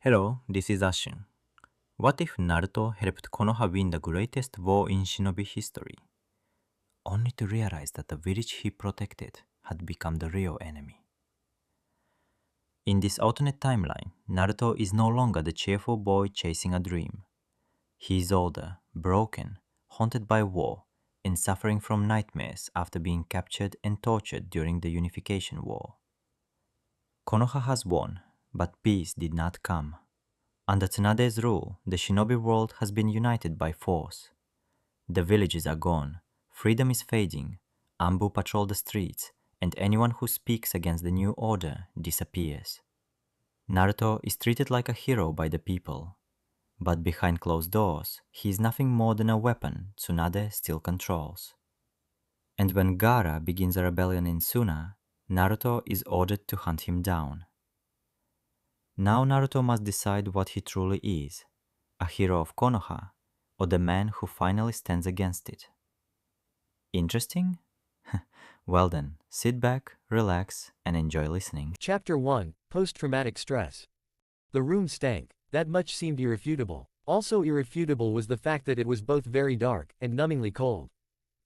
Hello, this is Ashun. What if Naruto helped Konoha win the greatest war in shinobi history, only to realize that the village he protected had become the real enemy? In this alternate timeline, Naruto is no longer the cheerful boy chasing a dream. He is older, broken, haunted by war, and suffering from nightmares after being captured and tortured during the Unification War. Konoha has won, but peace did not come. Under Tsunade's rule, the shinobi world has been united by force. The villages are gone, freedom is fading, ANBU patrol the streets, and anyone who speaks against the new order disappears. Naruto is treated like a hero by the people, but behind closed doors, he is nothing more than a weapon Tsunade still controls. And when Gaara begins a rebellion in Suna, Naruto is ordered to hunt him down. Now Naruto must decide what he truly is, a hero of Konoha, or the man who finally stands against it. Interesting? Well then, sit back, relax, and enjoy listening. Chapter 1, Post-Traumatic Stress. The room stank. That much seemed irrefutable. Also irrefutable was the fact that it was both very dark and numbingly cold.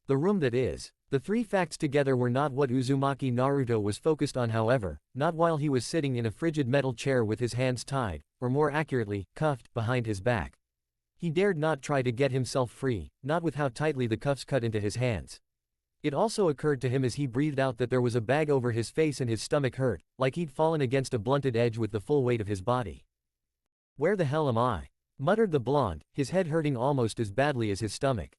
The room that is. The three facts together were not what Uzumaki Naruto was focused on, however, not while he was sitting in a frigid metal chair with his hands tied, or more accurately, cuffed, behind his back. He dared not try to get himself free, not with how tightly the cuffs cut into his hands. It also occurred to him as he breathed out that there was a bag over his face and his stomach hurt, like he'd fallen against a blunted edge with the full weight of his body. "Where the hell am I?" muttered the blonde, his head hurting almost as badly as his stomach.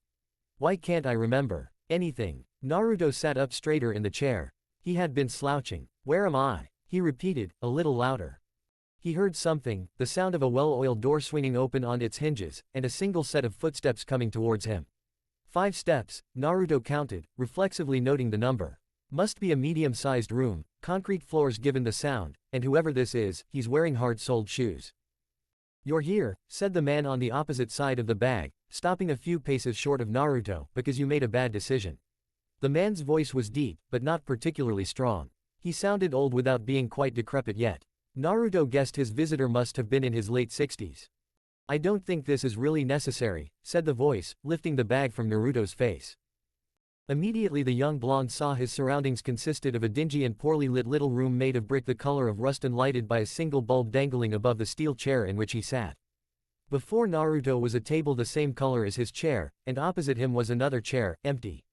"Why can't I remember anything?" Naruto sat up straighter in the chair. He had been slouching. "Where am I?" he repeated, a little louder. He heard something, the sound of a well-oiled door swinging open on its hinges, and a single set of footsteps coming towards him. 5 steps, Naruto counted, reflexively noting the number. Must be a medium-sized room, concrete floors given the sound, and whoever this is, he's wearing hard-soled shoes. "You're here," said the man on the opposite side of the bag, stopping a few paces short of Naruto, "because you made a bad decision." The man's voice was deep, but not particularly strong. He sounded old without being quite decrepit yet. Naruto guessed his visitor must have been in his late 60s. "I don't think this is really necessary," said the voice, lifting the bag from Naruto's face. Immediately the young blonde saw his surroundings consisted of a dingy and poorly lit little room made of brick the color of rust and lighted by a single bulb dangling above the steel chair in which he sat. Before Naruto was a table the same color as his chair, and opposite him was another chair, empty.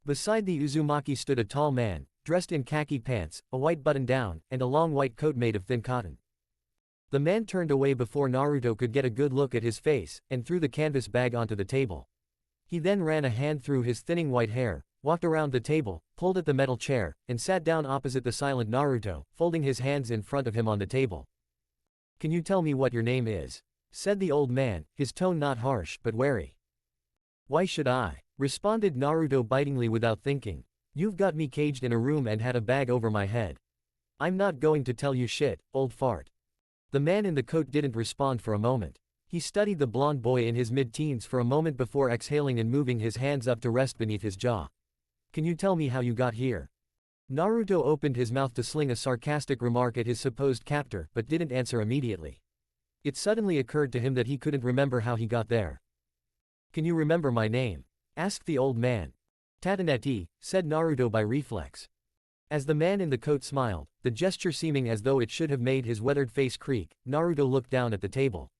Beside the Uzumaki stood a tall man, dressed in khaki pants, a white button-down, and a long white coat made of thin cotton. The man turned away before Naruto could get a good look at his face, and threw the canvas bag onto the table. He then ran a hand through his thinning white hair, walked around the table, pulled at the metal chair, and sat down opposite the silent Naruto, folding his hands in front of him on the table. "Can you tell me what your name is?" said the old man, his tone not harsh but wary. "Why should I?" responded Naruto bitingly without thinking. "You've got me caged in a room and had a bag over my head. I'm not going to tell you shit, old fart." The man in the coat didn't respond for a moment. He studied the blonde boy in his mid-teens for a moment before exhaling and moving his hands up to rest beneath his jaw. "Can you tell me how you got here?" Naruto opened his mouth to sling a sarcastic remark at his supposed captor but didn't answer immediately. It suddenly occurred to him that he couldn't remember how he got there. "Can you remember my name?" asked the old man. "Tsunade," said Naruto by reflex. As the man in the coat smiled, the gesture seeming as though it should have made his weathered face creak, Naruto looked down at the table.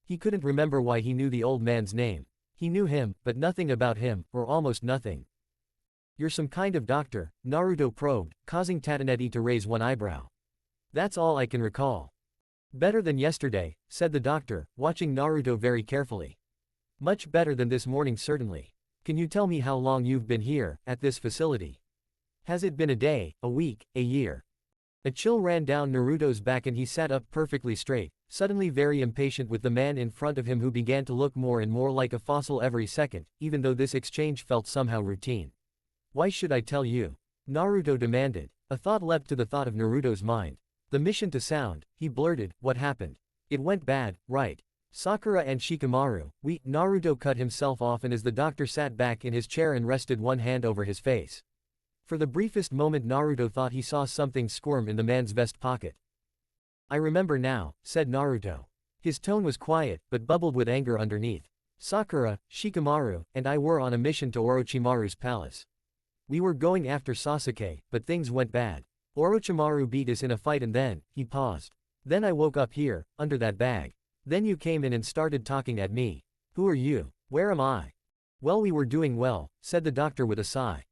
He couldn't remember why he knew the old man's name. He knew him, but nothing about him, or almost nothing. "You're some kind of doctor?" Naruto probed, causing Tsunade to raise one eyebrow. "That's all I can recall." "Better than yesterday," said the doctor, watching Naruto very carefully. "Much better than this morning certainly. Can you tell me how long you've been here, at this facility? Has it been a day, a week, a year?" A chill ran down Naruto's back and he sat up perfectly straight, suddenly very impatient with the man in front of him who began to look more and more like a fossil every second, even though this exchange felt somehow routine. "Why should I tell you?" Naruto demanded. A thought leapt to the thought of Naruto's mind. "The mission to Sound," he blurted. "What happened? It went bad, right? Sakura and Shikamaru, Naruto cut himself off and as the doctor sat back in his chair and rested one hand over his face. For the briefest moment Naruto thought he saw something squirm in the man's vest pocket. "I remember now," said Naruto. His tone was quiet, but bubbled with anger underneath. Sakura, Shikamaru, and I were on a mission to Orochimaru's palace. We were going after Sasuke, but things went bad. Orochimaru beat us in a fight and then, he paused. Then I woke up here, under that bag. Then you came in and started talking at me. Who are you? Where am I? Well, we were doing well, said the doctor with a sigh.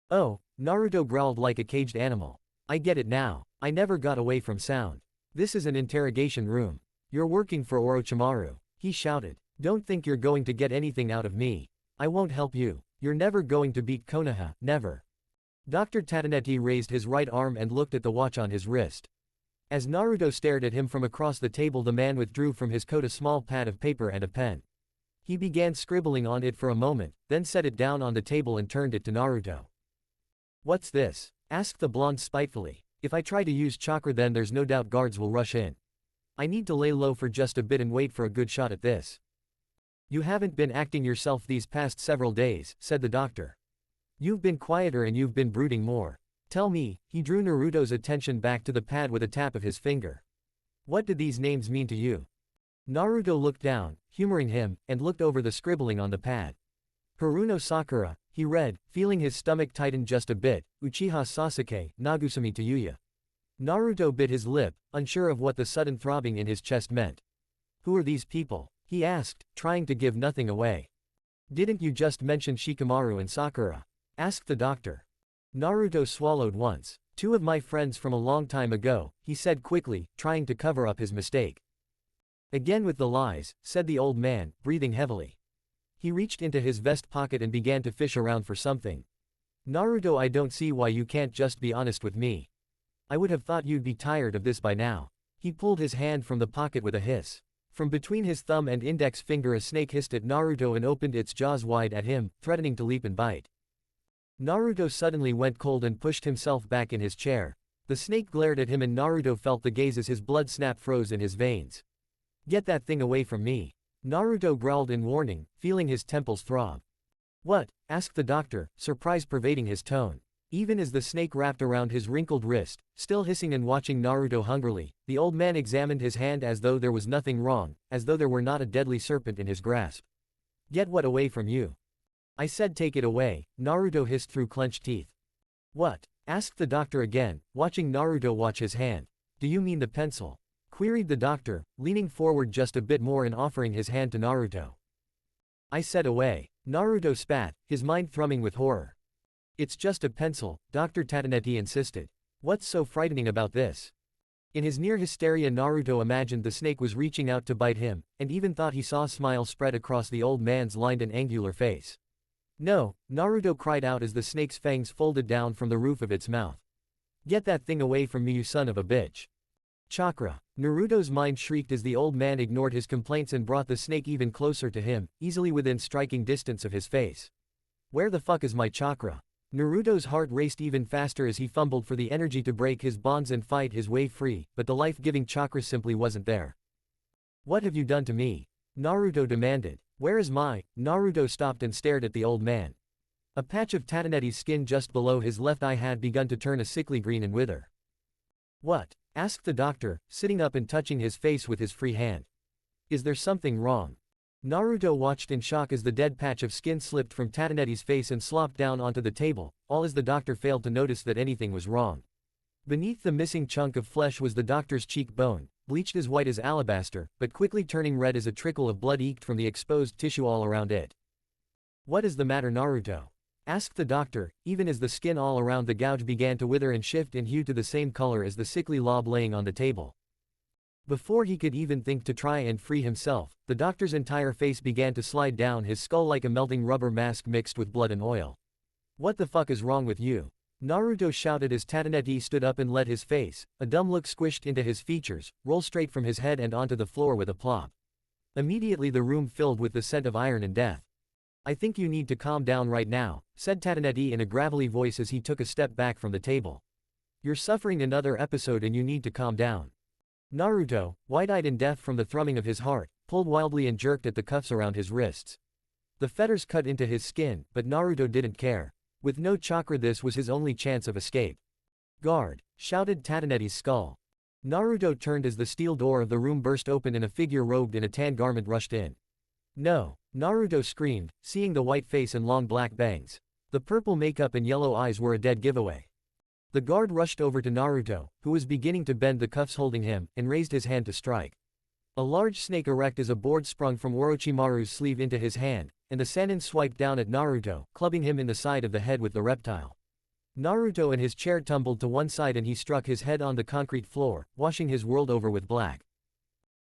Oh, Naruto growled like a caged animal. I get it now. I never got away from sound. This is an interrogation room. You're working for Orochimaru, he shouted. Don't think you're going to get anything out of me. I won't help you. You're never going to beat Konoha, never. Dr. Tsunade raised his right arm and looked at the watch on his wrist. As Naruto stared at him from across the table, the man withdrew from his coat a small pad of paper and a pen. He began scribbling on it for a moment, then set it down on the table and turned it to Naruto. What's this? Asked the blonde spitefully. If I try to use chakra, then there's no doubt guards will rush in. I need to lay low for just a bit and wait for a good shot at this. You haven't been acting yourself these past several days, said the doctor. You've been quieter and you've been brooding more. Tell me, he drew Naruto's attention back to the pad with a tap of his finger. What did these names mean to you? Naruto looked down, humoring him, and looked over the scribbling on the pad. Haruno Sakura, he read, feeling his stomach tighten just a bit, Uchiha Sasuke, Nagusami Tayuya. Naruto bit his lip, unsure of what the sudden throbbing in his chest meant. Who are these people? He asked, trying to give nothing away. Didn't you just mention Shikamaru and Sakura? Asked the doctor. Naruto swallowed once. Two of my friends from a long time ago, he said quickly, trying to cover up his mistake. Again with the lies, said the old man, breathing heavily. He reached into his vest pocket and began to fish around for something. Naruto, I don't see why you can't just be honest with me. I would have thought you'd be tired of this by now. He pulled his hand from the pocket with a hiss. From between his thumb and index finger a snake hissed at Naruto and opened its jaws wide at him, threatening to leap and bite. Naruto suddenly went cold and pushed himself back in his chair. The snake glared at him and Naruto felt the gaze as his blood snap froze in his veins. Get that thing away from me. Naruto growled in warning, feeling his temples throb. What? Asked the doctor, surprise pervading his tone. Even as the snake wrapped around his wrinkled wrist, still hissing and watching Naruto hungrily, the old man examined his hand as though there was nothing wrong, as though there were not a deadly serpent in his grasp. Get what away from you? I said take it away, Naruto hissed through clenched teeth. What? Asked the doctor again, watching Naruto watch his hand. Do you mean the pencil? Queried the doctor, leaning forward just a bit more and offering his hand to Naruto. I said away. Naruto spat, his mind thrumming with horror. It's just a pencil, Dr. Tsunade insisted. What's so frightening about this? In his near hysteria, Naruto imagined the snake was reaching out to bite him, and even thought he saw a smile spread across the old man's lined and angular face. No, Naruto cried out as the snake's fangs folded down from the roof of its mouth. Get that thing away from me, you son of a bitch. Chakra. Naruto's mind shrieked as the old man ignored his complaints and brought the snake even closer to him, easily within striking distance of his face. Where the fuck is my chakra? Naruto's heart raced even faster as he fumbled for the energy to break his bonds and fight his way free, but the life-giving chakra simply wasn't there. What have you done to me? Naruto demanded. Where is my? Naruto stopped and stared at the old man. A patch of Tsunade's skin just below his left eye had begun to turn a sickly green and wither. What? Asked the doctor, sitting up and touching his face with his free hand. Is there something wrong? Naruto watched in shock as the dead patch of skin slipped from Tsunade's face and slopped down onto the table, all as the doctor failed to notice that anything was wrong. Beneath the missing chunk of flesh was the doctor's cheekbone, bleached as white as alabaster, but quickly turning red as a trickle of blood eked from the exposed tissue all around it. What is the matter, Naruto? Asked the doctor, even as the skin all around the gouge began to wither and shift in hue to the same color as the sickly lob laying on the table. Before he could even think to try and free himself, the doctor's entire face began to slide down his skull like a melting rubber mask mixed with blood and oil. What the fuck is wrong with you? Naruto shouted as Tsunade stood up and let his face, a dumb look squished into his features, roll straight from his head and onto the floor with a plop. Immediately the room filled with the scent of iron and death. I think you need to calm down right now, said Tsunade in a gravelly voice as he took a step back from the table. You're suffering another episode and you need to calm down. Naruto, wide-eyed in death from the thrumming of his heart, pulled wildly and jerked at the cuffs around his wrists. The fetters cut into his skin, but Naruto didn't care. With no chakra, this was his only chance of escape. Guard! Shouted Tsunade's skull. Naruto turned as the steel door of the room burst open and a figure robed in a tan garment rushed in. No! Naruto screamed, seeing the white face and long black bangs. The purple makeup and yellow eyes were a dead giveaway. The guard rushed over to Naruto, who was beginning to bend the cuffs holding him, and raised his hand to strike. A large snake erect as a board sprung from Orochimaru's sleeve into his hand, and the Sannin swiped down at Naruto, clubbing him in the side of the head with the reptile. Naruto and his chair tumbled to one side and he struck his head on the concrete floor, washing his world over with black.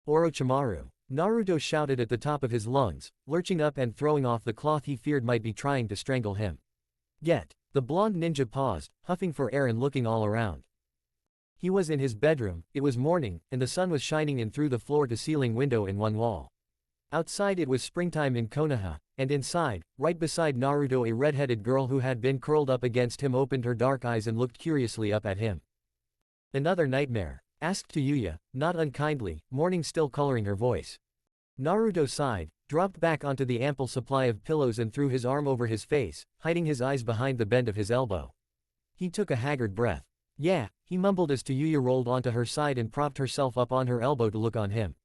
Orochimaru! Naruto shouted at the top of his lungs, lurching up and throwing off the cloth he feared might be trying to strangle him. Yet, the blonde ninja paused, huffing for air and looking all around. He was in his bedroom, it was morning, and the sun was shining in through the floor-to-ceiling window in one wall. Outside it was springtime in Konoha, and inside, right beside Naruto, a red-headed girl who had been curled up against him opened her dark eyes and looked curiously up at him. "Another nightmare?" asked Tayuya, not unkindly, mourning still coloring her voice. Naruto sighed, dropped back onto the ample supply of pillows and threw his arm over his face, hiding his eyes behind the bend of his elbow. He took a haggard breath. "Yeah," he mumbled as Tayuya rolled onto her side and propped herself up on her elbow to look on him.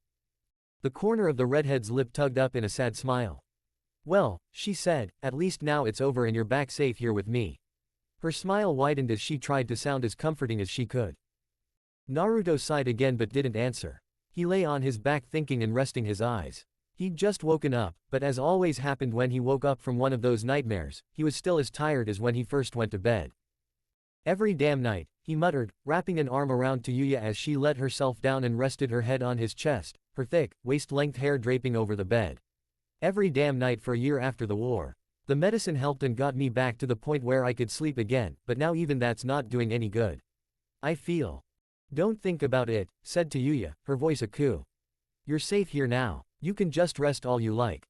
The corner of the redhead's lip tugged up in a sad smile. "Well," she said, "at least now it's over and you're back safe here with me." Her smile widened as she tried to sound as comforting as she could. Naruto sighed again but didn't answer. He lay on his back thinking and resting his eyes. He'd just woken up, but as always happened when he woke up from one of those nightmares, he was still as tired as when he first went to bed. "Every damn night," he muttered, wrapping an arm around Tayuya as she let herself down and rested her head on his chest, her thick, waist-length hair draping over the bed. "Every damn night for a year after the war. The medicine helped and got me back to the point where I could sleep again, but now even that's not doing any good. I feel—" "Don't think about it," said Tayuya, her voice a coo. "You're safe here now. You can just rest all you like."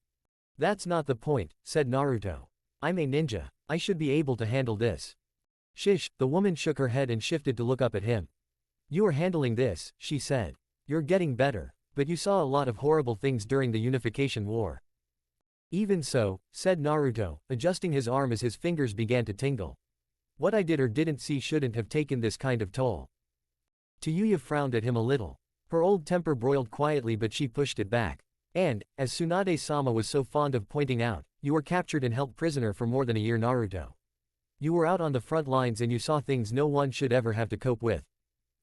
"That's not the point," said Naruto. "I'm a ninja. I should be able to handle this." "Shish," the woman shook her head and shifted to look up at him. "You are handling this," she said. "You're getting better. But you saw a lot of horrible things during the Unification War." "Even so," said Naruto, adjusting his arm as his fingers began to tingle. "What I did or didn't see shouldn't have taken this kind of toll." Tayuya frowned at him a little. Her old temper broiled quietly but she pushed it back. "And, as Tsunade-sama was so fond of pointing out, you were captured and held prisoner for more than a year, Naruto. You were out on the front lines and you saw things no one should ever have to cope with.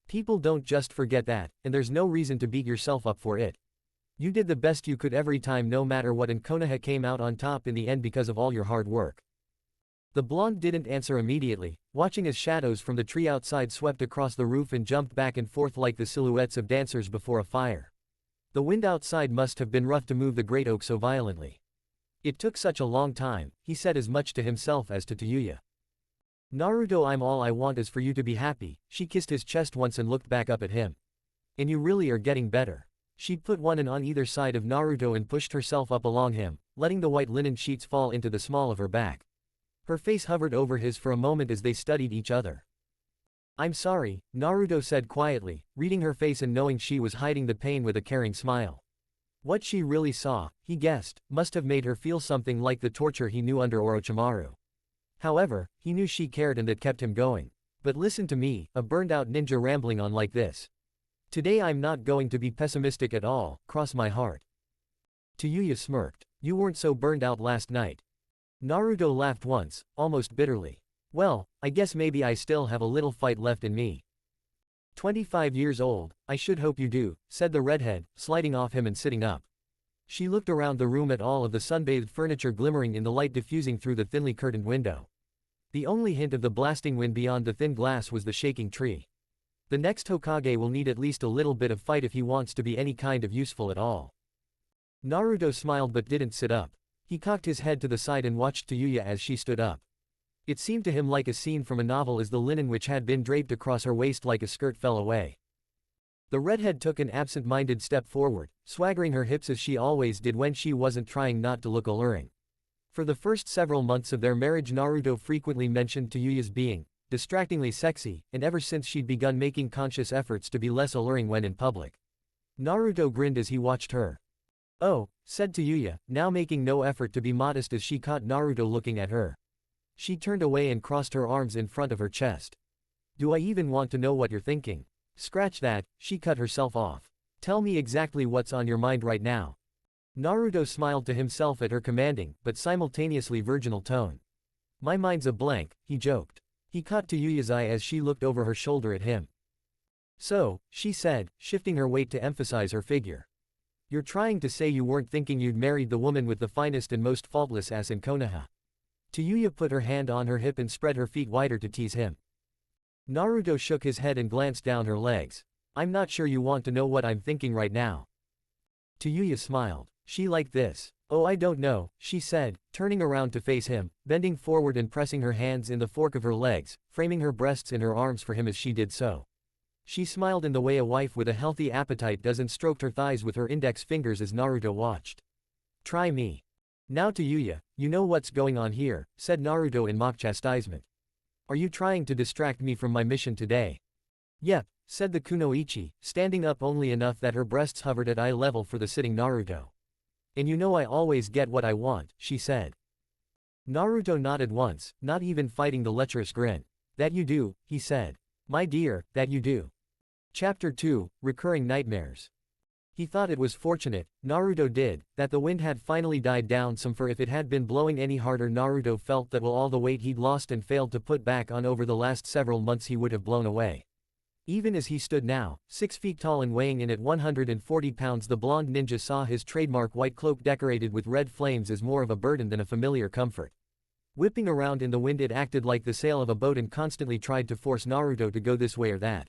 People don't just forget that, and there's no reason to beat yourself up for it. You did the best you could every time no matter what, and Konoha came out on top in the end because of all your hard work." The blonde didn't answer immediately, watching as shadows from the tree outside swept across the roof and jumped back and forth like the silhouettes of dancers before a fire. The wind outside must have been rough to move the great oak so violently. "It took such a long time," he said as much to himself as to Tayuya. "Naruto, all I want is for you to be happy." She kissed his chest once and looked back up at him. "And you really are getting better." She put one on either side of Naruto and pushed herself up along him, letting the white linen sheets fall into the small of her back. Her face hovered over his for a moment as they studied each other. "I'm sorry," Naruto said quietly, reading her face and knowing she was hiding the pain with a caring smile. What she really saw, he guessed, must have made her feel something like the torture he knew under Orochimaru. However, he knew she cared and that kept him going. "But listen to me, a burned-out ninja rambling on like this. Today I'm not going to be pessimistic at all, cross my heart." Tayuya smirked. "You weren't so burned out last night." Naruto laughed once, almost bitterly. "Well, I guess maybe I still have a little fight left in me." 25 years old, I should hope you do," said the redhead, sliding off him and sitting up. She looked around the room at all of the sunbathed furniture glimmering in the light diffusing through the thinly curtained window. The only hint of the blasting wind beyond the thin glass was the shaking tree. The next Hokage will need at least a little bit of fight if he wants to be any kind of useful at all. Naruto smiled but didn't sit up. He cocked his head to the side and watched Tayuya as she stood up. It seemed to him like a scene from a novel as the linen which had been draped across her waist like a skirt fell away. The redhead took an absent-minded step forward, swaggering her hips as she always did when she wasn't trying not to look alluring. For the first several months of their marriage, Naruto frequently mentioned Tayuya's being distractingly sexy, and ever since she'd begun making conscious efforts to be less alluring when in public. Naruto grinned as he watched her. "Oh," said Tayuya, now making no effort to be modest as she caught Naruto looking at her. She turned away and crossed her arms in front of her chest. "Do I even want to know what you're thinking?" Scratch that, she cut herself off. Tell me exactly what's on your mind right now. Naruto smiled to himself at her commanding, but simultaneously virginal tone. My mind's a blank, he joked. He caught Tayuya's eye as she looked over her shoulder at him. So, she said, shifting her weight to emphasize her figure. You're trying to say you weren't thinking you'd married the woman with the finest and most faultless ass in Konoha. Tayuya put her hand on her hip and spread her feet wider to tease him. Naruto shook his head and glanced down her legs. I'm not sure you want to know what I'm thinking right now. Tayuya smiled. She liked this. Oh, I don't know, she said, turning around to face him, bending forward and pressing her hands in the fork of her legs, framing her breasts in her arms for him as she did so. She smiled in the way a wife with a healthy appetite does and stroked her thighs with her index fingers as Naruto watched. Try me. Now Tayuya, you know what's going on here, said Naruto in mock chastisement. Are you trying to distract me from my mission today? Yep, said the kunoichi, standing up only enough that her breasts hovered at eye level for the sitting Naruto. And you know I always get what I want, she said. Naruto nodded once, not even fighting the lecherous grin. That you do, he said. My dear, that you do. Chapter 2, Recurring Nightmares. He thought it was fortunate, Naruto did, that the wind had finally died down some, for if it had been blowing any harder Naruto felt that all the weight he'd lost and failed to put back on over the last several months he would have blown away. Even as he stood now, 6 feet tall and weighing in at 140 pounds, the blonde ninja saw his trademark white cloak decorated with red flames as more of a burden than a familiar comfort. Whipping around in the wind, it acted like the sail of a boat and constantly tried to force Naruto to go this way or that.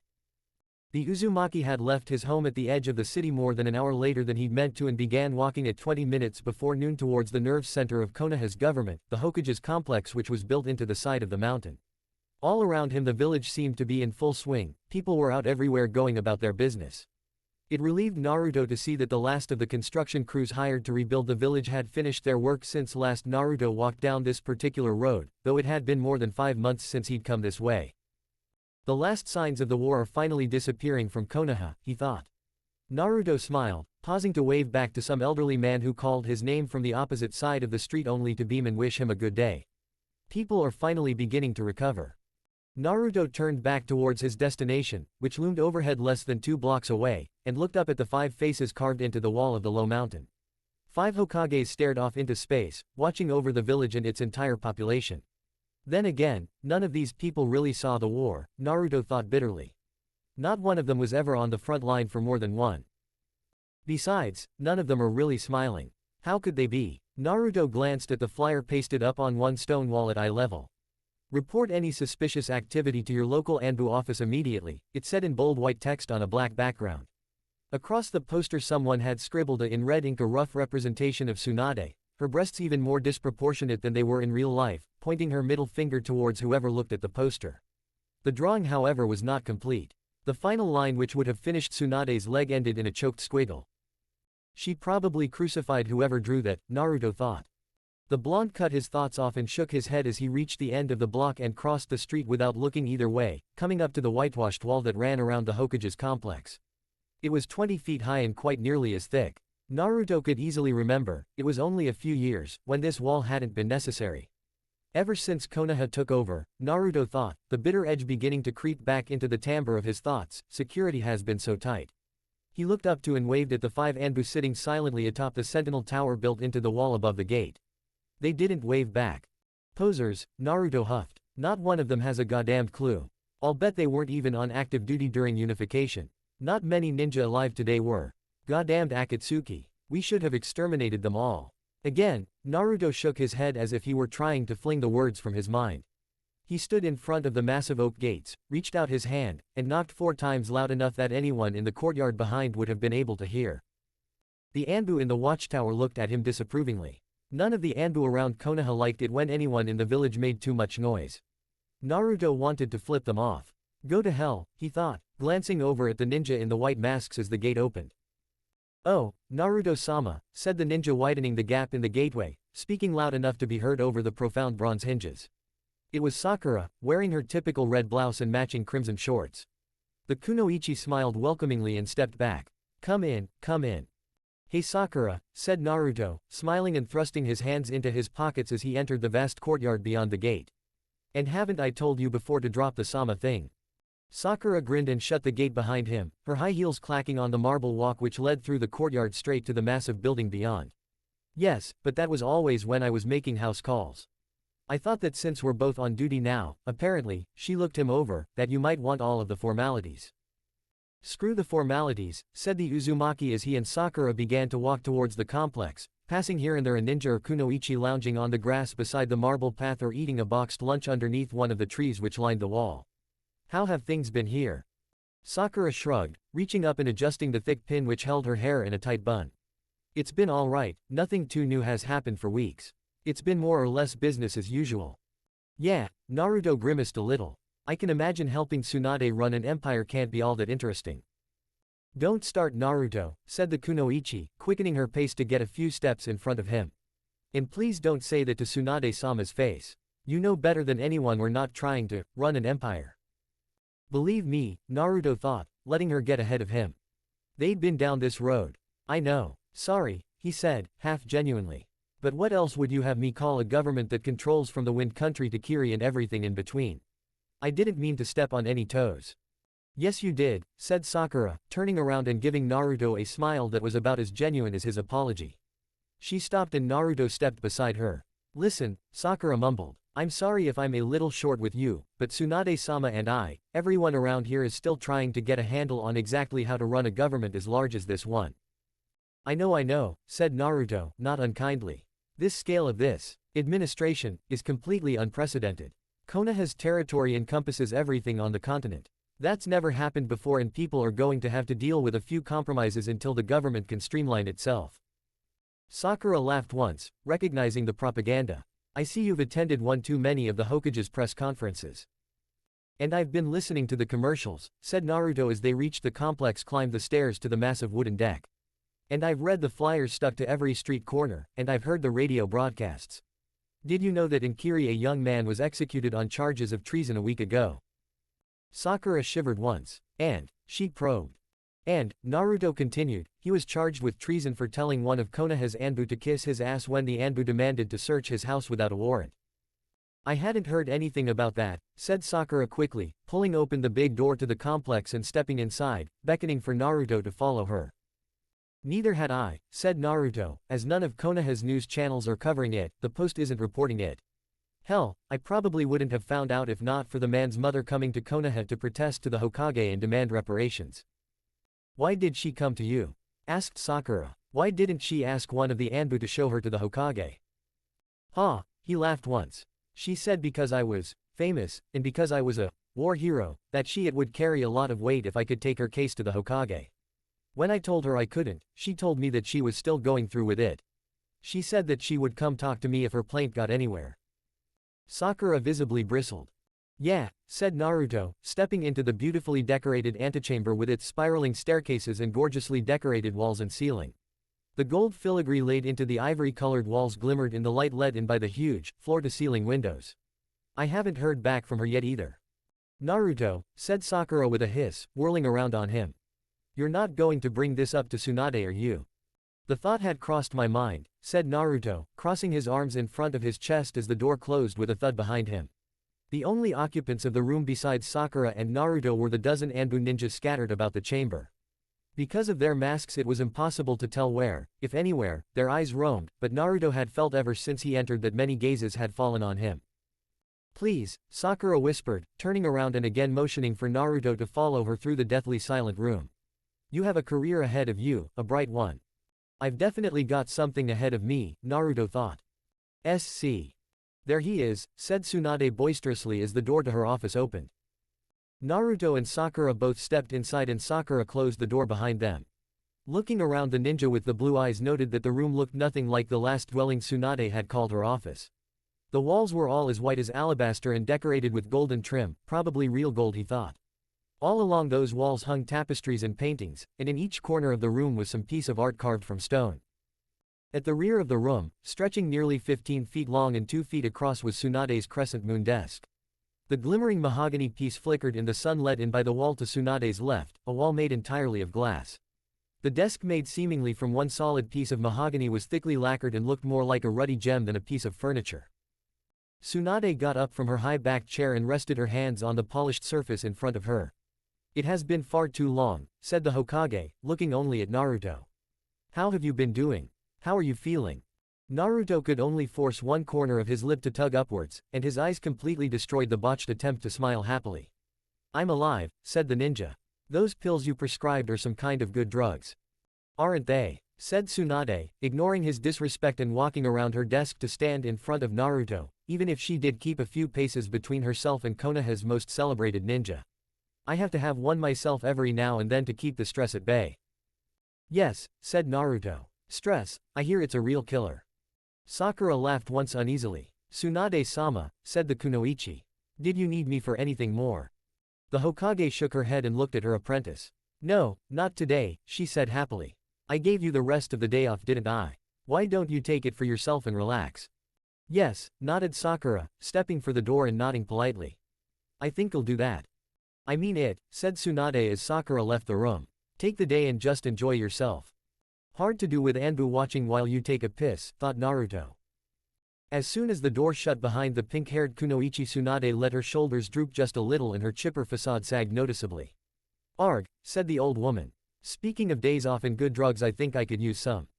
The Uzumaki had left his home at the edge of the city more than an hour later than he'd meant to and began walking at 20 minutes before noon towards the nerve center of Konoha's government, the Hokage's complex, which was built into the side of the mountain. All around him the village seemed to be in full swing, people were out everywhere going about their business. It relieved Naruto to see that the last of the construction crews hired to rebuild the village had finished their work since last Naruto walked down this particular road, though it had been more than 5 months since he'd come this way. The last signs of the war are finally disappearing from Konoha, he thought. Naruto smiled, pausing to wave back to some elderly man who called his name from the opposite side of the street only to beam and wish him a good day. People are finally beginning to recover. Naruto turned back towards his destination, which loomed overhead less than 2 blocks away, and looked up at the 5 faces carved into the wall of the low mountain. 5 Hokages stared off into space, watching over the village and its entire population. Then again, none of these people really saw the war, Naruto thought bitterly. Not one of them was ever on the front line for more than one. Besides, none of them are really smiling. How could they be? Naruto glanced at the flyer pasted up on one stone wall at eye level. Report any suspicious activity to your local ANBU office immediately, it said in bold white text on a black background. Across the poster someone had scribbled in red ink a rough representation of Tsunade, her breasts even more disproportionate than they were in real life, pointing her middle finger towards whoever looked at the poster. The drawing, however, was not complete. The final line, which would have finished Tsunade's leg, ended in a choked squiggle. She probably crucified whoever drew that, Naruto thought. The blonde cut his thoughts off and shook his head as he reached the end of the block and crossed the street without looking either way, coming up to the whitewashed wall that ran around the Hokage's complex. It was 20 feet high and quite nearly as thick. Naruto could easily remember, it was only a few years, when this wall hadn't been necessary. Ever since Konoha took over, Naruto thought, the bitter edge beginning to creep back into the timbre of his thoughts, security has been so tight. He looked up to and waved at the 5 ANBU sitting silently atop the sentinel tower built into the wall above the gate. They didn't wave back. Posers, Naruto huffed. Not one of them has a goddamned clue. I'll bet they weren't even on active duty during unification. Not many ninja alive today were. Goddamned Akatsuki. We should have exterminated them all. Again, Naruto shook his head as if he were trying to fling the words from his mind. He stood in front of the massive oak gates, reached out his hand, and knocked 4 times loud enough that anyone in the courtyard behind would have been able to hear. The ANBU in the watchtower looked at him disapprovingly. None of the ANBU around Konoha liked it when anyone in the village made too much noise. Naruto wanted to flip them off. Go to hell, he thought, glancing over at the ninja in the white masks as the gate opened. Oh, Naruto-sama, said the ninja, widening the gap in the gateway, speaking loud enough to be heard over the profound bronze hinges. It was Sakura, wearing her typical red blouse and matching crimson shorts. The kunoichi smiled welcomingly and stepped back. Come in, come in. Hey Sakura, said Naruto, smiling and thrusting his hands into his pockets as he entered the vast courtyard beyond the gate. And haven't I told you before to drop the sama thing? Sakura grinned and shut the gate behind him, her high heels clacking on the marble walk which led through the courtyard straight to the massive building beyond. Yes, but that was always when I was making house calls. I thought that since we're both on duty now, apparently, she looked him over, that you might want all of the formalities. Screw the formalities, said the Uzumaki as he and Sakura began to walk towards the complex, passing here and there a ninja or kunoichi lounging on the grass beside the marble path or eating a boxed lunch underneath one of the trees which lined the wall. How have things been here? Sakura shrugged, reaching up and adjusting the thick pin which held her hair in a tight bun. It's been alright, nothing too new has happened for weeks. It's been more or less business as usual. Yeah, Naruto grimaced a little. I can imagine helping Tsunade run an empire can't be all that interesting. Don't start, Naruto, said the kunoichi, quickening her pace to get a few steps in front of him. And please don't say that to Tsunade-sama's face. You know better than anyone we're not trying to run an empire. Believe me, Naruto thought, letting her get ahead of him. They'd been down this road. I know. Sorry, he said, half genuinely. But what else would you have me call a government that controls from the Wind Country to Kiri and everything in between? I didn't mean to step on any toes. Yes you did, said Sakura, turning around and giving Naruto a smile that was about as genuine as his apology. She stopped and Naruto stepped beside her. Listen, Sakura mumbled. I'm sorry if I'm a little short with you, but Tsunade-sama and everyone around here is still trying to get a handle on exactly how to run a government as large as this one. I know, said Naruto, not unkindly. This scale of this administration is completely unprecedented. Konoha's territory encompasses everything on the continent. That's never happened before and people are going to have to deal with a few compromises until the government can streamline itself. Sakura laughed once, recognizing the propaganda. I see you've attended one too many of the Hokage's press conferences. And I've been listening to the commercials, said Naruto as they reached the complex climbed the stairs to the massive wooden deck. And I've read the flyers stuck to every street corner, and I've heard the radio broadcasts. Did you know that in Kiri a young man was executed on charges of treason a week ago? Sakura shivered once. And, she probed. And, Naruto continued, he was charged with treason for telling one of Konoha's ANBU to kiss his ass when the ANBU demanded to search his house without a warrant. I hadn't heard anything about that, said Sakura quickly, pulling open the big door to the complex and stepping inside, beckoning for Naruto to follow her. Neither had I, said Naruto, as none of Konoha's news channels are covering it, the Post isn't reporting it. Hell, I probably wouldn't have found out if not for the man's mother coming to Konoha to protest to the Hokage and demand reparations. Why did she come to you? Asked Sakura. Why didn't she ask one of the ANBU to show her to the Hokage? Ha, he laughed once. She said because I was famous, and because I was a war hero, that it would carry a lot of weight if I could take her case to the Hokage. When I told her I couldn't, she told me that she was still going through with it. She said that she would come talk to me if her plaint got anywhere. Sakura visibly bristled. Yeah, said Naruto, stepping into the beautifully decorated antechamber with its spiraling staircases and gorgeously decorated walls and ceiling. The gold filigree laid into the ivory-colored walls glimmered in the light let in by the huge, floor-to-ceiling windows. I haven't heard back from her yet either. Naruto, said Sakura with a hiss, whirling around on him. You're not going to bring this up to Tsunade, are you? The thought had crossed my mind, said Naruto, crossing his arms in front of his chest as the door closed with a thud behind him. The only occupants of the room besides Sakura and Naruto were the dozen ANBU ninjas scattered about the chamber. Because of their masks it was impossible to tell where, if anywhere, their eyes roamed, but Naruto had felt ever since he entered that many gazes had fallen on him. Please, Sakura whispered, turning around and again motioning for Naruto to follow her through the deathly silent room. You have a career ahead of you, a bright one. I've definitely got something ahead of me, Naruto thought. SC. There he is, said Tsunade boisterously as the door to her office opened. Naruto and Sakura both stepped inside and Sakura closed the door behind them. Looking around, the ninja with the blue eyes noted that the room looked nothing like the last dwelling Tsunade had called her office. The walls were all as white as alabaster and decorated with golden trim, probably real gold, he thought. All along those walls hung tapestries and paintings, and in each corner of the room was some piece of art carved from stone. At the rear of the room, stretching nearly 15 feet long and 2 feet across, was Tsunade's crescent moon desk. The glimmering mahogany piece flickered in the sun let in by the wall to Tsunade's left, a wall made entirely of glass. The desk, made seemingly from one solid piece of mahogany, was thickly lacquered and looked more like a ruddy gem than a piece of furniture. Tsunade got up from her high-backed chair and rested her hands on the polished surface in front of her. It has been far too long, said the Hokage, looking only at Naruto. How have you been doing? How are you feeling? Naruto could only force one corner of his lip to tug upwards, and his eyes completely destroyed the botched attempt to smile happily. I'm alive, said the ninja. Those pills you prescribed are some kind of good drugs. Aren't they? Said Tsunade, ignoring his disrespect and walking around her desk to stand in front of Naruto, even if she did keep a few paces between herself and Konoha's most celebrated ninja. I have to have one myself every now and then to keep the stress at bay. Yes, said Naruto. Stress, I hear it's a real killer. Sakura laughed once uneasily. Tsunade-sama, said the kunoichi. Did you need me for anything more? The Hokage shook her head and looked at her apprentice. No, not today, she said happily. I gave you the rest of the day off, didn't I? Why don't you take it for yourself and relax? Yes, nodded Sakura, stepping for the door and nodding politely. I think I'll do that. I mean it, said Tsunade as Sakura left the room. Take the day and just enjoy yourself. Hard to do with ANBU watching while you take a piss, thought Naruto. As soon as the door shut behind the pink-haired kunoichi, Tsunade let her shoulders droop just a little and her chipper facade sagged noticeably. Arg, said the old woman. Speaking of days off and good drugs, I think I could use some.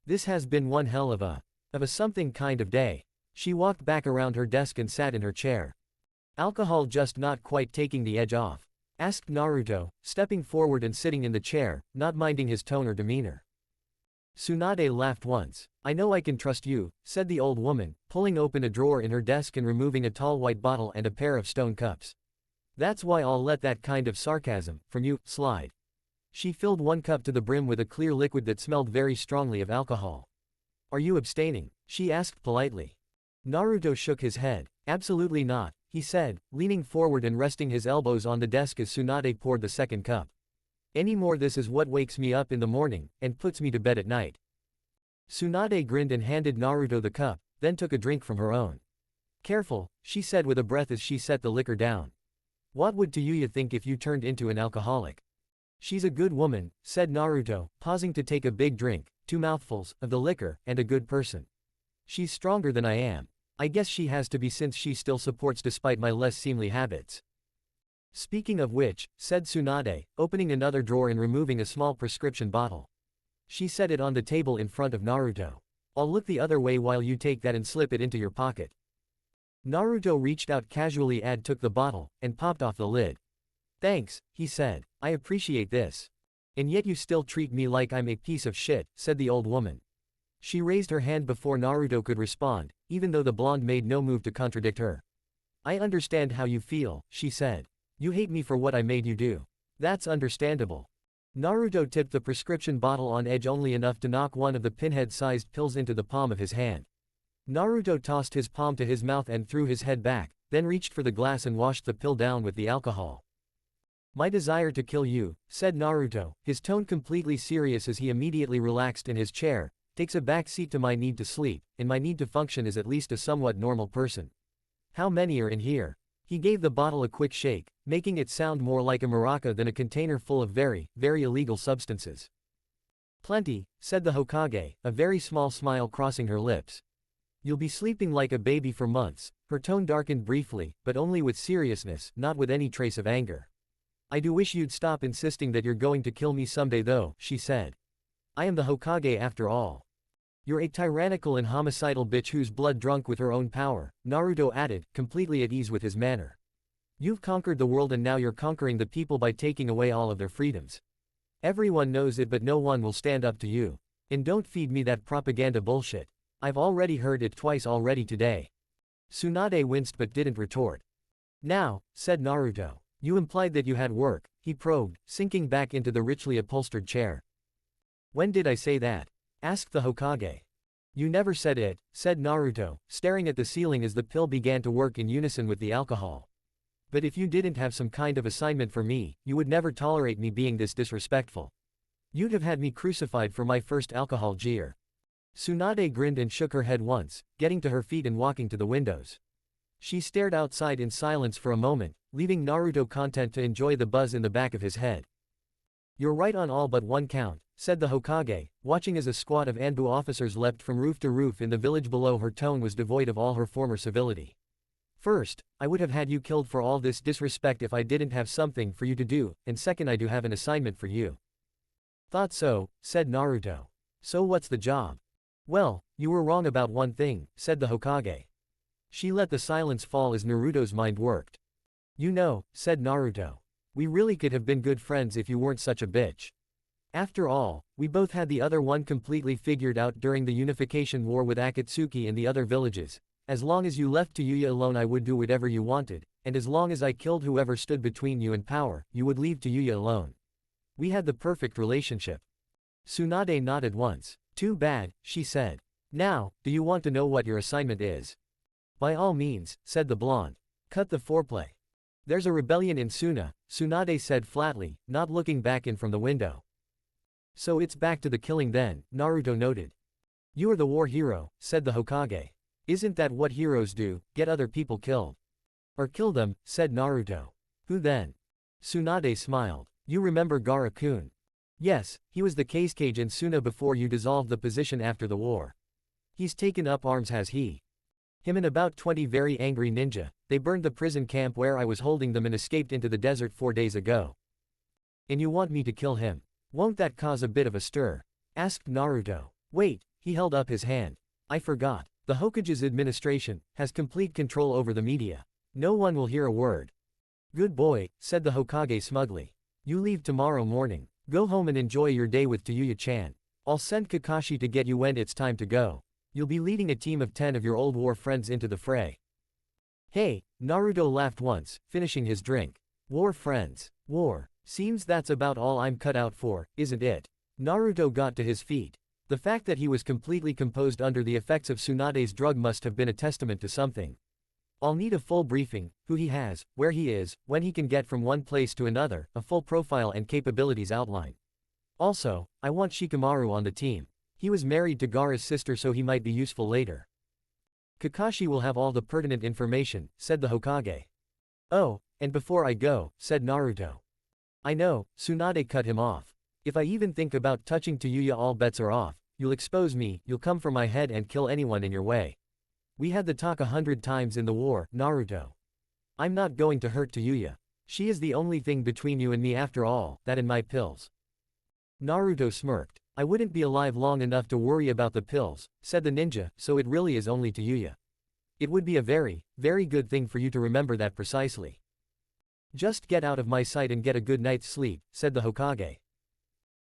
This has been one hell of a something kind of day. She walked back around her desk and sat in her chair. Alcohol just not quite taking the edge off? Asked Naruto, stepping forward and sitting in the chair, not minding his tone or demeanor. Tsunade laughed once. I know I can trust you, said the old woman, pulling open a drawer in her desk and removing a tall white bottle and a pair of stone cups. That's why I'll let that kind of sarcasm, from you, slide. She filled one cup to the brim with a clear liquid that smelled very strongly of alcohol. Are you abstaining? She asked politely. Naruto shook his head. Absolutely not, he said, leaning forward and resting his elbows on the desk as Tsunade poured the second cup. Anymore, this is what wakes me up in the morning, and puts me to bed at night. Tsunade grinned and handed Naruto the cup, then took a drink from her own. Careful, she said with a breath as she set the liquor down. What would Tayuya think if you turned into an alcoholic? She's a good woman, said Naruto, pausing to take a big drink, 2 mouthfuls, of the liquor, and a good person. She's stronger than I am. I guess she has to be since she still supports despite my less seemly habits. Speaking of which, said Tsunade, opening another drawer and removing a small prescription bottle. She set it on the table in front of Naruto. I'll look the other way while you take that and slip it into your pocket. Naruto reached out casually, took the bottle, and popped off the lid. Thanks, he said. I appreciate this. And yet you still treat me like I'm a piece of shit, said the old woman. She raised her hand before Naruto could respond, even though the blonde made no move to contradict her. I understand how you feel, she said. You hate me for what I made you do. That's understandable. Naruto tipped the prescription bottle on edge only enough to knock one of the pinhead-sized pills into the palm of his hand. Naruto tossed his palm to his mouth and threw his head back, then reached for the glass and washed the pill down with the alcohol. My desire to kill you, said Naruto, his tone completely serious as he immediately relaxed in his chair, takes a back seat to my need to sleep, and my need to function as at least a somewhat normal person. How many are in here? He gave the bottle a quick shake, making it sound more like a maraca than a container full of very, very illegal substances. Plenty, said the Hokage, a very small smile crossing her lips. You'll be sleeping like a baby for months. Her tone darkened briefly, but only with seriousness, not with any trace of anger. I do wish you'd stop insisting that you're going to kill me someday though, she said. I am the Hokage after all. You're a tyrannical and homicidal bitch who's blood drunk with her own power, Naruto added, completely at ease with his manner. You've conquered the world and now you're conquering the people by taking away all of their freedoms. Everyone knows it but no one will stand up to you. And don't feed me that propaganda bullshit. I've already heard it twice already today. Tsunade winced but didn't retort. Now, said Naruto. You implied that you had work, he probed, sinking back into the richly upholstered chair. When did I say that? Asked the Hokage. You never said it, said Naruto, staring at the ceiling as the pill began to work in unison with the alcohol. But if you didn't have some kind of assignment for me, you would never tolerate me being this disrespectful. You'd have had me crucified for my first alcohol jeer. Tsunade grinned and shook her head once, getting to her feet and walking to the windows. She stared outside in silence for a moment, leaving Naruto content to enjoy the buzz in the back of his head. You're right on all but one count, said the Hokage, watching as a squad of ANBU officers leapt from roof to roof in the village below. Her tone was devoid of all her former civility. First, I would have had you killed for all this disrespect if I didn't have something for you to do, and second I do have an assignment for you. Thought so, said Naruto. So what's the job? Well, you were wrong about one thing, said the Hokage. She let the silence fall as Naruto's mind worked. You know, said Naruto. We really could have been good friends if you weren't such a bitch. After all, we both had the other one completely figured out during the Unification War with Akatsuki and the other villages. As long as you left Tayuya alone I would do whatever you wanted, and as long as I killed whoever stood between you and power, you would leave Tayuya alone. We had the perfect relationship. Tsunade nodded once. Too bad, she said. Now, do you want to know what your assignment is? By all means, said the blonde. Cut the foreplay. There's a rebellion in Suna, Tsunade said flatly, not looking back in from the window. So it's back to the killing then, Naruto noted. You are the war hero, said the Hokage. Isn't that what heroes do, get other people killed? Or kill them, said Naruto. Who then? Tsunade smiled. You remember Gaara-kun? Yes, he was the Hokage in Suna before you dissolved the position after the war. He's taken up arms, has he? Him and about 20 very angry ninja, they burned the prison camp where I was holding them and escaped into the desert 4 days ago. And you want me to kill him? Won't that cause a bit of a stir? Asked Naruto. Wait, he held up his hand. I forgot. The Hokage's administration has complete control over the media. No one will hear a word. Good boy, said the Hokage smugly. You leave tomorrow morning. Go home and enjoy your day with Tayuya-chan. I'll send Kakashi to get you when it's time to go. You'll be leading a team of 10 of your old war friends into the fray. Hey, Naruto laughed once, finishing his drink. War friends. War. Seems that's about all I'm cut out for, isn't it? Naruto got to his feet. The fact that he was completely composed under the effects of Tsunade's drug must have been a testament to something. I'll need a full briefing, who he has, where he is, when he can get from one place to another, a full profile and capabilities outline. Also, I want Shikamaru on the team. He was married to Gaara's sister so he might be useful later. Kakashi will have all the pertinent information, said the Hokage. Oh, and before I go, said Naruto. I know, Tsunade cut him off. If I even think about touching Tayuya all bets are off. You'll expose me, you'll come for my head and kill anyone in your way. We had the talk 100 times in the war, Naruto. I'm not going to hurt Tayuya. She is the only thing between you and me after all, that and my pills. Naruto smirked. I wouldn't be alive long enough to worry about the pills, said the ninja, so it really is only Tayuya. It would be a very, very good thing for you to remember that precisely. Just get out of my sight and get a good night's sleep, said the Hokage.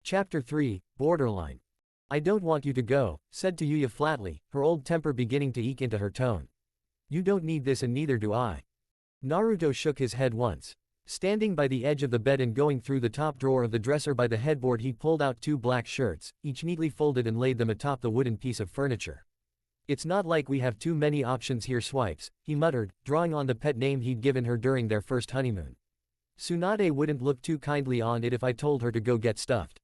Chapter 3, Borderline. I don't want you to go, said Tayuya flatly, her old temper beginning to eke into her tone. You don't need this and neither do I. Naruto shook his head once. Standing by the edge of the bed and going through the top drawer of the dresser by the headboard he pulled out 2 black shirts, each neatly folded and laid them atop the wooden piece of furniture. It's not like we have too many options here swipes, he muttered, drawing on the pet name he'd given her during their first honeymoon. Tsunade wouldn't look too kindly on it if I told her to go get stuffed.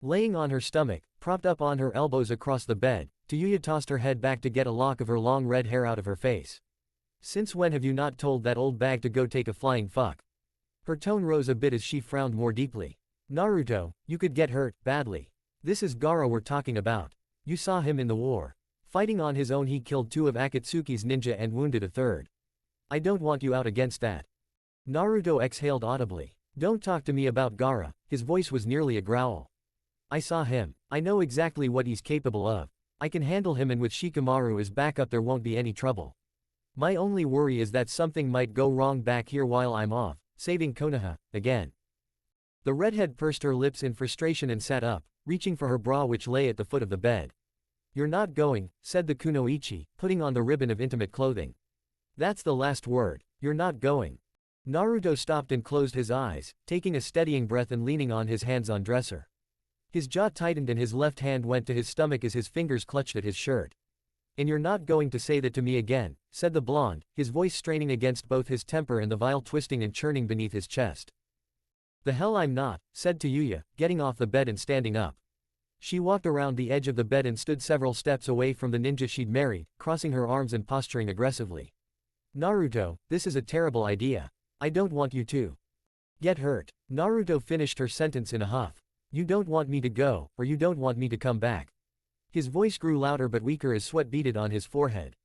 Laying on her stomach, propped up on her elbows across the bed, Tayuya tossed her head back to get a lock of her long red hair out of her face. Since when have you not told that old bag to go take a flying fuck? Her tone rose a bit as she frowned more deeply. Naruto, you could get hurt, badly. This is Gaara we're talking about. You saw him in the war. Fighting on his own he killed 2 of Akatsuki's ninja and wounded a 3rd. I don't want you out against that. Naruto exhaled audibly. Don't talk to me about Gaara, his voice was nearly a growl. I saw him. I know exactly what he's capable of. I can handle him and with Shikamaru as backup there won't be any trouble. My only worry is that something might go wrong back here while I'm off, saving Konoha, again. The redhead pursed her lips in frustration and sat up, reaching for her bra which lay at the foot of the bed. You're not going, said the kunoichi, putting on the ribbon of intimate clothing. That's the last word, you're not going. Naruto stopped and closed his eyes, taking a steadying breath and leaning on his hands on dresser. His jaw tightened and his left hand went to his stomach as his fingers clutched at his shirt. And you're not going to say that to me again, said the blonde, his voice straining against both his temper and the vile twisting and churning beneath his chest. The hell I'm not, said Tayuya, getting off the bed and standing up. She walked around the edge of the bed and stood several steps away from the ninja she'd married, crossing her arms and posturing aggressively. Naruto, this is a terrible idea. I don't want you to get hurt. Naruto finished her sentence in a huff. You don't want me to go, or you don't want me to come back. His voice grew louder but weaker as sweat beaded on his forehead.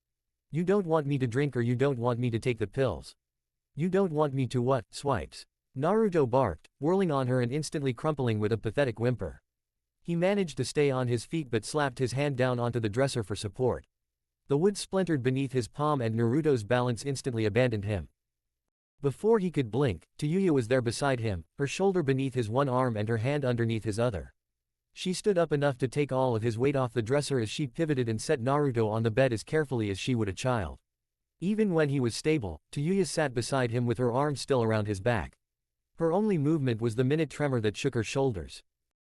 You don't want me to drink or you don't want me to take the pills? You don't want me to what? Swipes. Naruto barked, whirling on her and instantly crumpling with a pathetic whimper. He managed to stay on his feet but slapped his hand down onto the dresser for support. The wood splintered beneath his palm and Naruto's balance instantly abandoned him. Before he could blink, Tayuya was there beside him, her shoulder beneath his one arm and her hand underneath his other. She stood up enough to take all of his weight off the dresser as she pivoted and set Naruto on the bed as carefully as she would a child. Even when he was stable, Tayuya sat beside him with her arms still around his back. Her only movement was the minute tremor that shook her shoulders.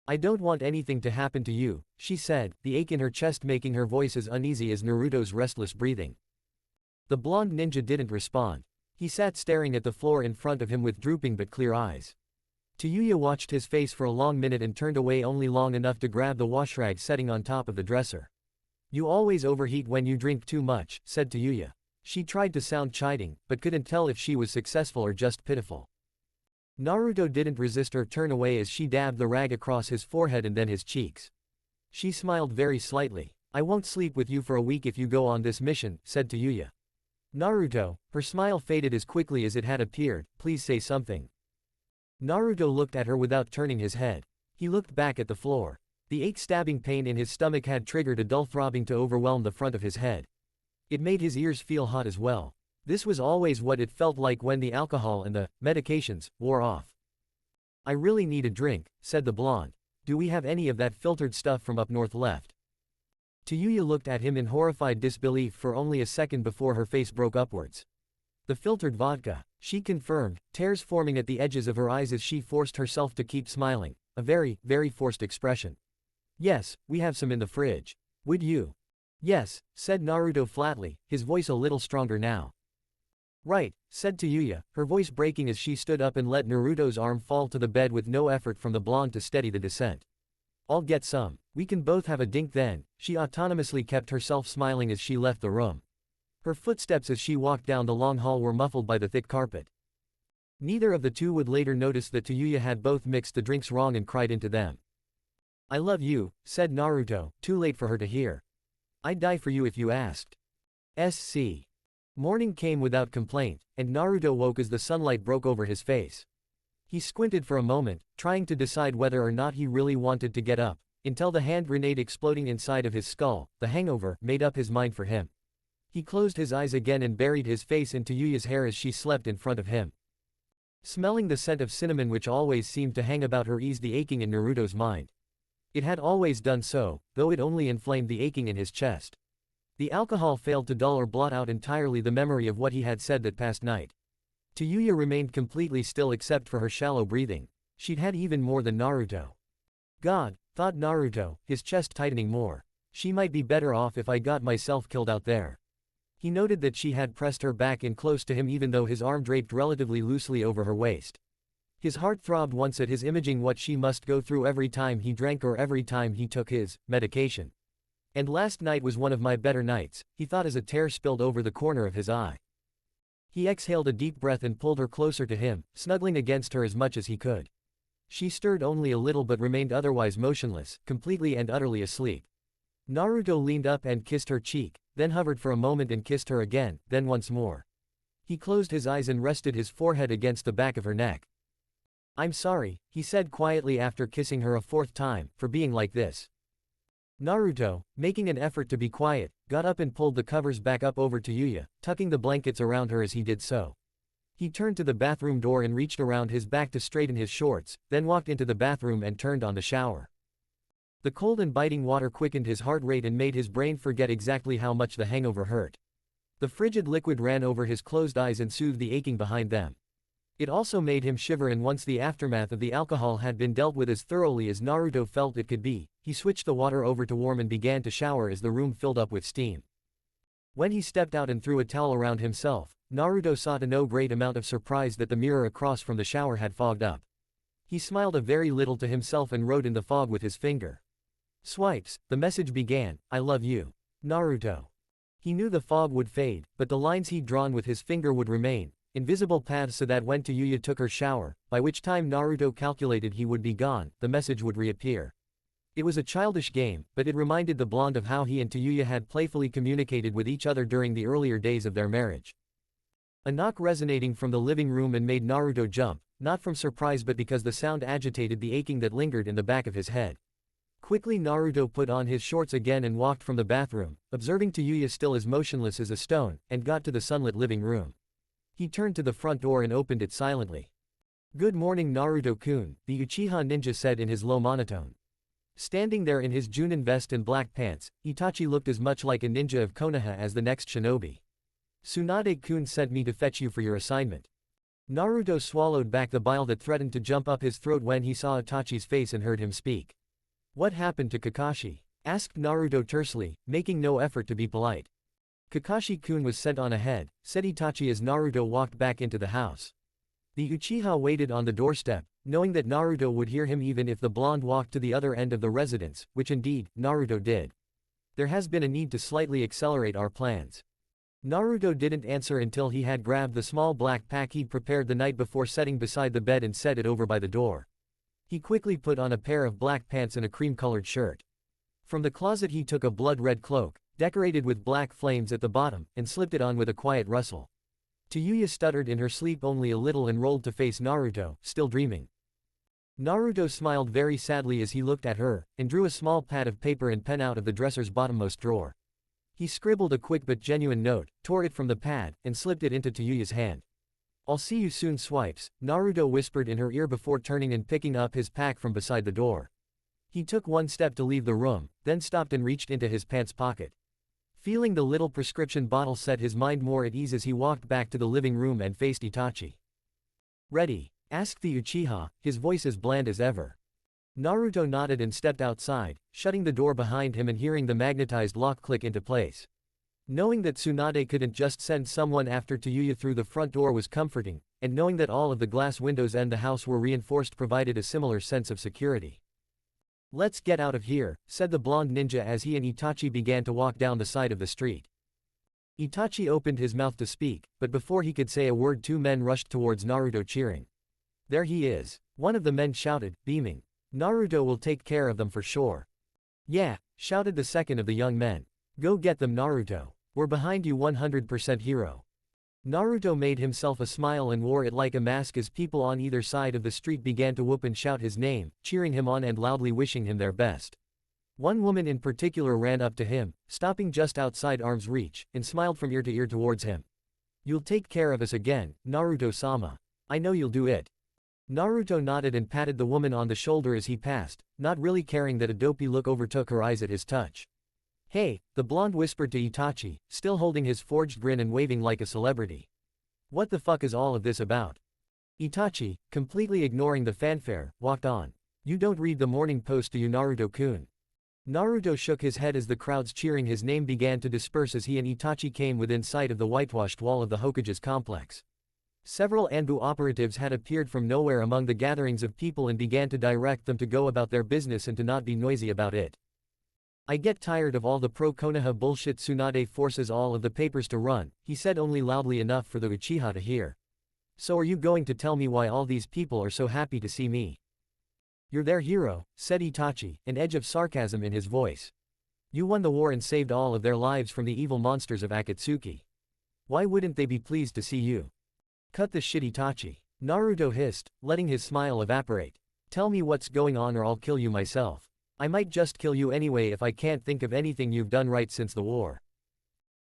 I don't want anything to happen to you, she said, the ache in her chest making her voice as uneasy as Naruto's restless breathing. The blonde ninja didn't respond. He sat staring at the floor in front of him with drooping but clear eyes. Tayuya watched his face for a long minute and turned away only long enough to grab the washrag setting on top of the dresser. You always overheat when you drink too much, said Tayuya. She tried to sound chiding, but couldn't tell if she was successful or just pitiful. Naruto didn't resist her turn away as she dabbed the rag across his forehead and then his cheeks. She smiled very slightly. I won't sleep with you for a week if you go on this mission, said Tayuya. Naruto, her smile faded as quickly as it had appeared, please say something. Naruto looked at her without turning his head. He looked back at the floor. The ache-stabbing pain in his stomach had triggered a dull throbbing to overwhelm the front of his head. It made his ears feel hot as well. This was always what it felt like when the alcohol and the medications wore off. I really need a drink, said the blonde. Do we have any of that filtered stuff from up north left? Tayuya looked at him in horrified disbelief for only a second before her face broke upwards. The filtered vodka, she confirmed, tears forming at the edges of her eyes as she forced herself to keep smiling, a very, very forced expression. Yes, we have some in the fridge. Would you? Yes, said Naruto flatly, his voice a little stronger now. Right, said Tayuya, her voice breaking as she stood up and let Naruto's arm fall to the bed with no effort from the blonde to steady the descent. I'll get some. We can both have a dink then. She autonomously kept herself smiling as she left the room. Her footsteps as she walked down the long hall were muffled by the thick carpet. Neither of the two would later notice that Tayuya had both mixed the drinks wrong and cried into them. I love you, said Naruto, too late for her to hear. I'd die for you if you asked. SC. Morning came without complaint, and Naruto woke as the sunlight broke over his face. He squinted for a moment, trying to decide whether or not he really wanted to get up, until the hand grenade exploding inside of his skull, the hangover, made up his mind for him. He closed his eyes again and buried his face in Tayuya's hair as she slept in front of him. Smelling the scent of cinnamon which always seemed to hang about her eased the aching in Naruto's mind. It had always done so, though it only inflamed the aching in his chest. The alcohol failed to dull or blot out entirely the memory of what he had said that past night. Tayuya remained completely still except for her shallow breathing. She'd had even more than Naruto. God, thought Naruto, his chest tightening more. She might be better off if I got myself killed out there. He noted that she had pressed her back in close to him even though his arm draped relatively loosely over her waist. His heart throbbed once at his imaging what she must go through every time he drank or every time he took his medication. And last night was one of my better nights, he thought as a tear spilled over the corner of his eye. He exhaled a deep breath and pulled her closer to him, snuggling against her as much as he could. She stirred only a little but remained otherwise motionless, completely and utterly asleep. Naruto leaned up and kissed her cheek, then hovered for a moment and kissed her again, then once more. He closed his eyes and rested his forehead against the back of her neck. I'm sorry, he said quietly after kissing her a fourth time, for being like this. Naruto, making an effort to be quiet, got up and pulled the covers back up over Tayuya, tucking the blankets around her as he did so. He turned to the bathroom door and reached around his back to straighten his shorts, then walked into the bathroom and turned on the shower. The cold and biting water quickened his heart rate and made his brain forget exactly how much the hangover hurt. The frigid liquid ran over his closed eyes and soothed the aching behind them. It also made him shiver, and once the aftermath of the alcohol had been dealt with as thoroughly as Naruto felt it could be, he switched the water over to warm and began to shower as the room filled up with steam. When he stepped out and threw a towel around himself, Naruto saw to no great amount of surprise that the mirror across from the shower had fogged up. He smiled a very little to himself and wrote in the fog with his finger. Swipes, the message began, I love you. Naruto. He knew the fog would fade, but the lines he'd drawn with his finger would remain, invisible paths, so that when Tayuya took her shower, by which time Naruto calculated he would be gone, the message would reappear. It was a childish game, but it reminded the blonde of how he and Tayuya had playfully communicated with each other during the earlier days of their marriage. A knock resonating from the living room and made Naruto jump, not from surprise but because the sound agitated the aching that lingered in the back of his head. Quickly Naruto put on his shorts again and walked from the bathroom, observing Tayuya still as motionless as a stone, and got to the sunlit living room. He turned to the front door and opened it silently. "Good morning Naruto-kun," the Uchiha ninja said in his low monotone. Standing there in his Junin vest and black pants, Itachi looked as much like a ninja of Konoha as the next shinobi. "Tsunade-kun sent me to fetch you for your assignment." Naruto swallowed back the bile that threatened to jump up his throat when he saw Itachi's face and heard him speak. "What happened to Kakashi?" asked Naruto tersely, making no effort to be polite. "Kakashi-kun was sent on ahead," said Itachi as Naruto walked back into the house. The Uchiha waited on the doorstep, knowing that Naruto would hear him even if the blonde walked to the other end of the residence, which indeed, Naruto did. "There has been a need to slightly accelerate our plans." Naruto didn't answer until he had grabbed the small black pack he'd prepared the night before setting beside the bed and set it over by the door. He quickly put on a pair of black pants and a cream-colored shirt. From the closet he took a blood-red cloak, decorated with black flames at the bottom, and slipped it on with a quiet rustle. Tayuya stuttered in her sleep only a little and rolled to face Naruto, still dreaming. Naruto smiled very sadly as he looked at her, and drew a small pad of paper and pen out of the dresser's bottommost drawer. He scribbled a quick but genuine note, tore it from the pad, and slipped it into Tayuya's hand. "I'll see you soon swipes," Naruto whispered in her ear before turning and picking up his pack from beside the door. He took one step to leave the room, then stopped and reached into his pants pocket. Feeling the little prescription bottle set his mind more at ease as he walked back to the living room and faced Itachi. "Ready?" asked the Uchiha, his voice as bland as ever. Naruto nodded and stepped outside, shutting the door behind him and hearing the magnetized lock click into place. Knowing that Tsunade couldn't just send someone after Tayuya through the front door was comforting, and knowing that all of the glass windows and the house were reinforced provided a similar sense of security. "Let's get out of here," said the blonde ninja as he and Itachi began to walk down the side of the street. Itachi opened his mouth to speak, but before he could say a word two men rushed towards Naruto cheering. "There he is," one of the men shouted, beaming. "Naruto will take care of them for sure." "Yeah," shouted the second of the young men. "Go get them Naruto. We're behind you 100% hero." Naruto made himself a smile and wore it like a mask as people on either side of the street began to whoop and shout his name, cheering him on and loudly wishing him their best. One woman in particular ran up to him, stopping just outside arm's reach, and smiled from ear to ear towards him. "You'll take care of us again, Naruto-sama. I know you'll do it." Naruto nodded and patted the woman on the shoulder as he passed, not really caring that a dopey look overtook her eyes at his touch. "Hey," the blonde whispered to Itachi, still holding his forged grin and waving like a celebrity. "What the fuck is all of this about?" Itachi, completely ignoring the fanfare, walked on. "You don't read the Morning Post, do you Naruto-kun?" Naruto shook his head as the crowds cheering his name began to disperse as he and Itachi came within sight of the whitewashed wall of the Hokage's complex. Several ANBU operatives had appeared from nowhere among the gatherings of people and began to direct them to go about their business and to not be noisy about it. "I get tired of all the pro-Konoha bullshit. Tsunade forces all of the papers to run," he said only loudly enough for the Uchiha to hear. "So are you going to tell me why all these people are so happy to see me?" "You're their hero," said Itachi, an edge of sarcasm in his voice. "You won the war and saved all of their lives from the evil monsters of Akatsuki. Why wouldn't they be pleased to see you?" "Cut the shit Itachi," Naruto hissed, letting his smile evaporate. "Tell me what's going on or I'll kill you myself. I might just kill you anyway if I can't think of anything you've done right since the war."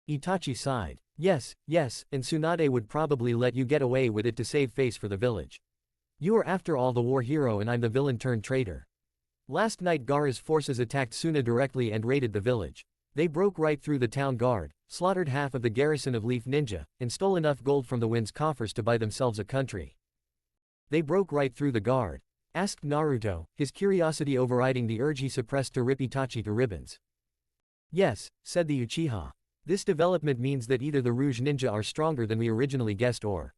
Itachi sighed. Yes, and Tsunade would probably let you get away with it to save face for the village. You are after all the war hero and I'm the villain turned traitor. Last night Gaara's forces attacked Suna directly and raided the village. They broke right through the town guard, slaughtered half of the garrison of Leaf Ninja, and stole enough gold from the wind's coffers to buy themselves a country. "They broke right through the guard?" asked Naruto, his curiosity overriding the urge he suppressed to rip Itachi to ribbons. "Yes," said the Uchiha. "This development means that either the Rouge Ninja are stronger than we originally guessed or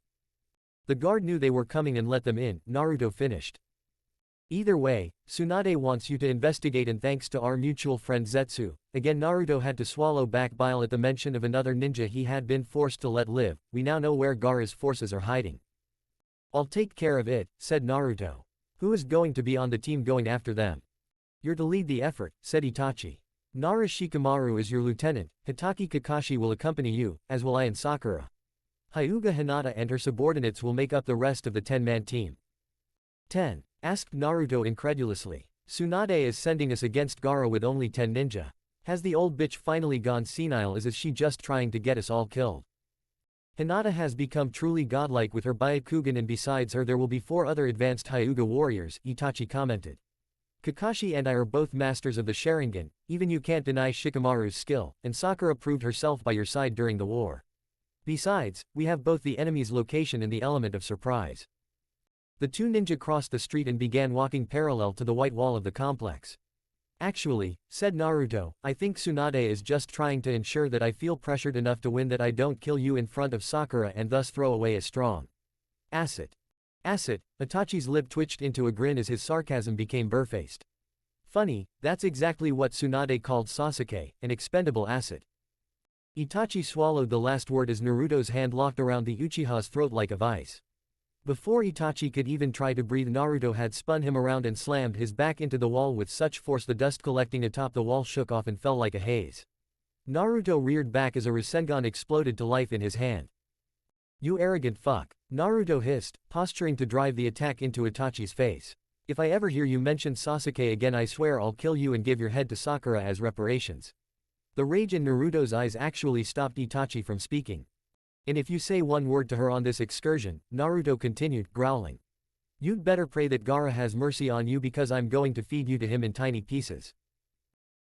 the guard knew they were coming and let them in," Naruto finished. "Either way, Tsunade wants you to investigate and thanks to our mutual friend Zetsu." Again Naruto had to swallow back bile at the mention of another ninja he had been forced to let live. "We now know where Gaara's forces are hiding." "I'll take care of it," said Naruto. "Who is going to be on the team going after them?" You're to lead the effort, said Itachi. Nara Shikamaru is your lieutenant, Hitaki Kakashi will accompany you, as will I and Sakura. Hyuga Hinata and her subordinates will make up the rest of the 10-man team. 10. Asked Naruto incredulously. Tsunade is sending us against Gaara with only 10 ninja. Has the old bitch finally gone senile, is she just trying to get us all killed? Hinata has become truly godlike with her Byakugan, and besides her there will be 4 other advanced Hyuga warriors, Itachi commented. Kakashi and I are both masters of the Sharingan, even you can't deny Shikamaru's skill, and Sakura proved herself by your side during the war. Besides, we have both the enemy's location and the element of surprise. The 2 ninja crossed the street and began walking parallel to the white wall of the complex. Actually, said Naruto, I think Tsunade is just trying to ensure that I feel pressured enough to win that I don't kill you in front of Sakura and thus throw away a strong asset. Asset, Itachi's lip twitched into a grin as his sarcasm became barefaced. Funny, that's exactly what Tsunade called Sasuke, an expendable asset. Itachi swallowed the last word as Naruto's hand locked around the Uchiha's throat like a vice. Before Itachi could even try to breathe, Naruto had spun him around and slammed his back into the wall with such force the dust collecting atop the wall shook off and fell like a haze. Naruto reared back as a Rasengan exploded to life in his hand. You arrogant fuck, Naruto hissed, posturing to drive the attack into Itachi's face. If I ever hear you mention Sasuke again, I swear I'll kill you and give your head to Sakura as reparations. The rage in Naruto's eyes actually stopped Itachi from speaking. And if you say one word to her on this excursion, Naruto continued, growling. You'd better pray that Gaara has mercy on you, because I'm going to feed you to him in tiny pieces.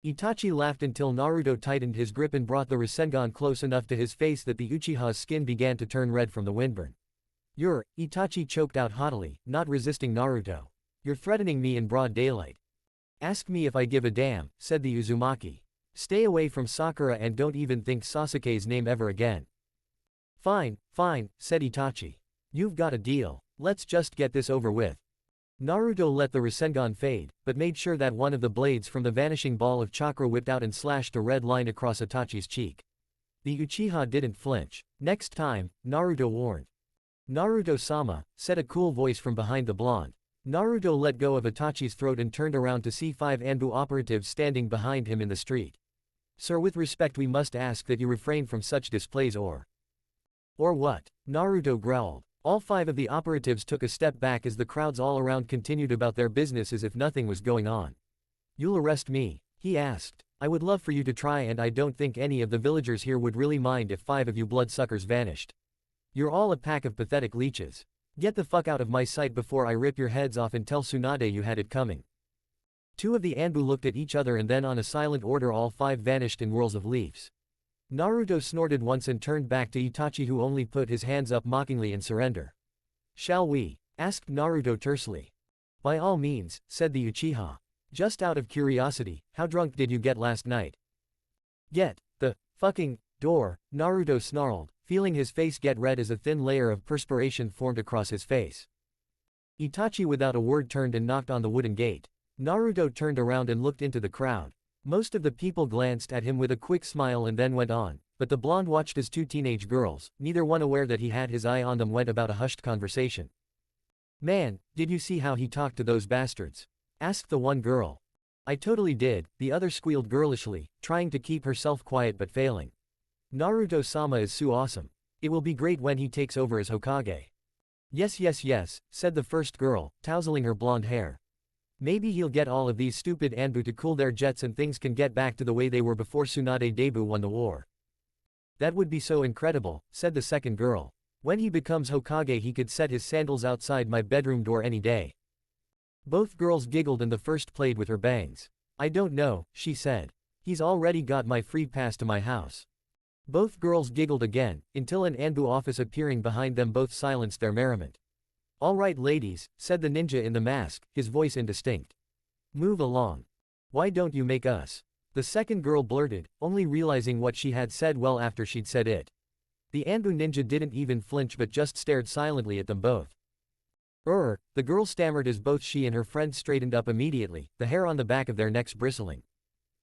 Itachi laughed until Naruto tightened his grip and brought the Rasengan close enough to his face that the Uchiha's skin began to turn red from the windburn. Itachi choked out haughtily, not resisting Naruto. You're threatening me in broad daylight. Ask me if I give a damn, said the Uzumaki. Stay away from Sakura and don't even think Sasuke's name ever again. Fine, fine, said Itachi. You've got a deal. Let's just get this over with. Naruto let the Rasengan fade, but made sure that one of the blades from the vanishing ball of chakra whipped out and slashed a red line across Itachi's cheek. The Uchiha didn't flinch. Next time, Naruto warned. Naruto-sama, said a cool voice from behind the blonde. Naruto let go of Itachi's throat and turned around to see 5 ANBU operatives standing behind him in the street. Sir, with respect, we must ask that you refrain from such displays or what? Naruto growled. All 5 of the operatives took a step back as the crowds all around continued about their business as if nothing was going on. You'll arrest me? He asked. I would love for you to try, and I don't think any of the villagers here would really mind if 5 of you bloodsuckers vanished. You're all a pack of pathetic leeches. Get the fuck out of my sight before I rip your heads off and tell Tsunade you had it coming. 2 of the ANBU looked at each other and then on a silent order all 5 vanished in whirls of leaves. Naruto snorted once and turned back to Itachi, who only put his hands up mockingly in surrender. Shall we? Asked Naruto tersely. By all means, said the Uchiha. Just out of curiosity, how drunk did you get last night? Get the fucking door, Naruto snarled, feeling his face get red as a thin layer of perspiration formed across his face. Itachi without a word turned and knocked on the wooden gate. Naruto turned around and looked into the crowd. Most of the people glanced at him with a quick smile and then went on, but the blonde watched as 2 teenage girls, neither one aware that he had his eye on them, went about a hushed conversation. Man, did you see how he talked to those bastards? Asked the one girl. I totally did, the other squealed girlishly, trying to keep herself quiet but failing. Naruto-sama is so awesome. It will be great when he takes over as Hokage. Yes, yes, yes, said the first girl, tousling her blonde hair. Maybe he'll get all of these stupid ANBU to cool their jets and things can get back to the way they were before Tsunade Debu won the war. That would be so incredible, said the second girl. When he becomes Hokage, he could set his sandals outside my bedroom door any day. Both girls giggled and the first played with her bangs. I don't know, she said. He's already got my free pass to my house. Both girls giggled again, until an ANBU officer appearing behind them both silenced their merriment. All right ladies, said the ninja in the mask, his voice indistinct. Move along. Why don't you make us? The second girl blurted, only realizing what she had said well after she'd said it. The ANBU ninja didn't even flinch but just stared silently at them both. The girl stammered as both she and her friend straightened up immediately, the hair on the back of their necks bristling.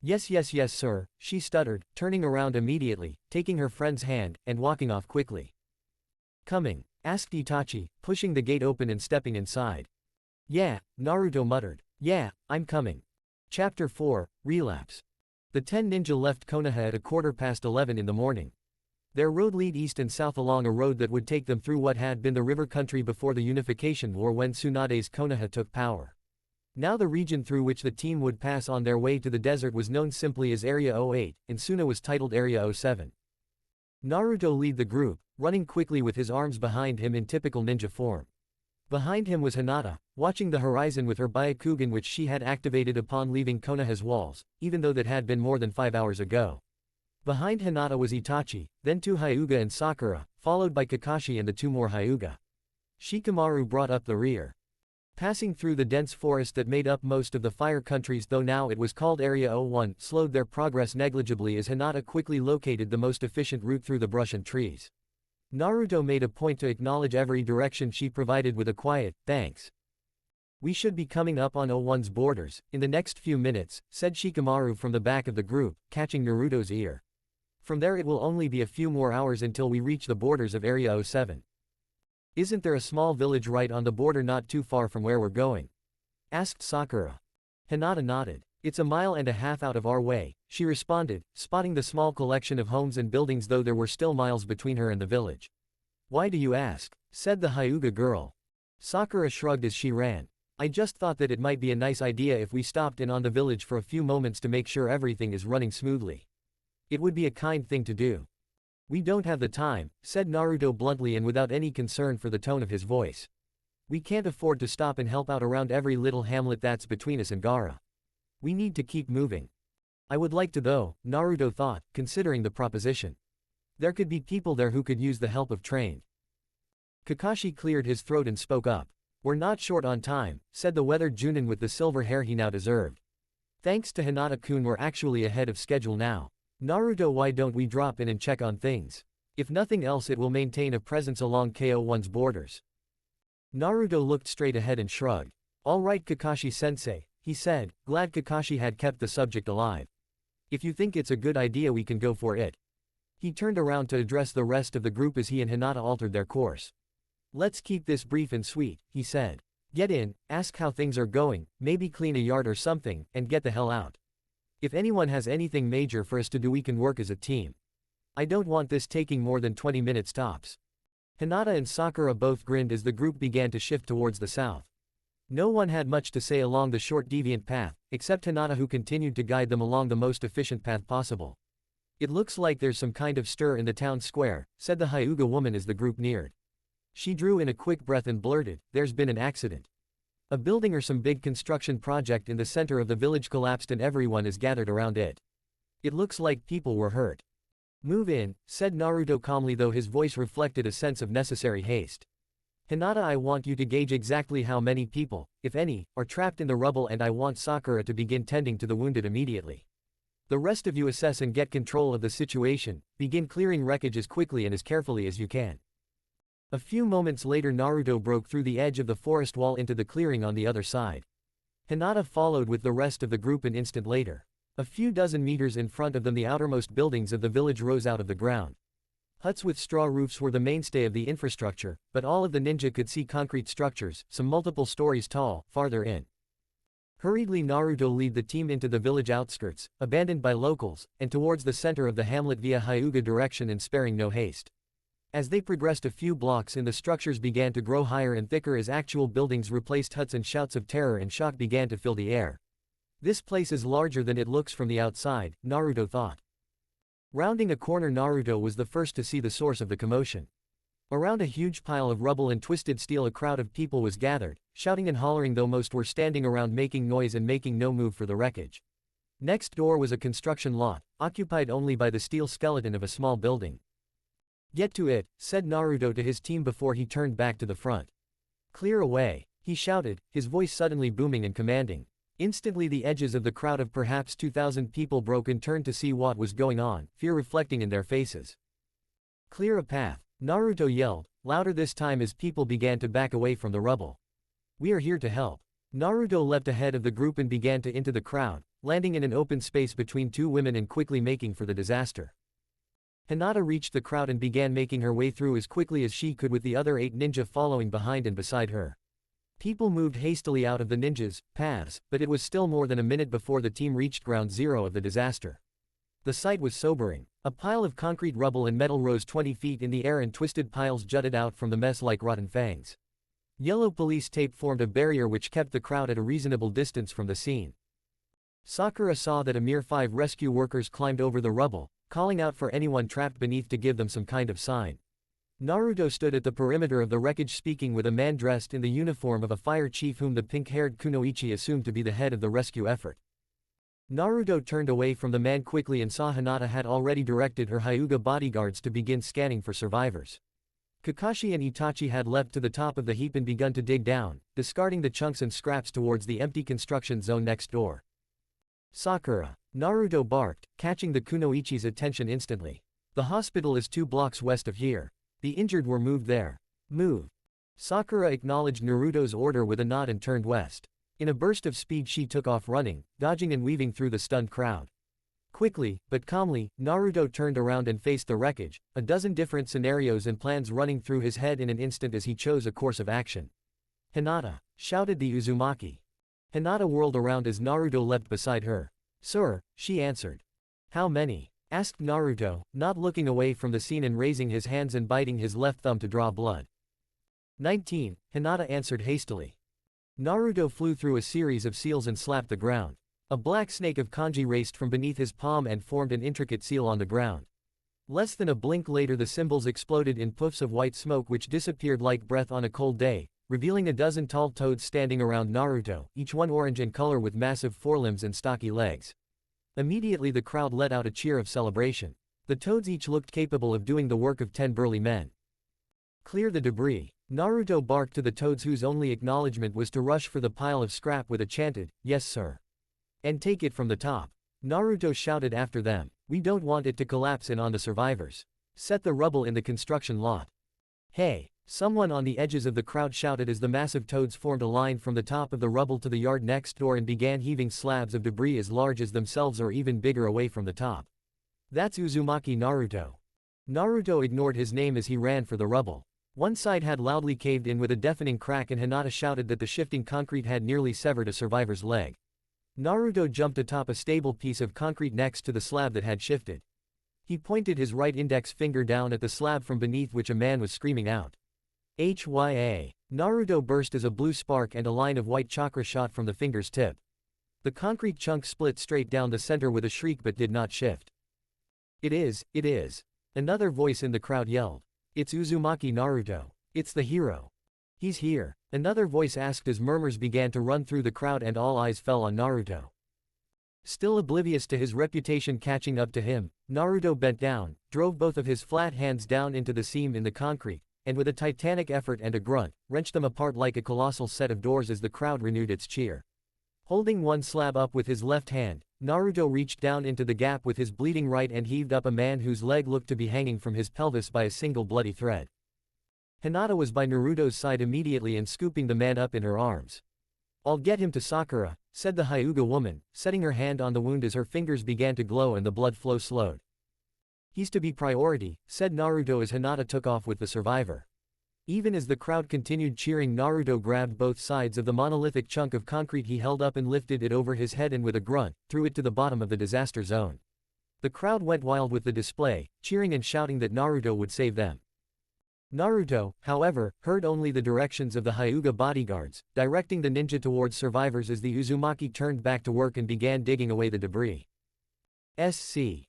Yes, yes, yes, sir, she stuttered, turning around immediately, taking her friend's hand, and walking off quickly. Coming? Asked Itachi, pushing the gate open and stepping inside. Yeah, Naruto muttered. Yeah, I'm coming. Chapter 4, Relapse. The 10 ninja left Konoha at 11:15 in the morning. Their road lead east and south along a road that would take them through what had been the river country before the Unification War when Tsunade's Konoha took power. Now the region through which the team would pass on their way to the desert was known simply as Area 08, and Suna was titled Area 07. Naruto led the group, running quickly with his arms behind him in typical ninja form. Behind him was Hinata, watching the horizon with her Byakugan which she had activated upon leaving Konoha's walls, even though that had been more than 5 hours ago. Behind Hinata was Itachi, then 2 Hyuga and Sakura, followed by Kakashi and the 2 more Hyuga. Shikamaru brought up the rear. Passing through the dense forest that made up most of the fire countries, though now it was called Area 01, slowed their progress negligibly as Hinata quickly located the most efficient route through the brush and trees. Naruto made a point to acknowledge every direction she provided with a quiet, "Thanks. We should be coming up on 01's borders in the next few minutes," said Shikamaru from the back of the group, catching Naruto's ear. "From there it will only be a few more hours until we reach the borders of Area 07. Isn't there a small village right on the border not too far from where we're going?" asked Sakura. Hinata nodded. "It's a mile and a half out of our way," she responded, spotting the small collection of homes and buildings though there were still miles between her and the village. "Why do you ask?" said the Hyuga girl. Sakura shrugged as she ran. "I just thought that it might be a nice idea if we stopped in on the village for a few moments to make sure everything is running smoothly. It would be a kind thing to do." "We don't have the time," said Naruto bluntly and without any concern for the tone of his voice. "We can't afford to stop and help out around every little hamlet that's between us and Gaara. We need to keep moving." "I would like to though," Naruto thought, considering the proposition. There could be people there who could use the help of trained. Kakashi cleared his throat and spoke up. "We're not short on time," said the weathered Junin with the silver hair he now deserved. "Thanks to Hinata-kun we're actually ahead of schedule now. Naruto, why don't we drop in and check on things? If nothing else it will maintain a presence along KO1's borders." Naruto looked straight ahead and shrugged. "All right Kakashi-sensei," he said, glad Kakashi had kept the subject alive. "If you think it's a good idea we can go for it." He turned around to address the rest of the group as he and Hinata altered their course. "Let's keep this brief and sweet," he said. "Get in, ask how things are going, maybe clean a yard or something, and get the hell out. If anyone has anything major for us to do we can work as a team. I don't want this taking more than 20 minutes tops." Hinata and Sakura both grinned as the group began to shift towards the south. No one had much to say along the short deviant path, except Hinata who continued to guide them along the most efficient path possible. "It looks like there's some kind of stir in the town square," said the Hyuga woman as the group neared. She drew in a quick breath and blurted, "There's been an accident. A building or some big construction project in the center of the village collapsed and everyone is gathered around it. It looks like people were hurt." "Move in," said Naruto calmly though his voice reflected a sense of necessary haste. "Hinata, I want you to gauge exactly how many people, if any, are trapped in the rubble and I want Sakura to begin tending to the wounded immediately. The rest of you assess and get control of the situation, begin clearing wreckage as quickly and as carefully as you can." A few moments later Naruto broke through the edge of the forest wall into the clearing on the other side. Hinata followed with the rest of the group an instant later. A few dozen meters in front of them the outermost buildings of the village rose out of the ground. Huts with straw roofs were the mainstay of the infrastructure, but all of the ninja could see concrete structures, some multiple stories tall, farther in. Hurriedly Naruto led the team into the village outskirts, abandoned by locals, and towards the center of the hamlet via Hyuga direction and sparing no haste. As they progressed a few blocks in the structures began to grow higher and thicker as actual buildings replaced huts and shouts of terror and shock began to fill the air. "This place is larger than it looks from the outside," Naruto thought. Rounding a corner Naruto was the first to see the source of the commotion. Around a huge pile of rubble and twisted steel a crowd of people was gathered, shouting and hollering though most were standing around making noise and making no move for the wreckage. Next door was a construction lot, occupied only by the steel skeleton of a small building. "Get to it," said Naruto to his team before he turned back to the front. "Clear away," he shouted, his voice suddenly booming and commanding. Instantly the edges of the crowd of perhaps 2,000 people broke and turned to see what was going on, fear reflecting in their faces. "Clear a path," Naruto yelled, louder this time as people began to back away from the rubble. "We are here to help." Naruto leapt ahead of the group and began to into the crowd, landing in an open space between two women and quickly making for the disaster. Hinata reached the crowd and began making her way through as quickly as she could with the other 8 ninja following behind and beside her. People moved hastily out of the ninjas' paths, but it was still more than a minute before the team reached ground zero of the disaster. The sight was sobering. A pile of concrete rubble and metal rose 20 feet in the air and twisted piles jutted out from the mess like rotten fangs. Yellow police tape formed a barrier which kept the crowd at a reasonable distance from the scene. Sakura saw that a mere 5 rescue workers climbed over the rubble, calling out for anyone trapped beneath to give them some kind of sign. Naruto stood at the perimeter of the wreckage speaking with a man dressed in the uniform of a fire chief whom the pink-haired Kunoichi assumed to be the head of the rescue effort. Naruto turned away from the man quickly and saw Hinata had already directed her Hyuga bodyguards to begin scanning for survivors. Kakashi and Itachi had leapt to the top of the heap and begun to dig down, discarding the chunks and scraps towards the empty construction zone next door. Sakura, Naruto barked, catching the Kunoichi's attention instantly. The hospital is 2 blocks west of here. The injured were moved there. Move. Sakura acknowledged Naruto's order with a nod and turned west. In a burst of speed she took off running, dodging and weaving through the stunned crowd. Quickly, but calmly, Naruto turned around and faced the wreckage, a dozen different scenarios and plans running through his head in an instant as he chose a course of action. "Hinata!" shouted the Uzumaki. Hinata whirled around as Naruto leapt beside her. "Sir," she answered. "How many?" asked Naruto, not looking away from the scene and raising his hands and biting his left thumb to draw blood. 19, Hinata answered hastily. Naruto flew through a series of seals and slapped the ground. A black snake of kanji raced from beneath his palm and formed an intricate seal on the ground. Less than a blink later the symbols exploded in puffs of white smoke which disappeared like breath on a cold day, revealing a dozen tall toads standing around Naruto, each one orange in color with massive forelimbs and stocky legs. Immediately the crowd let out a cheer of celebration. The toads each looked capable of doing the work of 10 burly men. "Clear the debris." Naruto barked to the toads whose only acknowledgement was to rush for the pile of scrap with a chanted, "Yes sir." "And take it from the top." Naruto shouted after them. "We don't want it to collapse in on the survivors. Set the rubble in the construction lot." "Hey!" Someone on the edges of the crowd shouted as the massive toads formed a line from the top of the rubble to the yard next door and began heaving slabs of debris as large as themselves or even bigger away from the top. "That's Uzumaki Naruto." Naruto ignored his name as he ran for the rubble. One side had loudly caved in with a deafening crack and Hinata shouted that the shifting concrete had nearly severed a survivor's leg. Naruto jumped atop a stable piece of concrete next to the slab that had shifted. He pointed his right index finger down at the slab from beneath which a man was screaming out. "Hya!" Naruto burst as a blue spark and a line of white chakra shot from the finger's tip. The concrete chunk split straight down the center with a shriek but did not shift. It is. Another voice in the crowd yelled. "It's Uzumaki Naruto. It's the hero. He's here." Another voice asked as murmurs began to run through the crowd and all eyes fell on Naruto. Still oblivious to his reputation catching up to him, Naruto bent down, drove both of his flat hands down into the seam in the concrete, and with a titanic effort and a grunt, wrenched them apart like a colossal set of doors as the crowd renewed its cheer. Holding one slab up with his left hand, Naruto reached down into the gap with his bleeding right and heaved up a man whose leg looked to be hanging from his pelvis by a single bloody thread. Hinata was by Naruto's side immediately and scooping the man up in her arms. "I'll get him to Sakura," said the Hyuga woman, setting her hand on the wound as her fingers began to glow and the blood flow slowed. "He's to be priority," said Naruto as Hinata took off with the survivor. Even as the crowd continued cheering, Naruto grabbed both sides of the monolithic chunk of concrete he held up and lifted it over his head and with a grunt, threw it to the bottom of the disaster zone. The crowd went wild with the display, cheering and shouting that Naruto would save them. Naruto, however, heard only the directions of the Hyuga bodyguards, directing the ninja towards survivors as the Uzumaki turned back to work and began digging away the debris. "SC.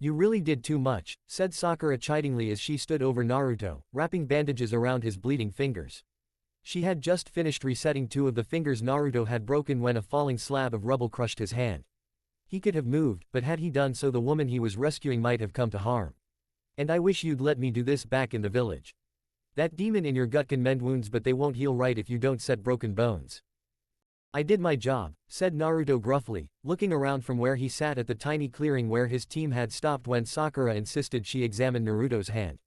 You really did too much," said Sakura chidingly as she stood over Naruto, wrapping bandages around his bleeding fingers. She had just finished resetting 2 of the fingers Naruto had broken when a falling slab of rubble crushed his hand. He could have moved, but had he done so the woman he was rescuing might have come to harm. "And I wish you'd let me do this back in the village. That demon in your gut can mend wounds but they won't heal right if you don't set broken bones." "I did my job," said Naruto gruffly, looking around from where he sat at the tiny clearing where his team had stopped when Sakura insisted she examine Naruto's hand.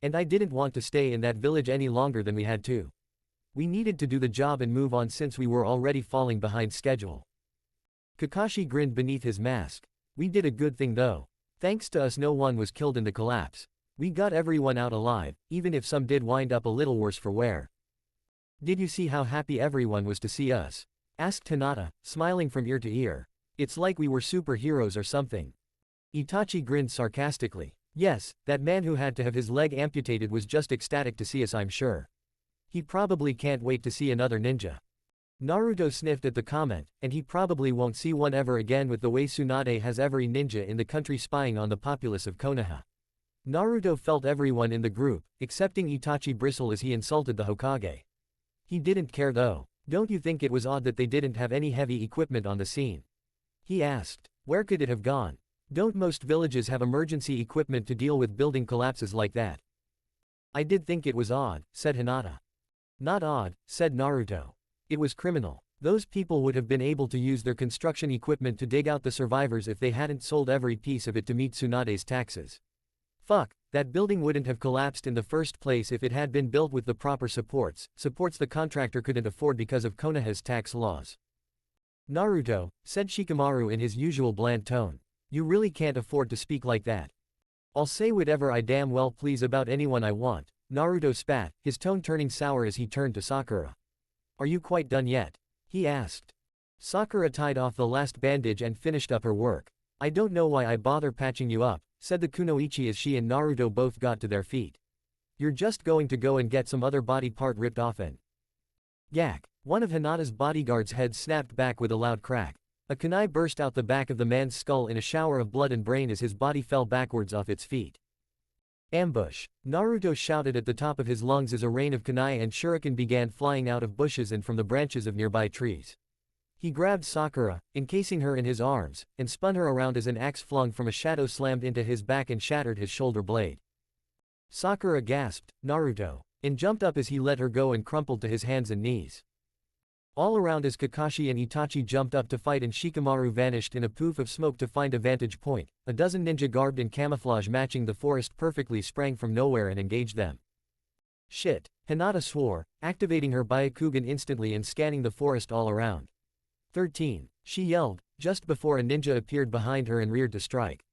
"And I didn't want to stay in that village any longer than we had to. We needed to do the job and move on since we were already falling behind schedule." Kakashi grinned beneath his mask. "We did a good thing though. Thanks to us no one was killed in the collapse. We got everyone out alive, even if some did wind up a little worse for wear." Did you see how happy everyone was to see us? Asked Hinata, smiling from ear to ear. It's like we were superheroes or something. Itachi grinned sarcastically. Yes, that man who had to have his leg amputated was just ecstatic to see us, I'm sure. He probably can't wait to see another ninja. Naruto sniffed at the comment, and he probably won't see one ever again with the way Tsunade has every ninja in the country spying on the populace of Konoha. Naruto felt everyone in the group, excepting Itachi, bristle as he insulted the Hokage. He didn't care though. Don't you think it was odd that they didn't have any heavy equipment on the scene? He asked. Where could it have gone? Don't most villages have emergency equipment to deal with building collapses like that? I did think it was odd, said Hinata. Not odd, said Naruto. It was criminal. Those people would have been able to use their construction equipment to dig out the survivors if they hadn't sold every piece of it to meet Tsunade's taxes. Fuck, that building wouldn't have collapsed in the first place if it had been built with the proper supports the contractor couldn't afford because of Konoha's tax laws. Naruto, said Shikamaru in his usual bland tone. You really can't afford to speak like that. I'll say whatever I damn well please about anyone I want, Naruto spat, his tone turning sour as he turned to Sakura. Are you quite done yet? He asked. Sakura tied off the last bandage and finished up her work. I don't know why I bother patching you up, said the kunoichi as she and Naruto both got to their feet. You're just going to go and get some other body part ripped off and… Yak. One of Hinata's bodyguard's heads snapped back with a loud crack. A kunai burst out the back of the man's skull in a shower of blood and brain as his body fell backwards off its feet. Ambush! Naruto shouted at the top of his lungs as a rain of kunai and shuriken began flying out of bushes and from the branches of nearby trees. He grabbed Sakura, encasing her in his arms, and spun her around as an axe flung from a shadow slammed into his back and shattered his shoulder blade. Sakura gasped, Naruto, and jumped up as he let her go and crumpled to his hands and knees. All around as Kakashi and Itachi jumped up to fight and Shikamaru vanished in a poof of smoke to find a vantage point, a dozen ninja garbed in camouflage matching the forest perfectly sprang from nowhere and engaged them. Shit, Hinata swore, activating her Byakugan instantly and scanning the forest all around. 13. She yelled, just before a ninja appeared behind her and reared to strike.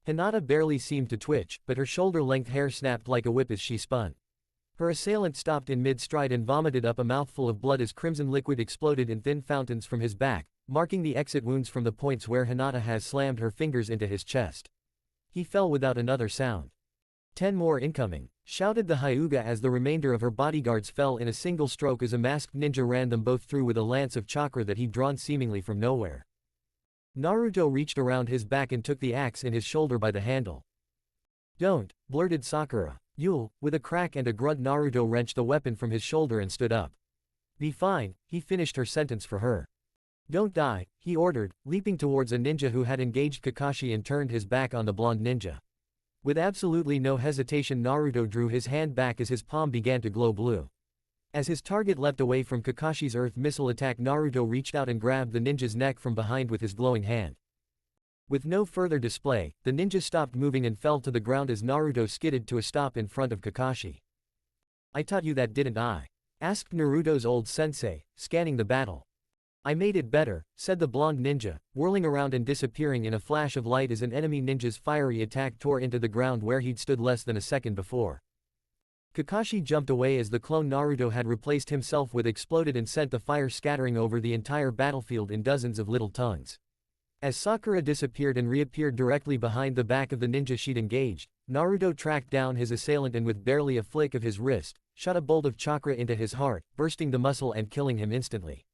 Hinata barely seemed to twitch, but her shoulder-length hair snapped like a whip as she spun. Her assailant stopped in mid-stride and vomited up a mouthful of blood as crimson liquid exploded in thin fountains from his back, marking the exit wounds from the points where Hinata has slammed her fingers into his chest. He fell without another sound. 10 more incoming, shouted the Hyuga as the remainder of her bodyguards fell in a single stroke as a masked ninja ran them both through with a lance of chakra that he'd drawn seemingly from nowhere. Naruto reached around his back and took the axe in his shoulder by the handle. Don't, blurted Sakura. You'll, with a crack and a grunt Naruto wrenched the weapon from his shoulder and stood up. Be fine, he finished her sentence for her. Don't die, he ordered, leaping towards a ninja who had engaged Kakashi and turned his back on the blonde ninja. With absolutely no hesitation Naruto drew his hand back as his palm began to glow blue. As his target leapt away from Kakashi's earth missile attack Naruto reached out and grabbed the ninja's neck from behind with his glowing hand. With no further display, the ninja stopped moving and fell to the ground as Naruto skidded to a stop in front of Kakashi. I taught you that, didn't I? Asked Naruto's old sensei, scanning the battle. I made it better, said the blonde ninja, whirling around and disappearing in a flash of light as an enemy ninja's fiery attack tore into the ground where he'd stood less than a second before. Kakashi jumped away as the clone Naruto had replaced himself with exploded and sent the fire scattering over the entire battlefield in dozens of little tongues. As Sakura disappeared and reappeared directly behind the back of the ninja she'd engaged, Naruto tracked down his assailant and with barely a flick of his wrist, shot a bolt of chakra into his heart, bursting the muscle and killing him instantly.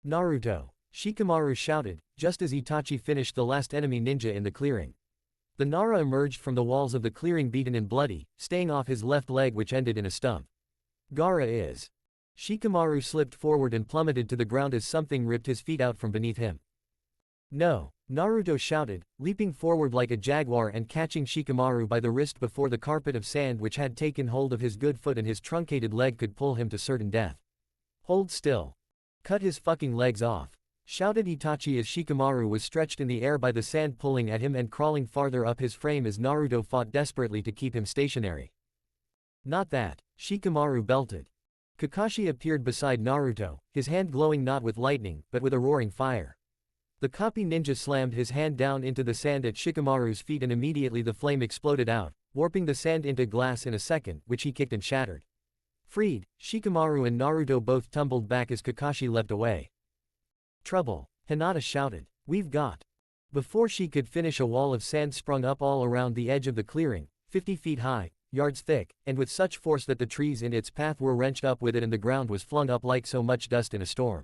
Naruto! Shikamaru shouted, just as Itachi finished the last enemy ninja in the clearing. The Nara emerged from the walls of the clearing beaten and bloody, staying off his left leg which ended in a stump. Gaara is. Shikamaru slipped forward and plummeted to the ground as something ripped his feet out from beneath him. No! Naruto shouted, leaping forward like a jaguar and catching Shikamaru by the wrist before the carpet of sand which had taken hold of his good foot and his truncated leg could pull him to certain death. Hold still. Cut his fucking legs off! Shouted Itachi as Shikamaru was stretched in the air by the sand pulling at him and crawling farther up his frame as Naruto fought desperately to keep him stationary. Not that! Shikamaru belted. Kakashi appeared beside Naruto, his hand glowing not with lightning, but with a roaring fire. The copy ninja slammed his hand down into the sand at Shikamaru's feet and immediately the flame exploded out, warping the sand into glass in a second, which he kicked and shattered. Freed, Shikamaru and Naruto both tumbled back as Kakashi leapt away. Trouble, Hinata shouted. We've got. Before she could finish, a wall of sand sprung up all around the edge of the clearing, 50 feet high, yards thick, and with such force that the trees in its path were wrenched up with it and the ground was flung up like so much dust in a storm.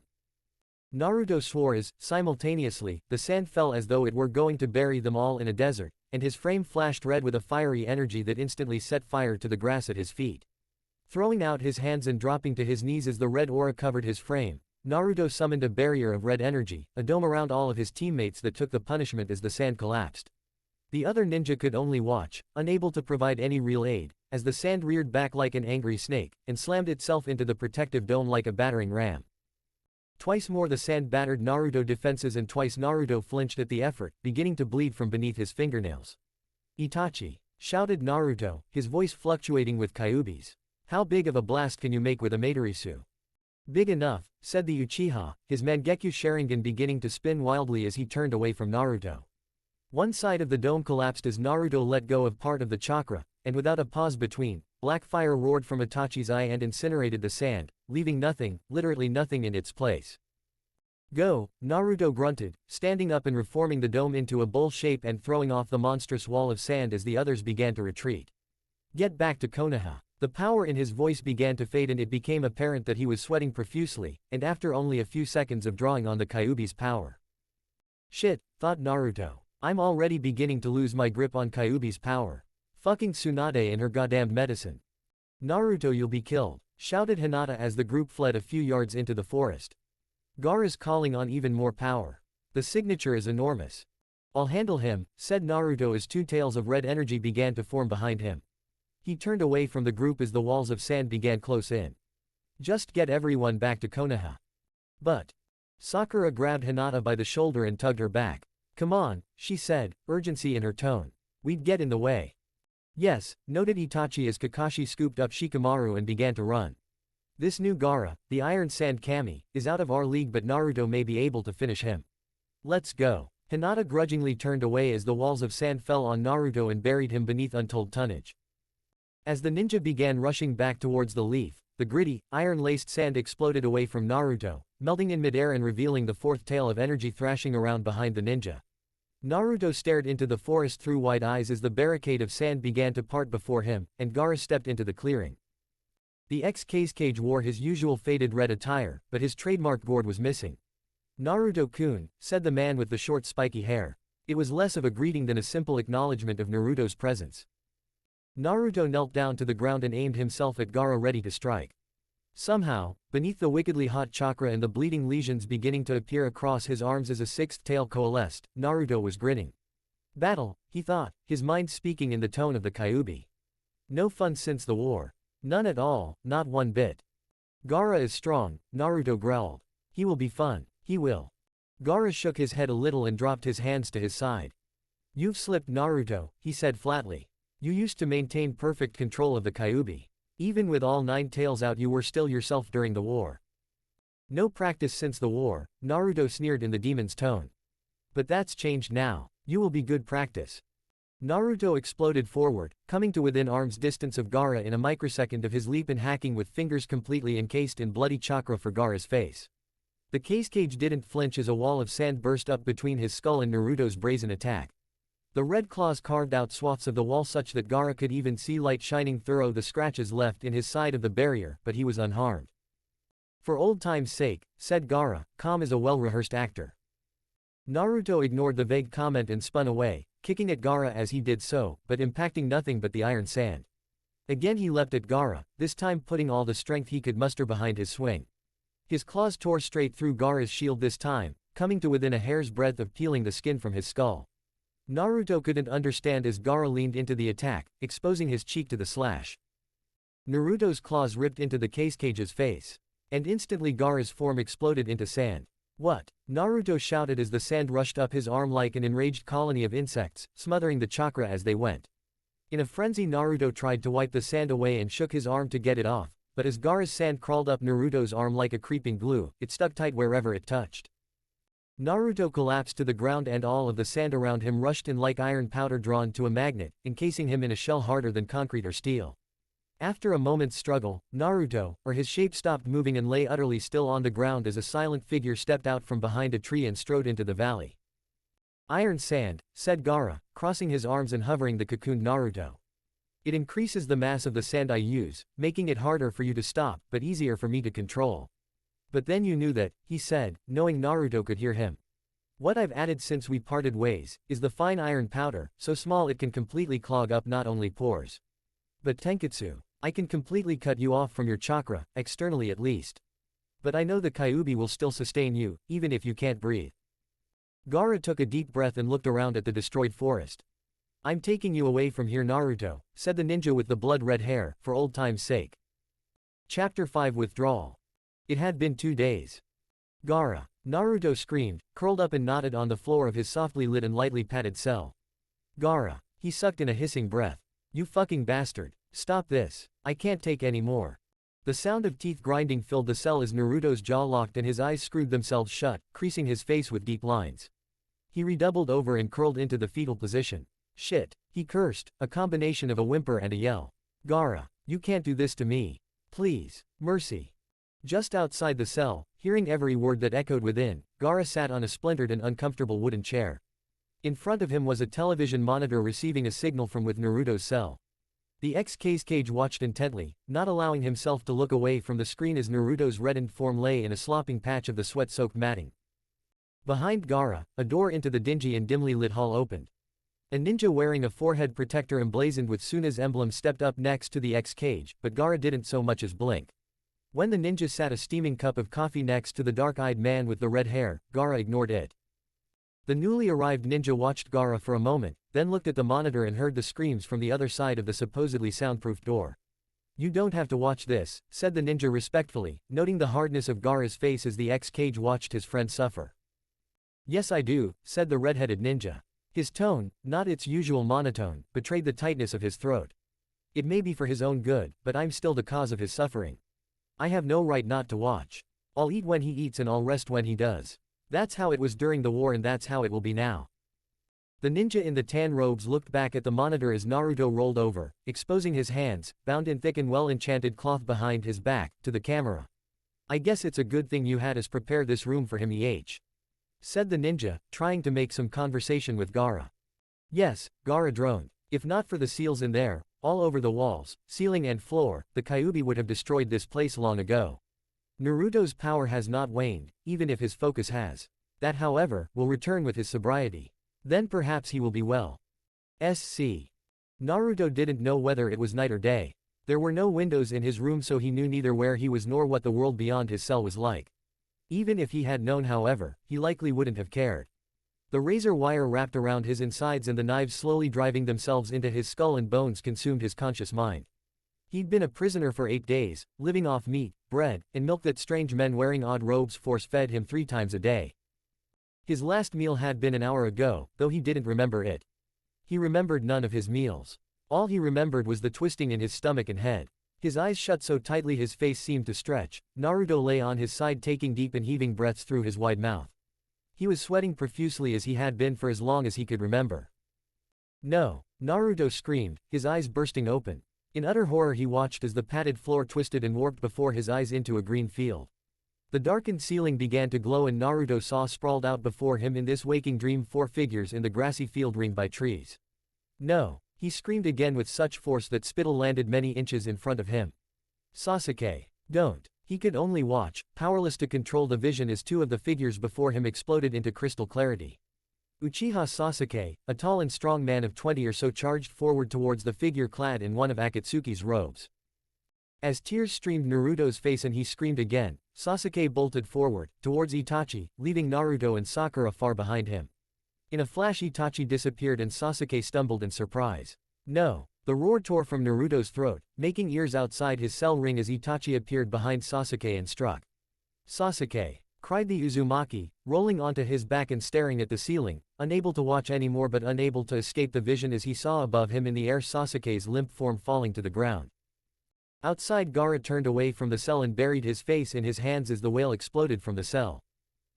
Naruto swore as, simultaneously, the sand fell as though it were going to bury them all in a desert, and his frame flashed red with a fiery energy that instantly set fire to the grass at his feet. Throwing out his hands and dropping to his knees as the red aura covered his frame, Naruto summoned a barrier of red energy, a dome around all of his teammates that took the punishment as the sand collapsed. The other ninja could only watch, unable to provide any real aid, as the sand reared back like an angry snake, and slammed itself into the protective dome like a battering ram. Twice more the sand battered Naruto defenses and twice Naruto flinched at the effort, beginning to bleed from beneath his fingernails. Itachi! Shouted Naruto, his voice fluctuating with Kyuubi's. How big of a blast can you make with a Matarisu? Big enough, said the Uchiha, his Mangekyo Sharingan beginning to spin wildly as he turned away from Naruto. One side of the dome collapsed as Naruto let go of part of the chakra, and without a pause between, black fire roared from Itachi's eye and incinerated the sand, leaving nothing, literally nothing in its place. Go, Naruto grunted, standing up and reforming the dome into a bowl shape and throwing off the monstrous wall of sand as the others began to retreat. Get back to Konoha. The power in his voice began to fade and it became apparent that he was sweating profusely, and after only a few seconds of drawing on the Kyuubi's power. Shit, thought Naruto. I'm already beginning to lose my grip on Kyuubi's power. Fucking Tsunade and her goddamned medicine. Naruto, you'll be killed, shouted Hinata as the group fled a few yards into the forest. Gaara's calling on even more power. The signature is enormous. I'll handle him, said Naruto as two tails of red energy began to form behind him. He turned away from the group as the walls of sand began close in. Just get everyone back to Konoha. But Sakura grabbed Hinata by the shoulder and tugged her back. Come on, she said, urgency in her tone. We'd get in the way. Yes, noted Itachi as Kakashi scooped up Shikamaru and began to run. This new Gaara, the Iron Sand Kami, is out of our league, but Naruto may be able to finish him. Let's go. Hinata grudgingly turned away as the walls of sand fell on Naruto and buried him beneath untold tonnage. As the ninja began rushing back towards the leaf, the gritty, iron-laced sand exploded away from Naruto, melting in midair and revealing the fourth tail of energy thrashing around behind the ninja. Naruto stared into the forest through wide eyes as the barricade of sand began to part before him, and Gaara stepped into the clearing. The ex-Hokage wore his usual faded red attire, but his trademark gourd was missing. Naruto-kun, said the man with the short spiky hair. It was less of a greeting than a simple acknowledgement of Naruto's presence. Naruto knelt down to the ground and aimed himself at Gaara, ready to strike. Somehow, beneath the wickedly hot chakra and the bleeding lesions beginning to appear across his arms as a sixth tail coalesced, Naruto was grinning. Battle, he thought, his mind speaking in the tone of the Kyuubi. No fun since the war. None at all, not one bit. Gaara is strong, Naruto growled. He will be fun, he will. Gaara shook his head a little and dropped his hands to his side. You've slipped, Naruto, he said flatly. You used to maintain perfect control of the Kyuubi. Even with all 9 tails out, you were still yourself during the war. No practice since the war, Naruto sneered in the demon's tone. But that's changed now. You will be good practice. Naruto exploded forward, coming to within arm's distance of Gaara in a microsecond of his leap and hacking with fingers completely encased in bloody chakra for Gaara's face. The Hokage didn't flinch as a wall of sand burst up between his skull and Naruto's brazen attack. The red claws carved out swaths of the wall such that Gaara could even see light shining through the scratches left in his side of the barrier, but he was unharmed. For old time's sake, said Gaara, calm as a well-rehearsed actor. Naruto ignored the vague comment and spun away, kicking at Gaara as he did so, but impacting nothing but the iron sand. Again he leapt at Gaara, this time putting all the strength he could muster behind his swing. His claws tore straight through Gaara's shield this time, coming to within a hair's breadth of peeling the skin from his skull. Naruto couldn't understand as Gaara leaned into the attack, exposing his cheek to the slash. Naruto's claws ripped into the Hokage's face. And instantly Gaara's form exploded into sand. What? Naruto shouted as the sand rushed up his arm like an enraged colony of insects, smothering the chakra as they went. In a frenzy, Naruto tried to wipe the sand away and shook his arm to get it off, but as Gaara's sand crawled up Naruto's arm like a creeping glue, it stuck tight wherever it touched. Naruto collapsed to the ground and all of the sand around him rushed in like iron powder drawn to a magnet, encasing him in a shell harder than concrete or steel. After a moment's struggle, Naruto, or his shape stopped moving and lay utterly still on the ground as a silent figure stepped out from behind a tree and strode into the valley. Iron sand, said Gaara, crossing his arms and hovering the cocooned Naruto. It increases the mass of the sand I use, making it harder for you to stop, but easier for me to control. But then you knew that, he said, knowing Naruto could hear him. What I've added since we parted ways, is the fine iron powder, so small it can completely clog up not only pores, but Tenketsu. I can completely cut you off from your chakra, externally at least. But I know the Kyuubi will still sustain you, even if you can't breathe. Gaara took a deep breath and looked around at the destroyed forest. I'm taking you away from here, Naruto, said the ninja with the blood-red hair, for old time's sake. Chapter 5 Withdrawal. It had been 2 days. Gaara, Naruto screamed, curled up and nodded on the floor of his softly lit and lightly padded cell. Gaara, he sucked in a hissing breath. You fucking bastard. Stop this. I can't take any more. The sound of teeth grinding filled the cell as Naruto's jaw locked and his eyes screwed themselves shut, creasing his face with deep lines. He redoubled over and curled into the fetal position. Shit, he cursed, a combination of a whimper and a yell. Gaara, you can't do this to me. Please, mercy. Just outside the cell, hearing every word that echoed within, Gaara sat on a splintered and uncomfortable wooden chair. In front of him was a television monitor receiving a signal from within Naruto's cell. The ex-Kage watched intently, not allowing himself to look away from the screen as Naruto's reddened form lay in a slopping patch of the sweat-soaked matting. Behind Gaara, a door into the dingy and dimly lit hall opened. A ninja wearing a forehead protector emblazoned with Suna's emblem stepped up next to the ex-Kage, but Gaara didn't so much as blink. When the ninja sat a steaming cup of coffee next to the dark-eyed man with the red hair, Gaara ignored it. The newly arrived ninja watched Gaara for a moment, then looked at the monitor and heard the screams from the other side of the supposedly soundproof door. You don't have to watch this, said the ninja respectfully, noting the hardness of Gaara's face as the ex-Kage watched his friend suffer. Yes I do, said the red-headed ninja. His tone, not its usual monotone, betrayed the tightness of his throat. It may be for his own good, but I'm still the cause of his suffering. I have no right not to watch. I'll eat when he eats and I'll rest when he does. That's how it was during the war and that's how it will be now. The ninja in the tan robes looked back at the monitor as Naruto rolled over, exposing his hands, bound in thick and well-enchanted cloth behind his back, to the camera. I guess it's a good thing you had us prepare this room for him, said the ninja, trying to make some conversation with Gaara. Yes, Gaara droned. If not for the seals in there, all over the walls, ceiling and floor, the Kyuubi would have destroyed this place long ago. Naruto's power has not waned, even if his focus has. That, however, will return with his sobriety. Then perhaps he will be well. SC. Naruto didn't know whether it was night or day. There were no windows in his room, so he knew neither where he was nor what the world beyond his cell was like. Even if he had known, however, he likely wouldn't have cared. The razor wire wrapped around his insides and the knives slowly driving themselves into his skull and bones consumed his conscious mind. He'd been a prisoner for 8 days, living off meat, bread, and milk that strange men wearing odd robes force-fed him 3 times a day. His last meal had been an hour ago, though he didn't remember it. He remembered none of his meals. All he remembered was the twisting in his stomach and head. His eyes shut so tightly his face seemed to stretch. Naruto lay on his side taking deep and heaving breaths through his wide mouth. He was sweating profusely as he had been for as long as he could remember. No! Naruto screamed, his eyes bursting open. In utter horror he watched as the padded floor twisted and warped before his eyes into a green field. The darkened ceiling began to glow and Naruto saw sprawled out before him in this waking dream 4 figures in the grassy field ringed by trees. No! He screamed again with such force that spittle landed many inches in front of him. Sasuke! Don't! He could only watch, powerless to control the vision as 2 of the figures before him exploded into crystal clarity. Uchiha Sasuke, a tall and strong man of 20 or so, charged forward towards the figure clad in one of Akatsuki's robes. As tears streamed Naruto's face and he screamed again, Sasuke bolted forward, towards Itachi, leaving Naruto and Sakura far behind him. In a flash Itachi disappeared and Sasuke stumbled in surprise. No! The roar tore from Naruto's throat, making ears outside his cell ring as Itachi appeared behind Sasuke and struck. Sasuke! Cried the Uzumaki, rolling onto his back and staring at the ceiling, unable to watch anymore but unable to escape the vision as he saw above him in the air Sasuke's limp form falling to the ground. Outside, Gaara turned away from the cell and buried his face in his hands as the wail exploded from the cell.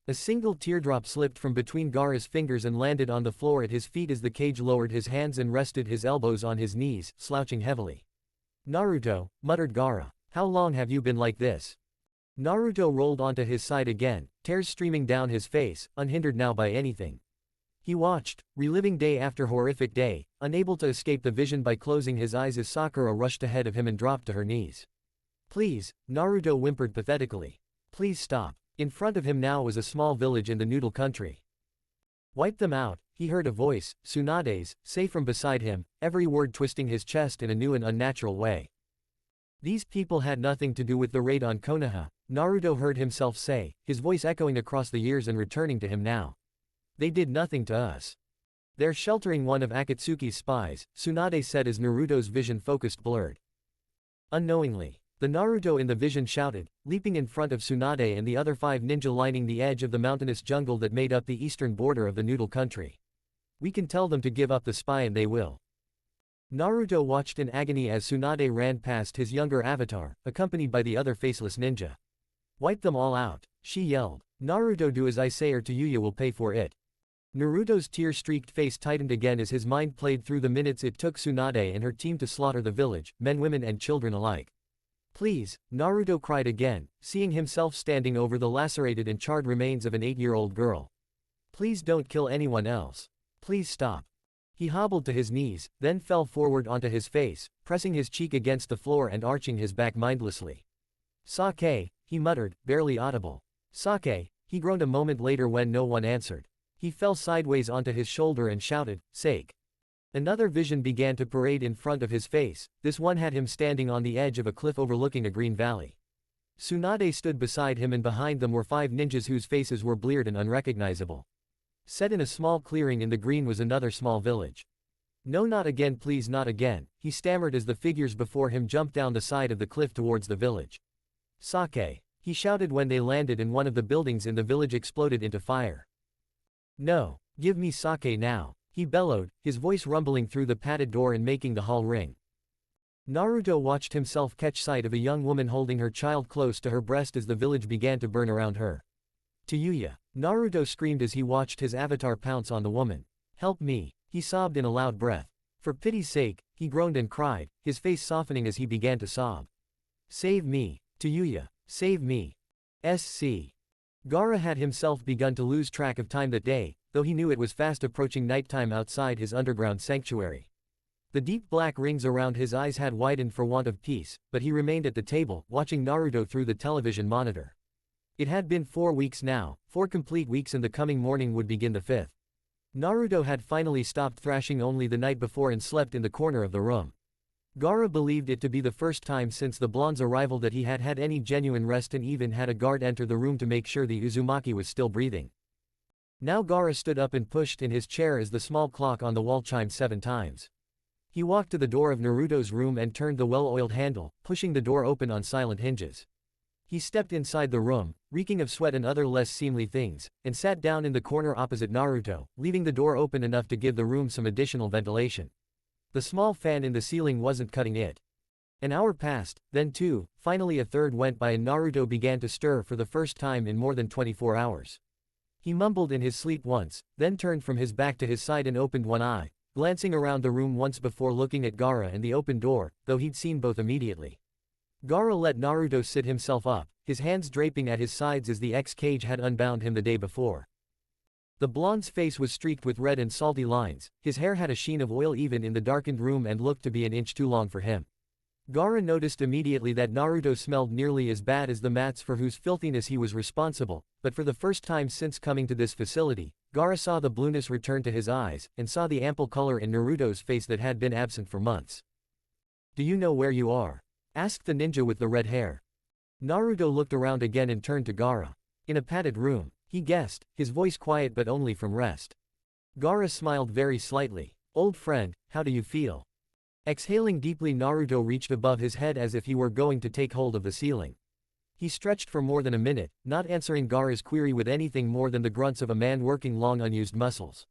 A single teardrop slipped from between Gaara's fingers and landed on the floor at his feet as the Kage lowered his hands and rested his elbows on his knees, slouching heavily. Naruto, muttered Gaara, how long have you been like this? Naruto rolled onto his side again, tears streaming down his face, unhindered now by anything. He watched, reliving day after horrific day, unable to escape the vision by closing his eyes as Sakura rushed ahead of him and dropped to her knees. Please, Naruto whimpered pathetically. Please stop. In front of him now was a small village in the Noodle country. Wipe them out, he heard a voice, Tsunade's, say from beside him, every word twisting his chest in a new and unnatural way. These people had nothing to do with the raid on Konoha, Naruto heard himself say, his voice echoing across the years and returning to him now. They did nothing to us. They're sheltering one of Akatsuki's spies, Tsunade said as Naruto's vision focused blurred. Unknowingly, the Naruto in the vision shouted, leaping in front of Tsunade and the other 5 ninja lining the edge of the mountainous jungle that made up the eastern border of the Noodle country. We can tell them to give up the spy and they will. Naruto watched in agony as Tsunade ran past his younger avatar, accompanied by the other faceless ninja. Wipe them all out, she yelled. Naruto, do as I say or Tayuya will pay for it. Naruto's tear-streaked face tightened again as his mind played through the minutes it took Tsunade and her team to slaughter the village, men, women and children alike. Please, Naruto cried again, seeing himself standing over the lacerated and charred remains of an 8-year-old girl. Please don't kill anyone else. Please stop. He hobbled to his knees, then fell forward onto his face, pressing his cheek against the floor and arching his back mindlessly. Sake, he muttered, barely audible. Sake, he groaned a moment later when no one answered. He fell sideways onto his shoulder and shouted, Sake. Another vision began to parade in front of his face, this one had him standing on the edge of a cliff overlooking a green valley. Tsunade stood beside him and behind them were 5 ninjas whose faces were bleared and unrecognizable. Set in a small clearing in the green was another small village. No, not again, please, not again, he stammered as the figures before him jumped down the side of the cliff towards the village. Sake, he shouted when they landed and one of the buildings in the village exploded into fire. No, give me sake now, he bellowed, his voice rumbling through the padded door and making the hall ring. Naruto watched himself catch sight of a young woman holding her child close to her breast as the village began to burn around her. Tayuya, Naruto screamed as he watched his avatar pounce on the woman. Help me, he sobbed in a loud breath. For pity's sake, he groaned and cried, his face softening as he began to sob. Save me, Tayuya, save me. SC. Gaara had himself begun to lose track of time that day, though he knew it was fast approaching nighttime outside his underground sanctuary. The deep black rings around his eyes had widened for want of peace, but he remained at the table, watching Naruto through the television monitor. It had been 4 weeks now, 4 complete weeks, and the coming morning would begin the 5th. Naruto had finally stopped thrashing only the night before and slept in the corner of the room. Gaara believed it to be the first time since the blonde's arrival that he had had any genuine rest and even had a guard enter the room to make sure the Uzumaki was still breathing. Now Gaara stood up and pushed in his chair as the small clock on the wall chimed 7 times. He walked to the door of Naruto's room and turned the well-oiled handle, pushing the door open on silent hinges. He stepped inside the room, reeking of sweat and other less seemly things, and sat down in the corner opposite Naruto, leaving the door open enough to give the room some additional ventilation. The small fan in the ceiling wasn't cutting it. An hour passed, then 2, finally a third went by and Naruto began to stir for the first time in more than 24 hours. He mumbled in his sleep once, then turned from his back to his side and opened one eye, glancing around the room once before looking at Gaara and the open door, though he'd seen both immediately. Gaara let Naruto sit himself up, his hands draping at his sides as the X-Cage had unbound him the day before. The blonde's face was streaked with red and salty lines, his hair had a sheen of oil even in the darkened room and looked to be an inch too long for him. Gaara noticed immediately that Naruto smelled nearly as bad as the mats for whose filthiness he was responsible, but for the first time since coming to this facility, Gaara saw the blueness return to his eyes, and saw the ample color in Naruto's face that had been absent for months. Do you know where you are? Asked the ninja with the red hair. Naruto looked around again and turned to Gaara. In a padded room, he guessed, his voice quiet but only from rest. Gaara smiled very slightly. Old friend, how do you feel? Exhaling deeply, Naruto reached above his head as if he were going to take hold of the ceiling. He stretched for more than a minute, not answering Gaara's query with anything more than the grunts of a man working long unused muscles.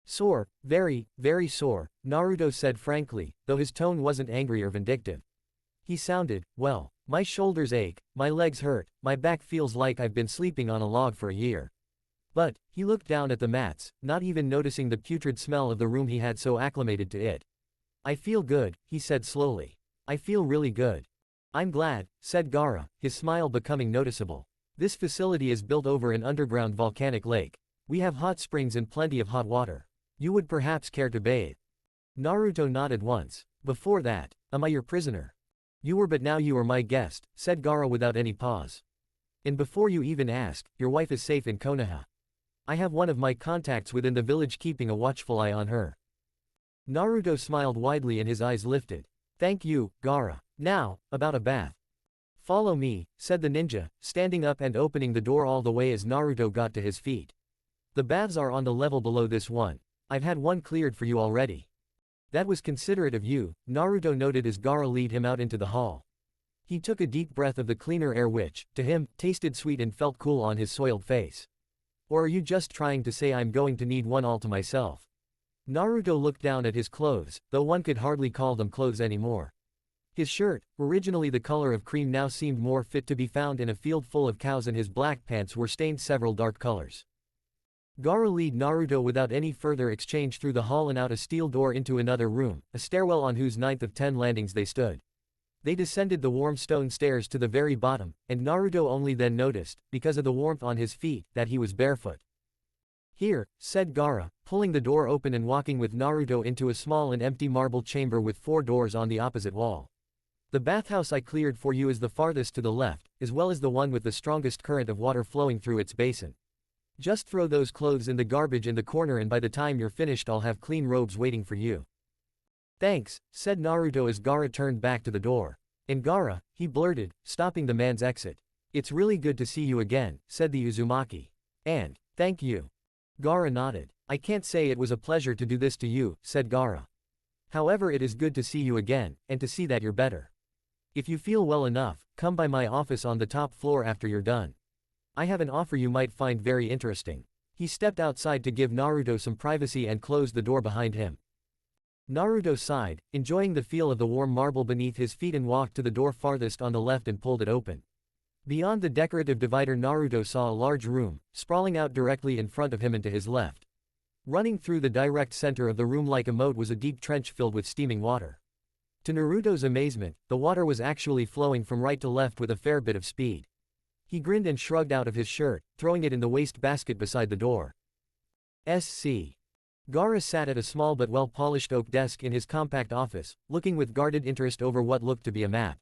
Sore, very, very sore, Naruto said frankly, though his tone wasn't angry or vindictive. He sounded, well, my shoulders ache, my legs hurt, my back feels like I've been sleeping on a log for a year. But, he looked down at the mats, not even noticing the putrid smell of the room he had so acclimated to it. I feel good, he said slowly. I feel really good. I'm glad, said Gaara, his smile becoming noticeable. This facility is built over an underground volcanic lake. We have hot springs and plenty of hot water. You would perhaps care to bathe. Naruto nodded once. Before that, am I your prisoner? You were, but now you are my guest, said Gaara without any pause. And before you even ask, your wife is safe in Konoha. I have one of my contacts within the village keeping a watchful eye on her. Naruto smiled widely and his eyes lifted. Thank you, Gaara. Now, about a bath. Follow me, said the ninja, standing up and opening the door all the way as Naruto got to his feet. The baths are on the level below this one. I've had one cleared for you already. That was considerate of you, Naruto noted as Gaara led him out into the hall. He took a deep breath of the cleaner air which, to him, tasted sweet and felt cool on his soiled face. Or are you just trying to say I'm going to need one all to myself? Naruto looked down at his clothes, though one could hardly call them clothes anymore. His shirt, originally the color of cream, now seemed more fit to be found in a field full of cows, and his black pants were stained several dark colors. Gaara led Naruto without any further exchange through the hall and out a steel door into another room, a stairwell on whose 9th of 10 landings they stood. They descended the warm stone stairs to the very bottom, and Naruto only then noticed, because of the warmth on his feet, that he was barefoot. Here, said Gaara, pulling the door open and walking with Naruto into a small and empty marble chamber with 4 doors on the opposite wall. The bathhouse I cleared for you is the farthest to the left, as well as the one with the strongest current of water flowing through its basin. Just throw those clothes in the garbage in the corner and by the time you're finished I'll have clean robes waiting for you. Thanks, said Naruto as Gaara turned back to the door. And Gaara, he blurted, stopping the man's exit. It's really good to see you again, said the Uzumaki. And, thank you. Gaara nodded. I can't say it was a pleasure to do this to you, said Gaara. However, it is good to see you again, and to see that you're better. If you feel well enough, come by my office on the top floor after you're done. I have an offer you might find very interesting. He stepped outside to give Naruto some privacy and closed the door behind him. Naruto sighed, enjoying the feel of the warm marble beneath his feet, and walked to the door farthest on the left and pulled it open. Beyond the decorative divider, Naruto saw a large room, sprawling out directly in front of him and to his left. Running through the direct center of the room like a moat was a deep trench filled with steaming water. To Naruto's amazement, the water was actually flowing from right to left with a fair bit of speed. He grinned and shrugged out of his shirt, throwing it in the waste basket beside the door. SC. Gaara sat at a small but well-polished oak desk in his compact office, looking with guarded interest over what looked to be a map.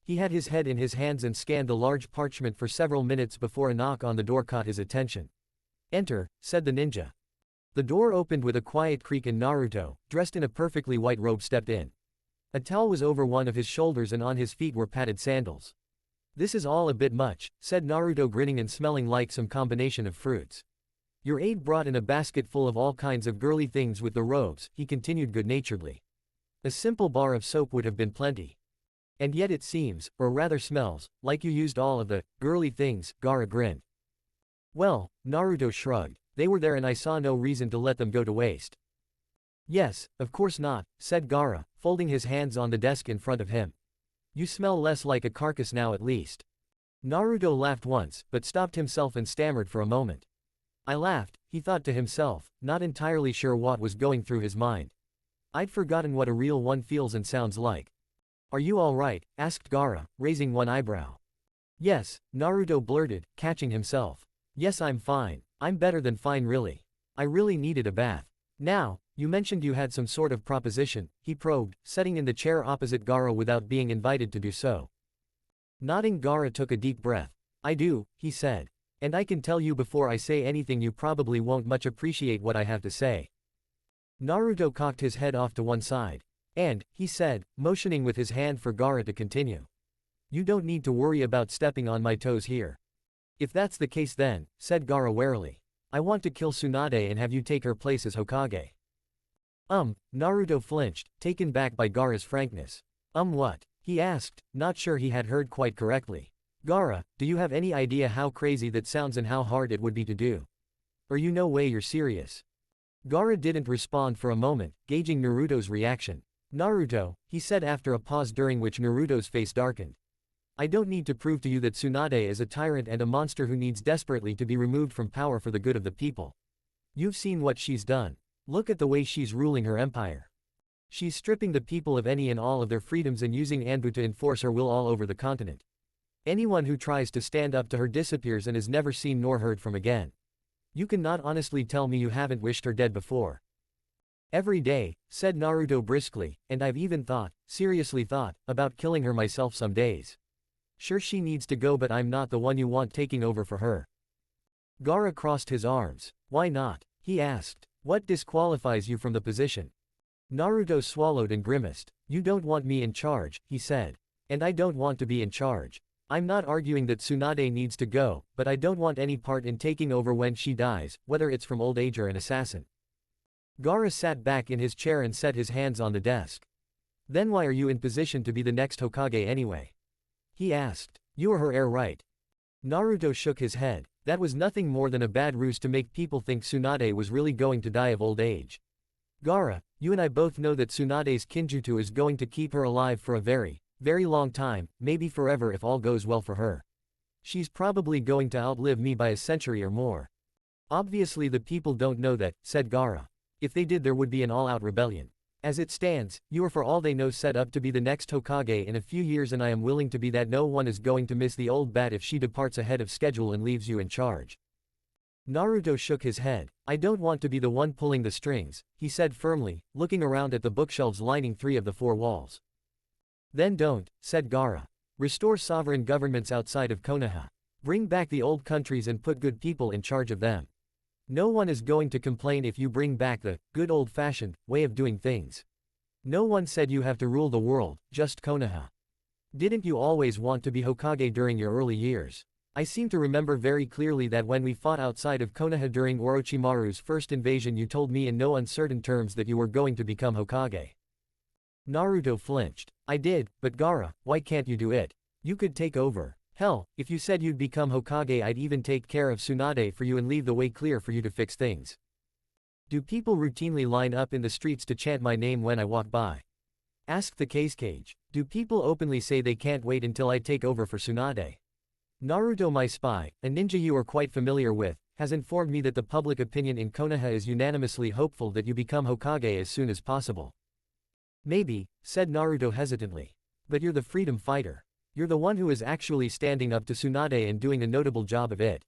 He had his head in his hands and scanned the large parchment for several minutes before a knock on the door caught his attention. Enter, said the ninja. The door opened with a quiet creak and Naruto, dressed in a perfectly white robe, stepped in. A towel was over one of his shoulders and on his feet were padded sandals. This is all a bit much, said Naruto, grinning and smelling like some combination of fruits. Your aide brought in a basket full of all kinds of girly things with the robes, he continued good-naturedly. A simple bar of soap would have been plenty. And yet it seems, or rather smells, like you used all of the girly things, Gaara grinned. Well, Naruto shrugged, they were there and I saw no reason to let them go to waste. Yes, of course not, said Gaara, folding his hands on the desk in front of him. You smell less like a carcass now at least. Naruto laughed once, but stopped himself and stammered for a moment. I laughed, he thought to himself, not entirely sure what was going through his mind. I'd forgotten what a real one feels and sounds like. Are you all right? Asked Gaara, raising one eyebrow. Yes, Naruto blurted, catching himself. Yes, I'm fine. I'm better than fine really. I really needed a bath. Now, you mentioned you had some sort of proposition, he probed, sitting in the chair opposite Gaara without being invited to do so. Nodding, Gaara took a deep breath. I do, he said. And I can tell you before I say anything you probably won't much appreciate what I have to say. Naruto cocked his head off to one side. And, he said, motioning with his hand for Gaara to continue. You don't need to worry about stepping on my toes here. If that's the case then, said Gaara warily. I want to kill Tsunade and have you take her place as Hokage. Naruto flinched, taken back by Gaara's frankness. What? He asked, not sure he had heard quite correctly. Gaara, do you have any idea how crazy that sounds and how hard it would be to do? Or you no way you're serious? Gaara didn't respond for a moment, gauging Naruto's reaction. Naruto, he said after a pause during which Naruto's face darkened. I don't need to prove to you that Tsunade is a tyrant and a monster who needs desperately to be removed from power for the good of the people. You've seen what she's done. Look at the way she's ruling her empire. She's stripping the people of any and all of their freedoms and using ANBU to enforce her will all over the continent. Anyone who tries to stand up to her disappears and is never seen nor heard from again. You cannot honestly tell me you haven't wished her dead before. Every day, said Naruto briskly, and I've even thought, seriously thought, about killing her myself some days. Sure, she needs to go, but I'm not the one you want taking over for her. Gaara crossed his arms. Why not? He asked. What disqualifies you from the position? Naruto swallowed and grimaced. You don't want me in charge, he said. And I don't want to be in charge. I'm not arguing that Tsunade needs to go, but I don't want any part in taking over when she dies, whether it's from old age or an assassin. Gaara sat back in his chair and set his hands on the desk. Then why are you in position to be the next Hokage anyway? He asked. You are her heir, right? Naruto shook his head. That was nothing more than a bad ruse to make people think Tsunade was really going to die of old age. Gaara, you and I both know that Tsunade's Kinjutsu is going to keep her alive for a very, very long time, maybe forever if all goes well for her. She's probably going to outlive me by a century or more. Obviously the people don't know that, said Gaara. If they did, there would be an all-out rebellion. As it stands, you are for all they know set up to be the next Hokage in a few years, and I am willing to be that. No one is going to miss the old bat if she departs ahead of schedule and leaves you in charge. Naruto shook his head. I don't want to be the one pulling the strings, he said firmly, looking around at the bookshelves lining 3 of the 4 walls. Then don't, said Gaara. Restore sovereign governments outside of Konoha. Bring back the old countries and put good people in charge of them. No one is going to complain if you bring back the good old-fashioned way of doing things. No one said you have to rule the world, just Konoha. Didn't you always want to be Hokage during your early years? I seem to remember very clearly that when we fought outside of Konoha during Orochimaru's first invasion, you told me in no uncertain terms that you were going to become Hokage. Naruto flinched. I did, but Gaara, why can't you do it? You could take over. Hell, if you said you'd become Hokage, I'd even take care of Tsunade for you and leave the way clear for you to fix things. Do people routinely line up in the streets to chant my name when I walk by? Asked the Cage. Do people openly say they can't wait until I take over for Tsunade? Naruto, my spy, a ninja you are quite familiar with, has informed me that the public opinion in Konoha is unanimously hopeful that you become Hokage as soon as possible. Maybe, said Naruto hesitantly. But you're the freedom fighter. You're the one who is actually standing up to Tsunade and doing a notable job of it.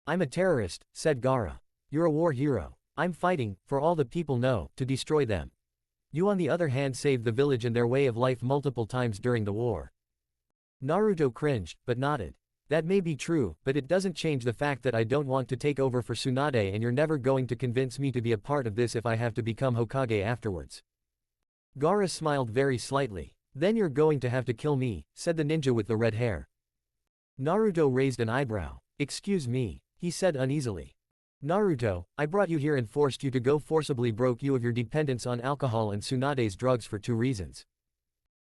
I'm a terrorist, said Gaara. You're a war hero. I'm fighting, for all the people know, to destroy them. You on the other hand saved the village and their way of life multiple times during the war. Naruto cringed, but nodded. That may be true, but it doesn't change the fact that I don't want to take over for Tsunade, and you're never going to convince me to be a part of this if I have to become Hokage afterwards. Gaara smiled very slightly. Then you're going to have to kill me, said the ninja with the red hair. Naruto raised an eyebrow. Excuse me, he said uneasily. Naruto, I brought you here and forced you to go, forcibly broke you of your dependence on alcohol and Tsunade's drugs for 2 reasons.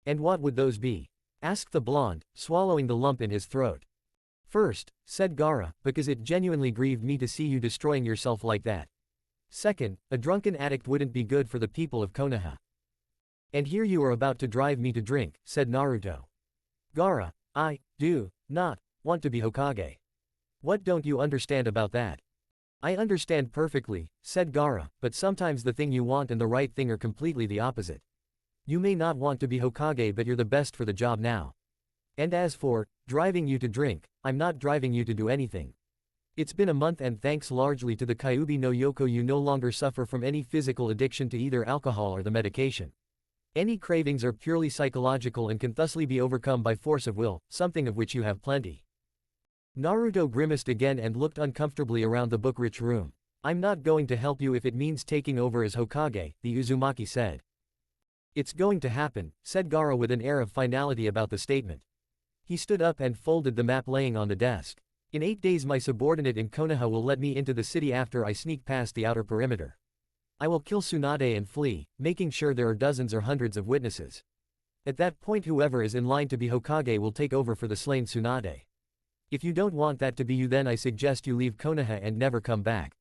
And what would those be? Asked the blonde, swallowing the lump in his throat. First, said Gaara, because it genuinely grieved me to see you destroying yourself like that. Second, a drunken addict wouldn't be good for the people of Konoha. And here you are about to drive me to drink, said Naruto. Gaara, I do not want to be Hokage. What don't you understand about that? I understand perfectly, said Gaara, but sometimes the thing you want and the right thing are completely the opposite. You may not want to be Hokage, but you're the best for the job now. And as for driving you to drink, I'm not driving you to do anything. It's been a month, and thanks largely to the Kyuubi no Yoko, you no longer suffer from any physical addiction to either alcohol or the medication. Any cravings are purely psychological and can thusly be overcome by force of will, something of which you have plenty. Naruto grimaced again and looked uncomfortably around the book-rich room. I'm not going to help you if it means taking over as Hokage, the Uzumaki said. It's going to happen, said Gaara with an air of finality about the statement. He stood up and folded the map laying on the desk. In 8 days my subordinate in Konoha will let me into the city after I sneak past the outer perimeter. I will kill Tsunade and flee, making sure there are dozens or hundreds of witnesses. At that point whoever is in line to be Hokage will take over for the slain Tsunade. If you don't want that to be you, then I suggest you leave Konoha and never come back.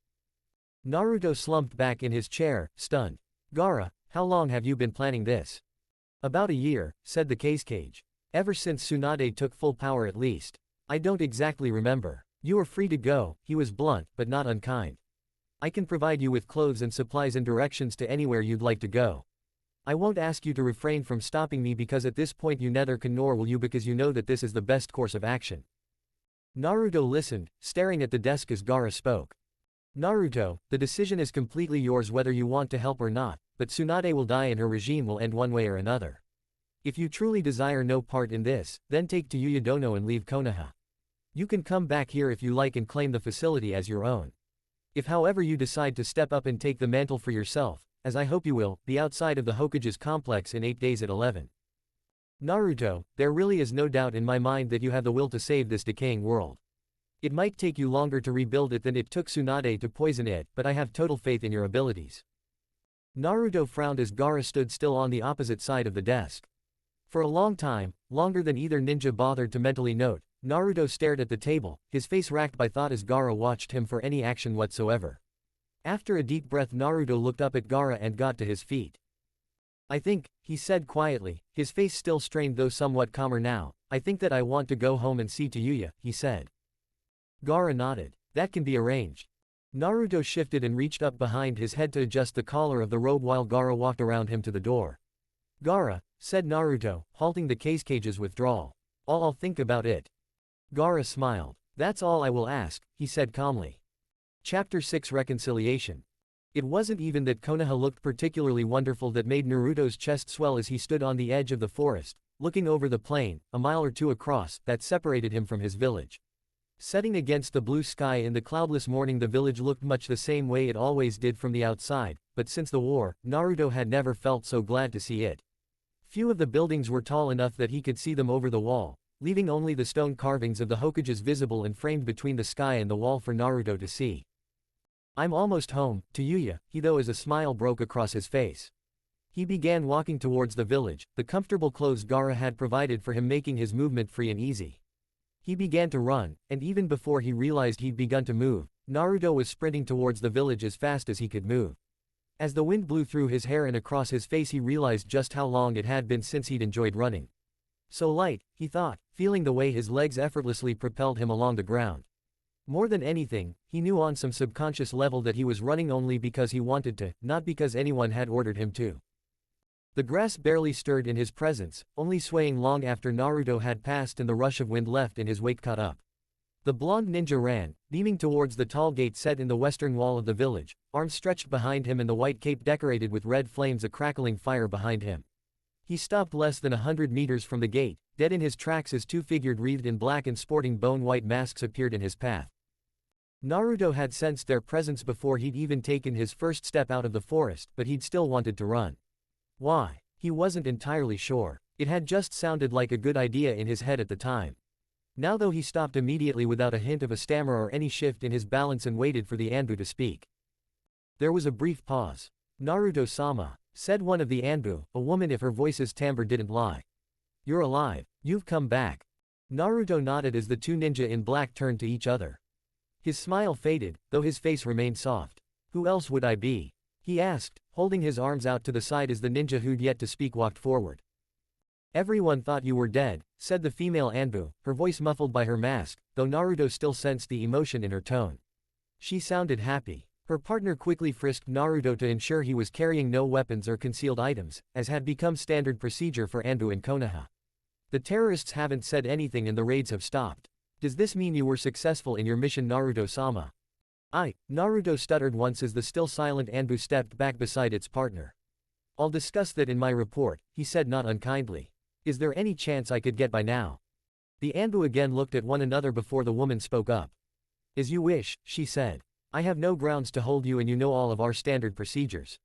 Naruto slumped back in his chair, stunned. Gaara, how long have you been planning this? About a year, said the Cage. Ever since Tsunade took full power at least. I don't exactly remember. You are free to go, he was blunt, but not unkind. I can provide you with clothes and supplies and directions to anywhere you'd like to go. I won't ask you to refrain from stopping me because at this point you neither can nor will you because you know that this is the best course of action. Naruto listened, staring at the desk as Gaara spoke. Naruto, the decision is completely yours whether you want to help or not, but Tsunade will die and her regime will end one way or another. If you truly desire no part in this, then take Tayuya Dono and leave Konoha. You can come back here if you like and claim the facility as your own. If however you decide to step up and take the mantle for yourself, as I hope you will, be outside of the Hokage's complex in 8 days at 11. Naruto, there really is no doubt in my mind that you have the will to save this decaying world. It might take you longer to rebuild it than it took Tsunade to poison it, but I have total faith in your abilities. Naruto frowned as Gaara stood still on the opposite side of the desk. For a long time, longer than either ninja bothered to mentally note, Naruto stared at the table, his face racked by thought as Gaara watched him for any action whatsoever. After a deep breath, Naruto looked up at Gaara and got to his feet. I think, he said quietly, his face still strained though somewhat calmer now, I think that I want to go home and see Tayuya, he said. Gaara nodded. That can be arranged. Naruto shifted and reached up behind his head to adjust the collar of the robe while Gaara walked around him to the door. Gaara, said Naruto, halting the cage's withdrawal. I'll think about it. Gaara smiled. That's all I will ask, he said calmly. Chapter 6 Reconciliation. It wasn't even that Konoha looked particularly wonderful that made Naruto's chest swell as he stood on the edge of the forest, looking over the plain, a mile or two across, that separated him from his village. Setting against the blue sky in the cloudless morning, the village looked much the same way it always did from the outside, but since the war, Naruto had never felt so glad to see it. Few of the buildings were tall enough that he could see them over the wall, leaving only the stone carvings of the Hokages visible and framed between the sky and the wall for Naruto to see. I'm almost home, Tayuya, he though as a smile broke across his face. He began walking towards the village, the comfortable clothes Gaara had provided for him making his movement free and easy. He began to run, and even before he realized he'd begun to move, Naruto was sprinting towards the village as fast as he could move. As the wind blew through his hair and across his face, he realized just how long it had been since he'd enjoyed running. So light, he thought, feeling the way his legs effortlessly propelled him along the ground. More than anything, he knew on some subconscious level that he was running only because he wanted to, not because anyone had ordered him to. The grass barely stirred in his presence, only swaying long after Naruto had passed and the rush of wind left in his wake caught up. The blonde ninja ran, beaming towards the tall gate set in the western wall of the village, arms stretched behind him and the white cape decorated with red flames, a crackling fire behind him. He stopped less than 100 meters from the gate, dead in his tracks as two figures wreathed in black and sporting bone-white masks appeared in his path. Naruto had sensed their presence before he'd even taken his first step out of the forest, but he'd still wanted to run. Why? He wasn't entirely sure. It had just sounded like a good idea in his head at the time. Now though, he stopped immediately without a hint of a stammer or any shift in his balance and waited for the ANBU to speak. There was a brief pause. Naruto-sama, said one of the ANBU, a woman if her voice's timbre didn't lie. You're alive. You've come back. Naruto nodded as the two ninja in black turned to each other. His smile faded, though his face remained soft. Who else would I be? He asked, holding his arms out to the side as the ninja who'd yet to speak walked forward. Everyone thought you were dead, said the female ANBU, her voice muffled by her mask, though Naruto still sensed the emotion in her tone. She sounded happy. Her partner quickly frisked Naruto to ensure he was carrying no weapons or concealed items, as had become standard procedure for ANBU in Konoha. The terrorists haven't said anything and the raids have stopped. Does this mean you were successful in your mission, Naruto-sama? Naruto stuttered once as the still silent ANBU stepped back beside its partner. I'll discuss that in my report, he said not unkindly. Is there any chance I could get by now? The ANBU again looked at one another before the woman spoke up. As you wish, she said. I have no grounds to hold you and you know all of our standard procedures.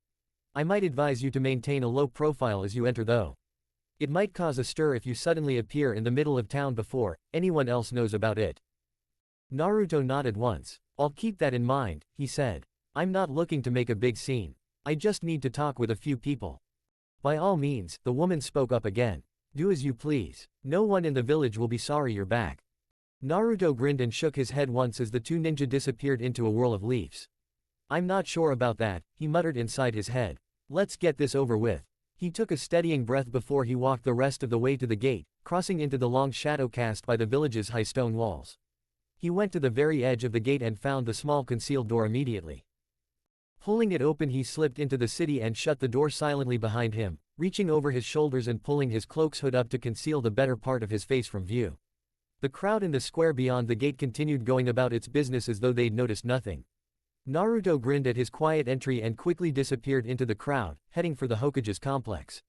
I might advise you to maintain a low profile as you enter though. It might cause a stir if you suddenly appear in the middle of town before anyone else knows about it. Naruto nodded once. I'll keep that in mind, he said. I'm not looking to make a big scene. I just need to talk with a few people. By all means, the woman spoke up again. Do as you please. No one in the village will be sorry you're back. Naruto grinned and shook his head once as the two ninja disappeared into a whirl of leaves. I'm not sure about that, he muttered inside his head. Let's get this over with. He took a steadying breath before he walked the rest of the way to the gate, crossing into the long shadow cast by the village's high stone walls. He went to the very edge of the gate and found the small concealed door immediately. Pulling it open, he slipped into the city and shut the door silently behind him, reaching over his shoulders and pulling his cloak's hood up to conceal the better part of his face from view. The crowd in the square beyond the gate continued going about its business as though they'd noticed nothing. Naruto grinned at his quiet entry and quickly disappeared into the crowd, heading for the Hokage's complex.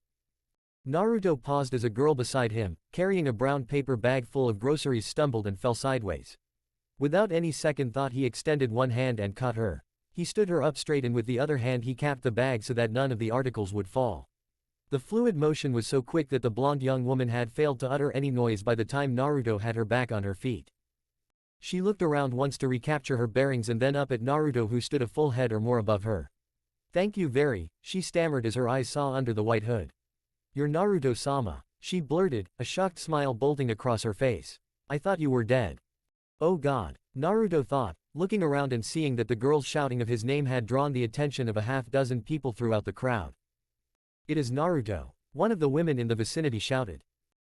Naruto paused as a girl beside him, carrying a brown paper bag full of groceries, stumbled and fell sideways. Without any second thought he extended one hand and caught her. He stood her up straight and with the other hand he capped the bag so that none of the articles would fall. The fluid motion was so quick that the blonde young woman had failed to utter any noise by the time Naruto had her back on her feet. She looked around once to recapture her bearings and then up at Naruto, who stood a full head or more above her. "Thank you very," she stammered as her eyes saw under the white hood. "You're Naruto-sama," she blurted, a shocked smile bolting across her face. "I thought you were dead." "Oh god," Naruto thought, looking around and seeing that the girl's shouting of his name had drawn the attention of a half-dozen people throughout the crowd. "It is Naruto," one of the women in the vicinity shouted.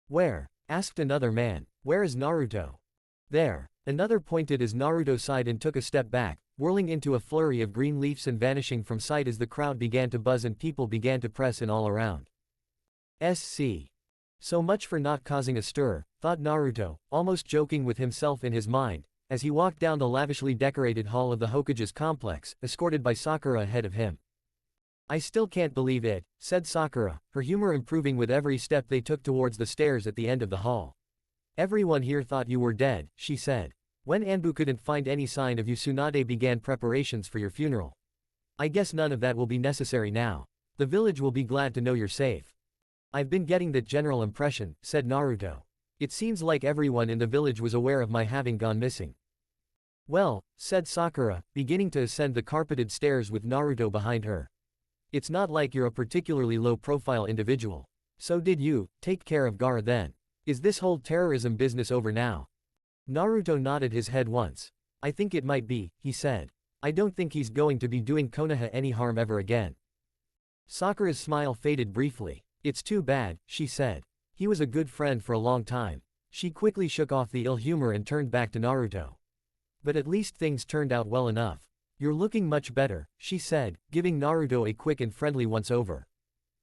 "Where?" asked another man. "Where is Naruto?" "There." Another pointed as Naruto sighed and took a step back, whirling into a flurry of green leaves and vanishing from sight as the crowd began to buzz and people began to press in all around. SC. So much for not causing a stir, thought Naruto, almost joking with himself in his mind, as he walked down the lavishly decorated hall of the Hokage's complex, escorted by Sakura ahead of him. "I still can't believe it," said Sakura, her humor improving with every step they took towards the stairs at the end of the hall. "Everyone here thought you were dead," she said. "When ANBU couldn't find any sign of you, Tsunade began preparations for your funeral. I guess none of that will be necessary now. The village will be glad to know you're safe." "I've been getting that general impression," said Naruto. "It seems like everyone in the village was aware of my having gone missing." "Well," said Sakura, beginning to ascend the carpeted stairs with Naruto behind her. "It's not like you're a particularly low-profile individual. So did you take care of Gaara then? Is this whole terrorism business over now?" Naruto nodded his head once. "I think it might be," he said. "I don't think he's going to be doing Konoha any harm ever again." Sakura's smile faded briefly. "It's too bad," she said. "He was a good friend for a long time." She quickly shook off the ill humor and turned back to Naruto. "But at least things turned out well enough. You're looking much better," she said, giving Naruto a quick and friendly once-over.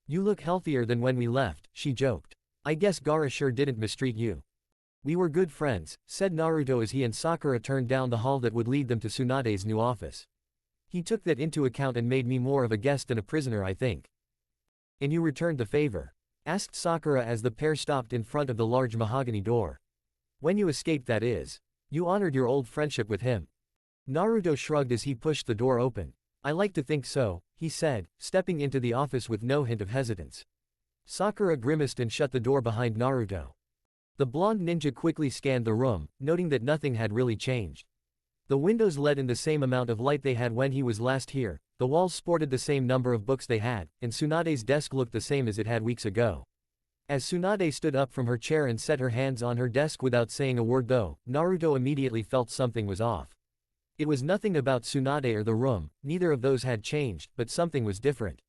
"You look healthier than when we left," she joked. "I guess Gaara sure didn't mistreat you." "We were good friends," said Naruto as he and Sakura turned down the hall that would lead them to Tsunade's new office. "He took that into account and made me more of a guest than a prisoner, I think." "And you returned the favor?" asked Sakura as the pair stopped in front of the large mahogany door. "When you escaped, that is. You honored your old friendship with him." Naruto shrugged as he pushed the door open. "I like to think so," he said, stepping into the office with no hint of hesitance. Sakura grimaced and shut the door behind Naruto. The blonde ninja quickly scanned the room, noting that nothing had really changed. The windows let in the same amount of light they had when he was last here, the walls sported the same number of books they had, and Tsunade's desk looked the same as it had weeks ago. As Tsunade stood up from her chair and set her hands on her desk without saying a word though, Naruto immediately felt something was off. It was nothing about Tsunade or the room, neither of those had changed, but something was different.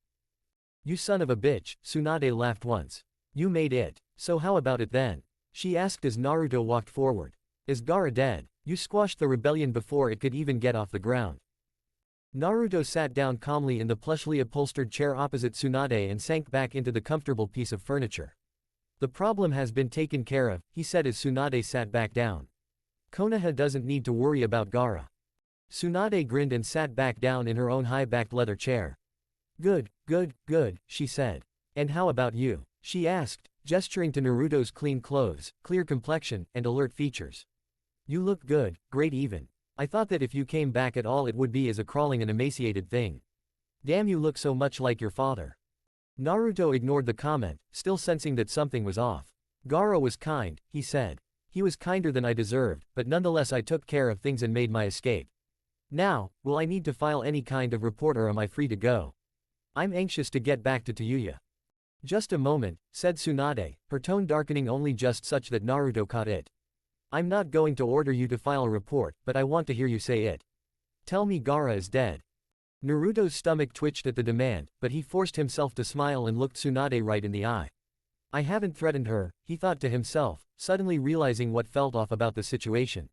"You son of a bitch," Tsunade laughed once. "You made it. So how about it then?" she asked as Naruto walked forward. "Is Gaara dead? You squashed the rebellion before it could even get off the ground." Naruto sat down calmly in the plushly upholstered chair opposite Tsunade and sank back into the comfortable piece of furniture. "The problem has been taken care of," he said as Tsunade sat back down. "Konoha doesn't need to worry about Gaara." Tsunade grinned and sat back down in her own high-backed leather chair. "Good, good, good," she said. "And how about you?" she asked, gesturing to Naruto's clean clothes, clear complexion, and alert features. "You look good, great even. I thought that if you came back at all it would be as a crawling and emaciated thing. Damn, you look so much like your father." Naruto ignored the comment, still sensing that something was off. "Gaara was kind," he said. "He was kinder than I deserved, but nonetheless I took care of things and made my escape. Now, will I need to file any kind of report or am I free to go? I'm anxious to get back to Tayuya." "Just a moment," said Tsunade, her tone darkening only just such that Naruto caught it. "I'm not going to order you to file a report, but I want to hear you say it. Tell me Gaara is dead." Naruto's stomach twitched at the demand, but he forced himself to smile and looked Tsunade right in the eye. "I haven't threatened her," he thought to himself, suddenly realizing what felt off about the situation.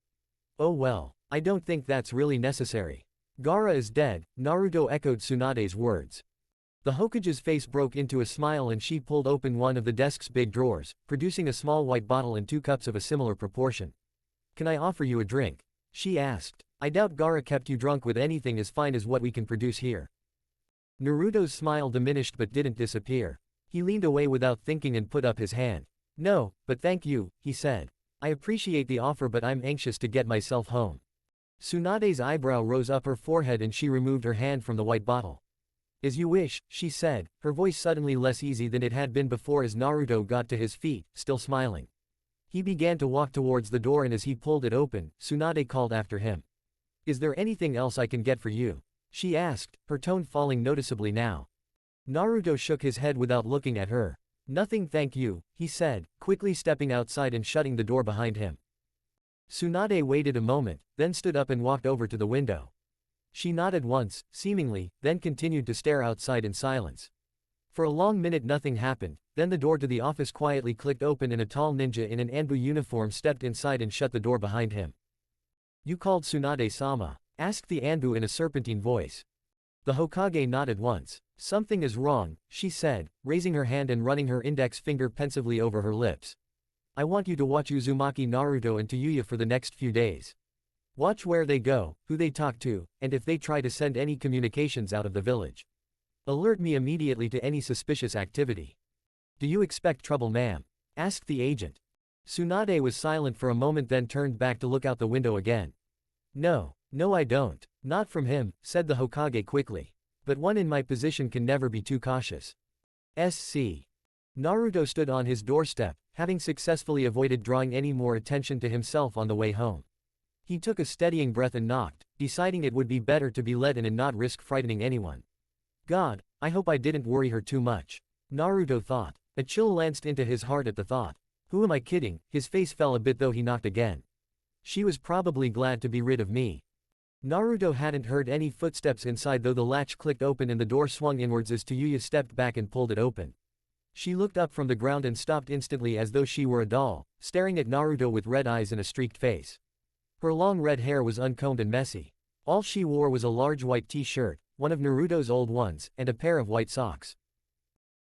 "Oh well, I don't think that's really necessary." "Gaara is dead," Naruto echoed Tsunade's words. The Hokage's face broke into a smile and she pulled open one of the desk's big drawers, producing a small white bottle and 2 cups of a similar proportion. "Can I offer you a drink?" she asked. "I doubt Gaara kept you drunk with anything as fine as what we can produce here." Naruto's smile diminished but didn't disappear. He leaned away without thinking and put up his hand. "No, but thank you," he said. "I appreciate the offer but I'm anxious to get myself home." Tsunade's eyebrow rose up her forehead and she removed her hand from the white bottle. "As you wish," she said, her voice suddenly less easy than it had been before as Naruto got to his feet, still smiling. He began to walk towards the door and as he pulled it open, Tsunade called after him. "Is there anything else I can get for you?" she asked, her tone falling noticeably now. Naruto shook his head without looking at her. "Nothing thank you," he said, quickly stepping outside and shutting the door behind him. Tsunade waited a moment, then stood up and walked over to the window. She nodded once, seemingly, then continued to stare outside in silence. For a long minute nothing happened, then the door to the office quietly clicked open and a tall ninja in an ANBU uniform stepped inside and shut the door behind him. "You called Tsunade-sama?" asked the ANBU in a serpentine voice. The Hokage nodded once. "Something is wrong," she said, raising her hand and running her index finger pensively over her lips. "I want you to watch Uzumaki Naruto and Tayuya for the next few days. Watch where they go, who they talk to, and if they try to send any communications out of the village. Alert me immediately to any suspicious activity." "Do you expect trouble, ma'am?" asked the agent. Tsunade was silent for a moment then turned back to look out the window again. No, I don't. Not from him," said the Hokage quickly. "But one in my position can never be too cautious." SC. Naruto stood on his doorstep, having successfully avoided drawing any more attention to himself on the way home. He took a steadying breath and knocked, deciding it would be better to be let in and not risk frightening anyone. God, I hope I didn't worry her too much. Naruto thought. A chill lanced into his heart at the thought. Who am I kidding? His face fell a bit though he knocked again. She was probably glad to be rid of me. Naruto hadn't heard any footsteps inside though the latch clicked open and the door swung inwards as Tayuya stepped back and pulled it open. She looked up from the ground and stopped instantly as though she were a doll, staring at Naruto with red eyes and a streaked face. Her long red hair was uncombed and messy. All she wore was a large white t-shirt, one of Naruto's old ones, and a pair of white socks.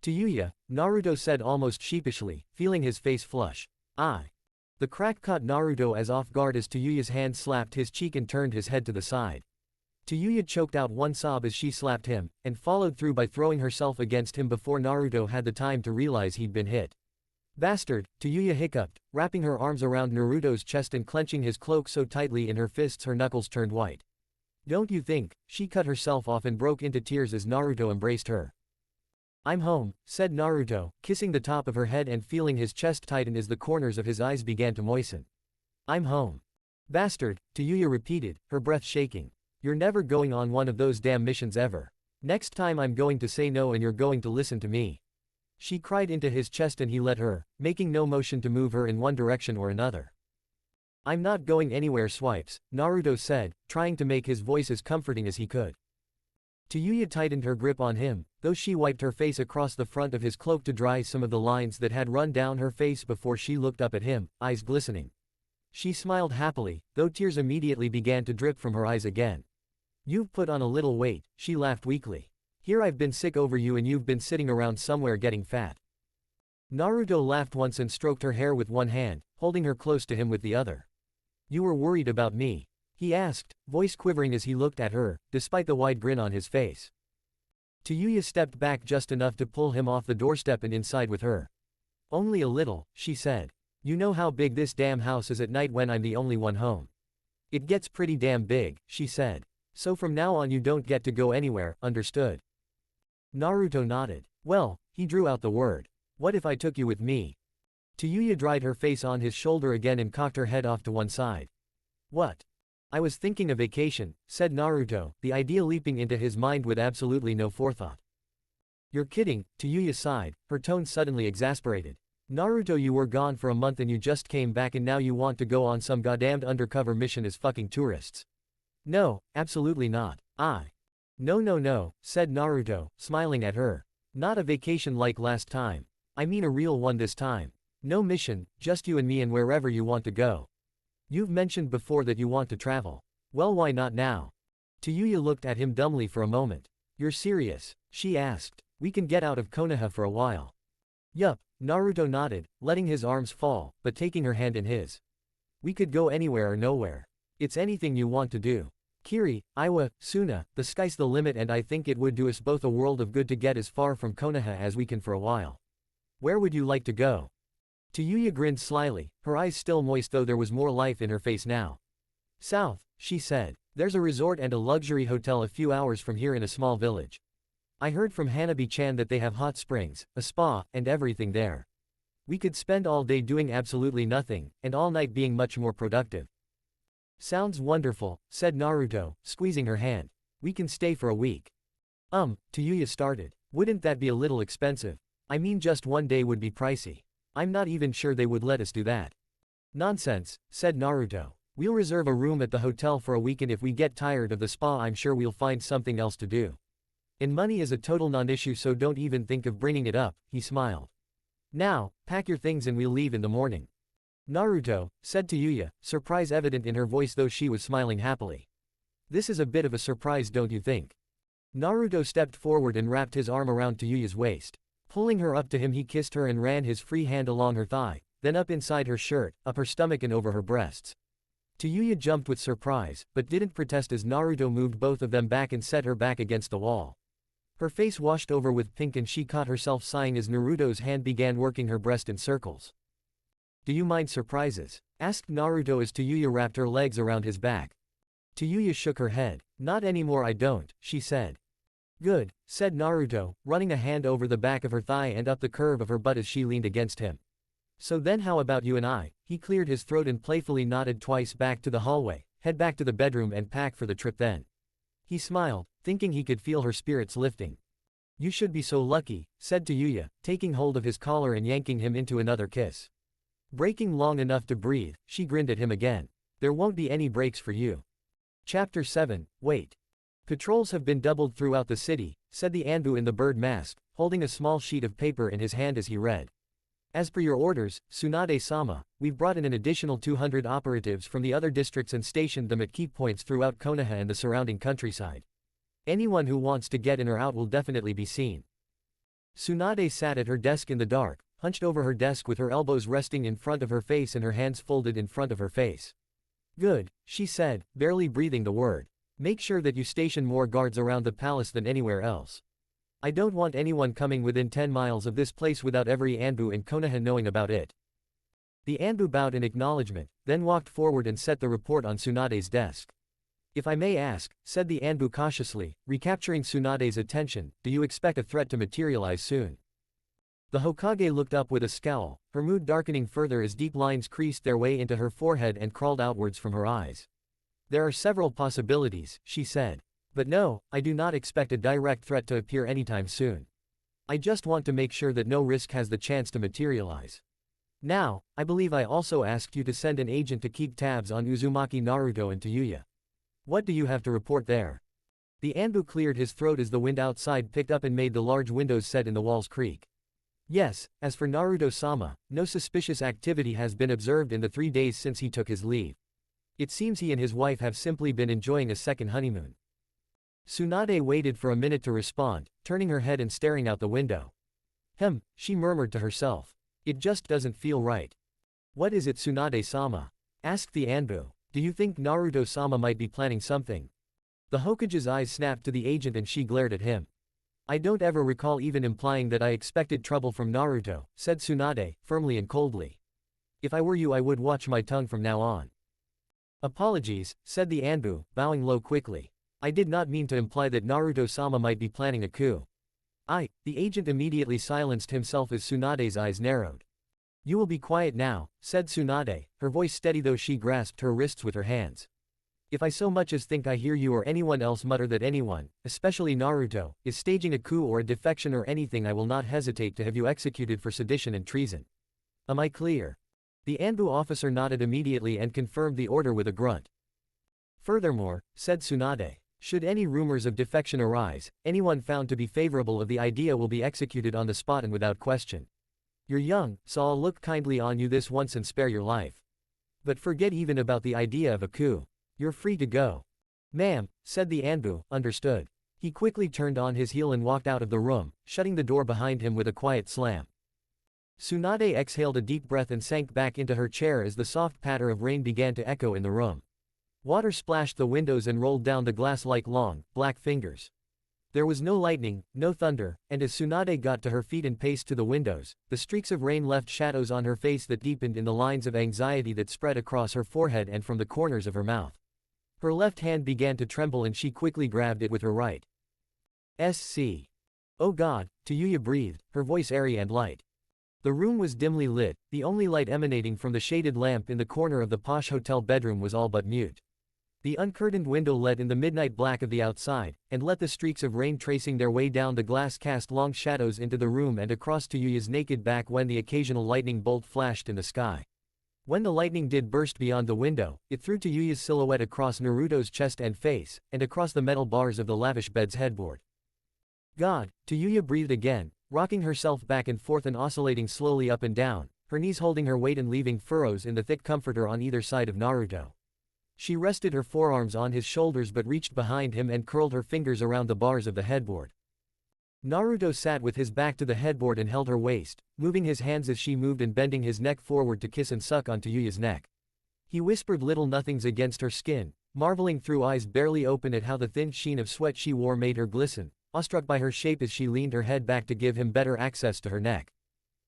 "Tayuya," Naruto said almost sheepishly, feeling his face flush. "I." The crack caught Naruto as off guard as Tayuya's hand slapped his cheek and turned his head to the side. Tayuya choked out one sob as she slapped him, and followed through by throwing herself against him before Naruto had the time to realize he'd been hit. "Bastard," Tayuya hiccuped, wrapping her arms around Naruto's chest and clenching his cloak so tightly in her fists her knuckles turned white. "Don't you think?" She cut herself off and broke into tears as Naruto embraced her. "I'm home," said Naruto, kissing the top of her head and feeling his chest tighten as the corners of his eyes began to moisten. "I'm home." "Bastard," Tayuya repeated, her breath shaking. "You're never going on one of those damn missions ever. Next time I'm going to say no and you're going to listen to me." She cried into his chest and he let her, making no motion to move her in one direction or another. "I'm not going anywhere, Swipes," Naruto said, trying to make his voice as comforting as he could. Tayuya tightened her grip on him, though she wiped her face across the front of his cloak to dry some of the lines that had run down her face before she looked up at him, eyes glistening. She smiled happily, though tears immediately began to drip from her eyes again. "You've put on a little weight," she laughed weakly. "Here I've been sick over you and you've been sitting around somewhere getting fat." Naruto laughed once and stroked her hair with one hand, holding her close to him with the other. "You were worried about me?" he asked, voice quivering as he looked at her, despite the wide grin on his face. Tayuya stepped back just enough to pull him off the doorstep and inside with her. "Only a little," she said. "You know how big this damn house is at night when I'm the only one home." "It gets pretty damn big," she said. "So from now on you don't get to go anywhere, understood?" Naruto nodded. "Well," he drew out the word. "What if I took you with me?" Tayuya dried her face on his shoulder again and cocked her head off to one side. "What?" "I was thinking a vacation," said Naruto, the idea leaping into his mind with absolutely no forethought. "You're kidding," Tayuya sighed, her tone suddenly exasperated. "Naruto, you were gone for a month and you just came back and now you want to go on some goddamned undercover mission as fucking tourists." "No, absolutely not. No, said Naruto, smiling at her. "Not a vacation like last time. I mean a real one this time. No mission, just you and me and wherever you want to go. You've mentioned before that you want to travel. Well, why not now?" Tayuya looked at him dumbly for a moment. "You're serious?" she asked. We can get out of Konoha for a while. Yup, Naruto nodded, letting his arms fall, but taking her hand in his. We could go anywhere or nowhere. It's anything you want to do. Kiri, Iwa, Suna, the sky's the limit and I think it would do us both a world of good to get as far from Konoha as we can for a while. Where would you like to go? Tayuya grinned slyly, her eyes still moist though there was more life in her face now. South, she said. There's a resort and a luxury hotel a few hours from here in a small village. I heard from Hanabi-chan that they have hot springs, a spa, and everything there. We could spend all day doing absolutely nothing, and all night being much more productive. Sounds wonderful, said Naruto, squeezing her hand. We can stay for a week. Tayuya started. Wouldn't that be a little expensive? I mean just one day would be pricey. I'm not even sure they would let us do that. Nonsense, said Naruto. We'll reserve a room at the hotel for a week and if we get tired of the spa I'm sure we'll find something else to do. And money is a total non-issue so don't even think of bringing it up, he smiled. Now, pack your things and we'll leave in the morning. Naruto, said Tayuya, surprise evident in her voice though she was smiling happily. This is a bit of a surprise don't you think? Naruto stepped forward and wrapped his arm around Tayuya's waist. Pulling her up to him he kissed her and ran his free hand along her thigh, then up inside her shirt, up her stomach and over her breasts. Tayuya jumped with surprise, but didn't protest as Naruto moved both of them back and set her back against the wall. Her face washed over with pink and she caught herself sighing as Naruto's hand began working her breast in circles. Do you mind surprises? Asked Naruto as Tayuya wrapped her legs around his back. Tayuya shook her head. Not anymore I don't, she said. Good, said Naruto, running a hand over the back of her thigh and up the curve of her butt as she leaned against him. So then how about you and I? He cleared his throat and playfully nodded twice back to the hallway, head back to the bedroom and pack for the trip then. He smiled, thinking he could feel her spirits lifting. You should be so lucky, said Tayuya, taking hold of his collar and yanking him into another kiss. Breaking long enough to breathe, she grinned at him again. There won't be any breaks for you. Chapter 7, Wait. Patrols have been doubled throughout the city, said the ANBU in the bird mask, holding a small sheet of paper in his hand as he read. As per your orders, Tsunade-sama, we've brought in an additional 200 operatives from the other districts and stationed them at key points throughout Konoha and the surrounding countryside. Anyone who wants to get in or out will definitely be seen. Tsunade sat at her desk in the dark, hunched over her desk with her elbows resting in front of her face and her hands folded in front of her face. Good, she said, barely breathing the word. Make sure that you station more guards around the palace than anywhere else. I don't want anyone coming within 10 miles of this place without every ANBU in Konoha knowing about it. The ANBU bowed in acknowledgement, then walked forward and set the report on Tsunade's desk. If I may ask, said the ANBU cautiously, recapturing Tsunade's attention, do you expect a threat to materialize soon? The Hokage looked up with a scowl, her mood darkening further as deep lines creased their way into her forehead and crawled outwards from her eyes. There are several possibilities, she said. But no, I do not expect a direct threat to appear anytime soon. I just want to make sure that no risk has the chance to materialize. Now, I believe I also asked you to send an agent to keep tabs on Uzumaki Naruto and Tayuya. What do you have to report there? The ANBU cleared his throat as the wind outside picked up and made the large windows set in the walls creak. Yes, as for Naruto-sama, no suspicious activity has been observed in the 3 days since he took his leave. It seems he and his wife have simply been enjoying a second honeymoon. Tsunade waited for a minute to respond, turning her head and staring out the window. She murmured to herself. It just doesn't feel right. What is it Tsunade-sama? Asked the ANBU. Do you think Naruto-sama might be planning something? The Hokage's eyes snapped to the agent and she glared at him. I don't ever recall even implying that I expected trouble from Naruto, said Tsunade, firmly and coldly. If I were you I would watch my tongue from now on. Apologies, said the ANBU, bowing low quickly. I did not mean to imply that Naruto-sama might be planning a coup. The agent immediately silenced himself as Tsunade's eyes narrowed. You will be quiet now, said Tsunade, her voice steady though she grasped her wrists with her hands. If I so much as think I hear you or anyone else mutter that anyone, especially Naruto, is staging a coup or a defection or anything I will not hesitate to have you executed for sedition and treason. Am I clear? The ANBU officer nodded immediately and confirmed the order with a grunt. Furthermore, said Tsunade, should any rumors of defection arise, anyone found to be favorable of the idea will be executed on the spot and without question. You're young, so I'll look kindly on you this once and spare your life. But forget even about the idea of a coup. You're free to go. Ma'am, said the ANBU, understood. He quickly turned on his heel and walked out of the room, shutting the door behind him with a quiet slam. Tsunade exhaled a deep breath and sank back into her chair as the soft patter of rain began to echo in the room. Water splashed the windows and rolled down the glass like long, black fingers. There was no lightning, no thunder, and as Tsunade got to her feet and paced to the windows, the streaks of rain left shadows on her face that deepened in the lines of anxiety that spread across her forehead and from the corners of her mouth. Her left hand began to tremble and she quickly grabbed it with her right. "SC. Oh God," Tayuya breathed, her voice airy and light. The room was dimly lit, the only light emanating from the shaded lamp in the corner of the posh hotel bedroom was all but mute. The uncurtained window let in the midnight black of the outside, and let the streaks of rain tracing their way down the glass cast long shadows into the room and across Tayuya's naked back when the occasional lightning bolt flashed in the sky. When the lightning did burst beyond the window, it threw Tayuya's silhouette across Naruto's chest and face, and across the metal bars of the lavish bed's headboard. "God," Tayuya breathed again, rocking herself back and forth and oscillating slowly up and down, her knees holding her weight and leaving furrows in the thick comforter on either side of Naruto. She rested her forearms on his shoulders but reached behind him and curled her fingers around the bars of the headboard. Naruto sat with his back to the headboard and held her waist, moving his hands as she moved and bending his neck forward to kiss and suck on Tayuya's neck. He whispered little nothings against her skin, marveling through eyes barely open at how the thin sheen of sweat she wore made her glisten, awestruck by her shape as she leaned her head back to give him better access to her neck.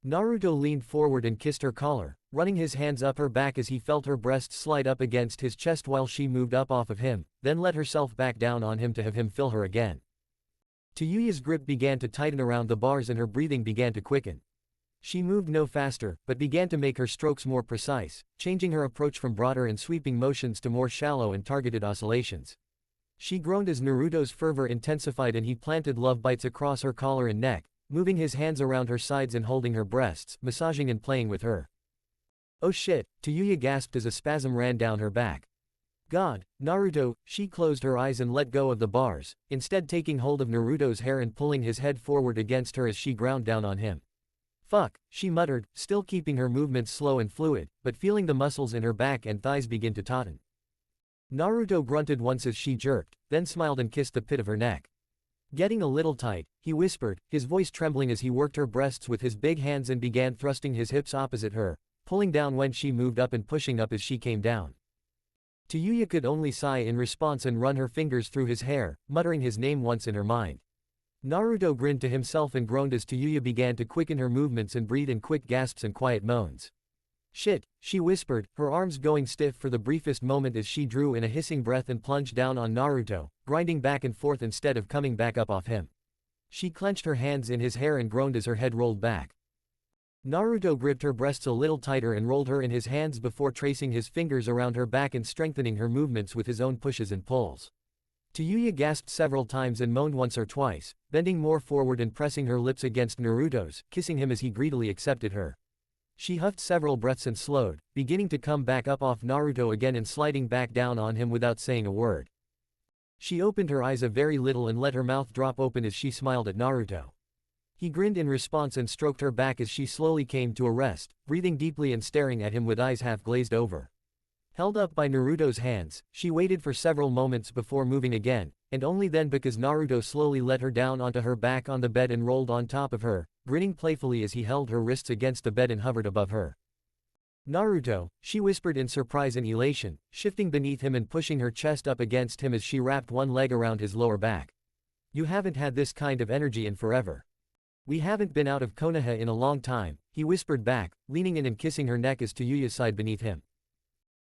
Naruto leaned forward and kissed her collar, running his hands up her back as he felt her breasts slide up against his chest while she moved up off of him, then let herself back down on him to have him fill her again. Tayuya's grip began to tighten around the bars and her breathing began to quicken. She moved no faster, but began to make her strokes more precise, changing her approach from broader and sweeping motions to more shallow and targeted oscillations. She groaned as Naruto's fervor intensified and he planted love bites across her collar and neck, moving his hands around her sides and holding her breasts, massaging and playing with her. "Oh shit," Tayuya gasped as a spasm ran down her back. "God, Naruto," she closed her eyes and let go of the bars, instead taking hold of Naruto's hair and pulling his head forward against her as she ground down on him. "Fuck," she muttered, still keeping her movements slow and fluid, but feeling the muscles in her back and thighs begin to tauten. Naruto grunted once as she jerked, then smiled and kissed the pit of her neck. Getting a little tight, he whispered, his voice trembling as he worked her breasts with his big hands and began thrusting his hips opposite her, pulling down when she moved up and pushing up as she came down. Tayuya could only sigh in response and run her fingers through his hair, muttering his name once in her mind. Naruto grinned to himself and groaned as Tayuya began to quicken her movements and breathe in quick gasps and quiet moans. "Shit," she whispered, her arms going stiff for the briefest moment as she drew in a hissing breath and plunged down on Naruto, grinding back and forth instead of coming back up off him. She clenched her hands in his hair and groaned as her head rolled back. Naruto gripped her breasts a little tighter and rolled her in his hands before tracing his fingers around her back and strengthening her movements with his own pushes and pulls. Tayuya gasped several times and moaned once or twice, bending more forward and pressing her lips against Naruto's, kissing him as he greedily accepted her. She huffed several breaths and slowed, beginning to come back up off Naruto again and sliding back down on him without saying a word. She opened her eyes a very little and let her mouth drop open as she smiled at Naruto. He grinned in response and stroked her back as she slowly came to a rest, breathing deeply and staring at him with eyes half glazed over. Held up by Naruto's hands, she waited for several moments before moving again, and only then because Naruto slowly let her down onto her back on the bed and rolled on top of her, grinning playfully as he held her wrists against the bed and hovered above her. "Naruto," she whispered in surprise and elation, shifting beneath him and pushing her chest up against him as she wrapped one leg around his lower back. "You haven't had this kind of energy in forever." "We haven't been out of Konoha in a long time," he whispered back, leaning in and kissing her neck as Tayuya sighed beneath him.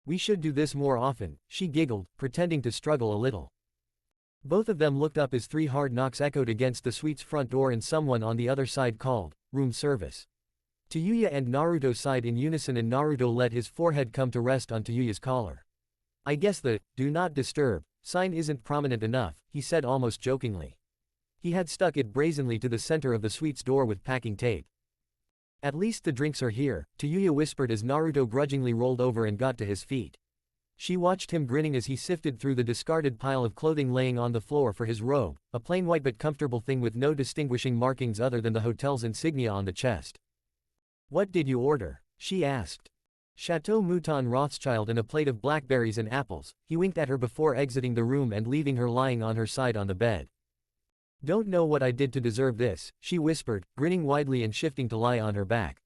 "We should do this more often," she giggled, pretending to struggle a little. Both of them looked up as 3 hard knocks echoed against the suite's front door and someone on the other side called, "Room service." Tayuya and Naruto sighed in unison and Naruto let his forehead come to rest on Tayuya's collar. "I guess the "do not disturb" sign isn't prominent enough," he said almost jokingly. He had stuck it brazenly to the center of the suite's door with packing tape. "At least the drinks are here," Tayuya whispered as Naruto grudgingly rolled over and got to his feet. She watched him grinning as he sifted through the discarded pile of clothing laying on the floor for his robe, a plain white but comfortable thing with no distinguishing markings other than the hotel's insignia on the chest. "What did you order?" she asked. "Chateau Mouton Rothschild and a plate of blackberries and apples," he winked at her before exiting the room and leaving her lying on her side on the bed. Don't know what I did to deserve this, she whispered, grinning widely and shifting to lie on her back.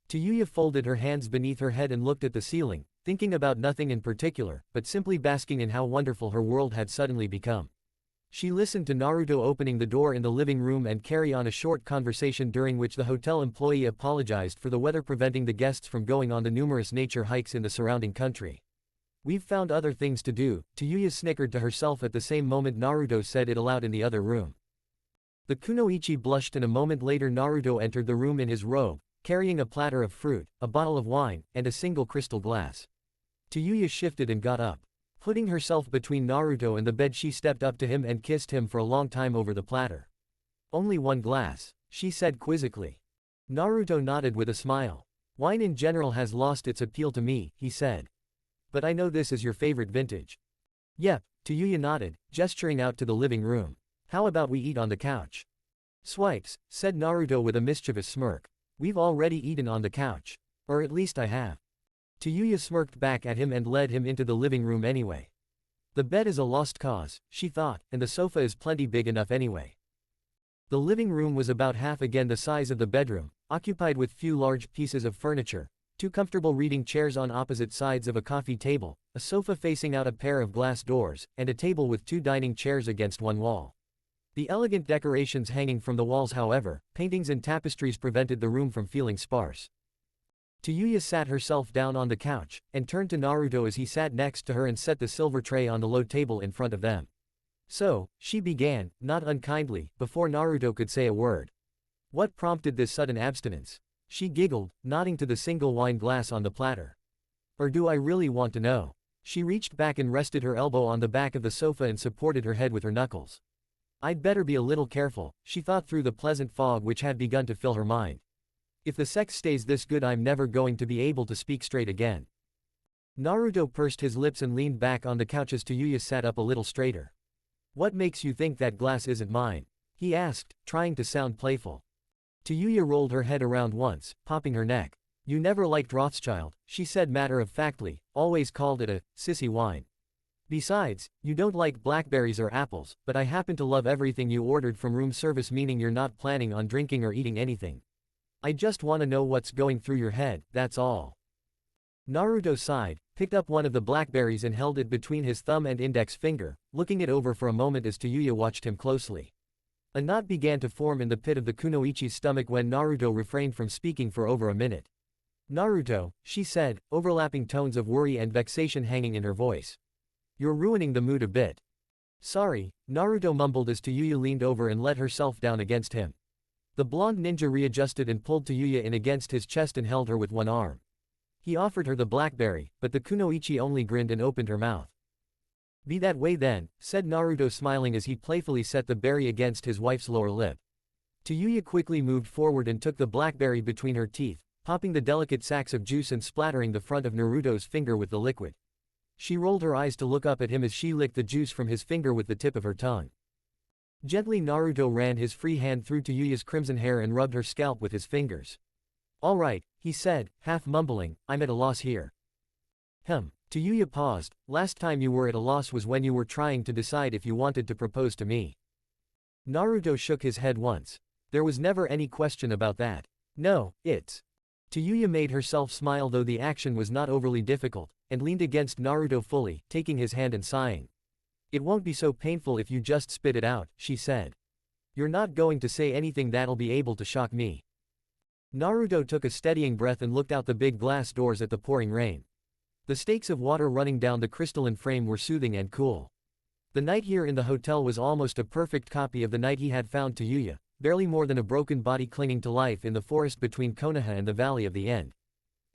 Tayuya folded her hands beneath her head and looked at the ceiling, thinking about nothing in particular, but simply basking in how wonderful her world had suddenly become. She listened to Naruto opening the door in the living room and carry on a short conversation during which the hotel employee apologized for the weather preventing the guests from going on the numerous nature hikes in the surrounding country. We've found other things to do, Tayuya snickered to herself at the same moment Naruto said it aloud in the other room. The kunoichi blushed and a moment later Naruto entered the room in his robe, carrying a platter of fruit, a bottle of wine, and a single crystal glass. Tayuya shifted and got up. Putting herself between Naruto and the bed she stepped up to him and kissed him for a long time over the platter. Only one glass, she said quizzically. Naruto nodded with a smile. Wine in general has lost its appeal to me, he said. But I know this is your favorite vintage. Yep, Tayuya nodded, gesturing out to the living room. How about we eat on the couch? Swipes, said Naruto with a mischievous smirk. We've already eaten on the couch. Or at least I have. Tayuya smirked back at him and led him into the living room anyway. The bed is a lost cause, she thought, and the sofa is plenty big enough anyway. The living room was about half again the size of the bedroom, occupied with few large pieces of furniture, two comfortable reading chairs on opposite sides of a coffee table, a sofa facing out a pair of glass doors, and a table with two dining chairs against one wall. The elegant decorations hanging from the walls however, paintings and tapestries prevented the room from feeling sparse. Tayuya sat herself down on the couch, and turned to Naruto as he sat next to her and set the silver tray on the low table in front of them. So, she began, not unkindly, before Naruto could say a word. What prompted this sudden abstinence? She giggled, nodding to the single wine glass on the platter. Or do I really want to know? She reached back and rested her elbow on the back of the sofa and supported her head with her knuckles. I'd better be a little careful, she thought through the pleasant fog which had begun to fill her mind. If the sex stays this good I'm never going to be able to speak straight again. Naruto pursed his lips and leaned back on the couch as Tayuya sat up a little straighter. What makes you think that glass isn't mine? He asked, trying to sound playful. Tayuya rolled her head around once, popping her neck. You never liked Rothschild, she said matter-of-factly, always called it a sissy wine. Besides, you don't like blackberries or apples, but I happen to love everything you ordered from room service, meaning you're not planning on drinking or eating anything. I just want to know what's going through your head, that's all. Naruto sighed, picked up one of the blackberries and held it between his thumb and index finger, looking it over for a moment as Tayuya watched him closely. A knot began to form in the pit of the kunoichi's stomach when Naruto refrained from speaking for over a minute. Naruto, she said, overlapping tones of worry and vexation hanging in her voice. You're ruining the mood a bit. Sorry, Naruto mumbled as Tayuya leaned over and let herself down against him. The blonde ninja readjusted and pulled Tayuya in against his chest and held her with one arm. He offered her the blackberry, but the kunoichi only grinned and opened her mouth. Be that way then, said Naruto smiling as he playfully set the berry against his wife's lower lip. Tayuya quickly moved forward and took the blackberry between her teeth, popping the delicate sacs of juice and splattering the front of Naruto's finger with the liquid. She rolled her eyes to look up at him as she licked the juice from his finger with the tip of her tongue. Gently Naruto ran his free hand through Tayuya's crimson hair and rubbed her scalp with his fingers. All right, he said, half mumbling, I'm at a loss here. Tayuya paused. Last time you were at a loss was when you were trying to decide if you wanted to propose to me. Naruto shook his head once. There was never any question about that. No, it's. Tayuya made herself smile though the action was not overly difficult, and leaned against Naruto fully, taking his hand and sighing. It won't be so painful if you just spit it out, she said. You're not going to say anything that'll be able to shock me. Naruto took a steadying breath and looked out the big glass doors at the pouring rain. The stakes of water running down the crystalline frame were soothing and cool. The night here in the hotel was almost a perfect copy of the night he had found Tayuya, barely more than a broken body clinging to life in the forest between Konoha and the Valley of the End.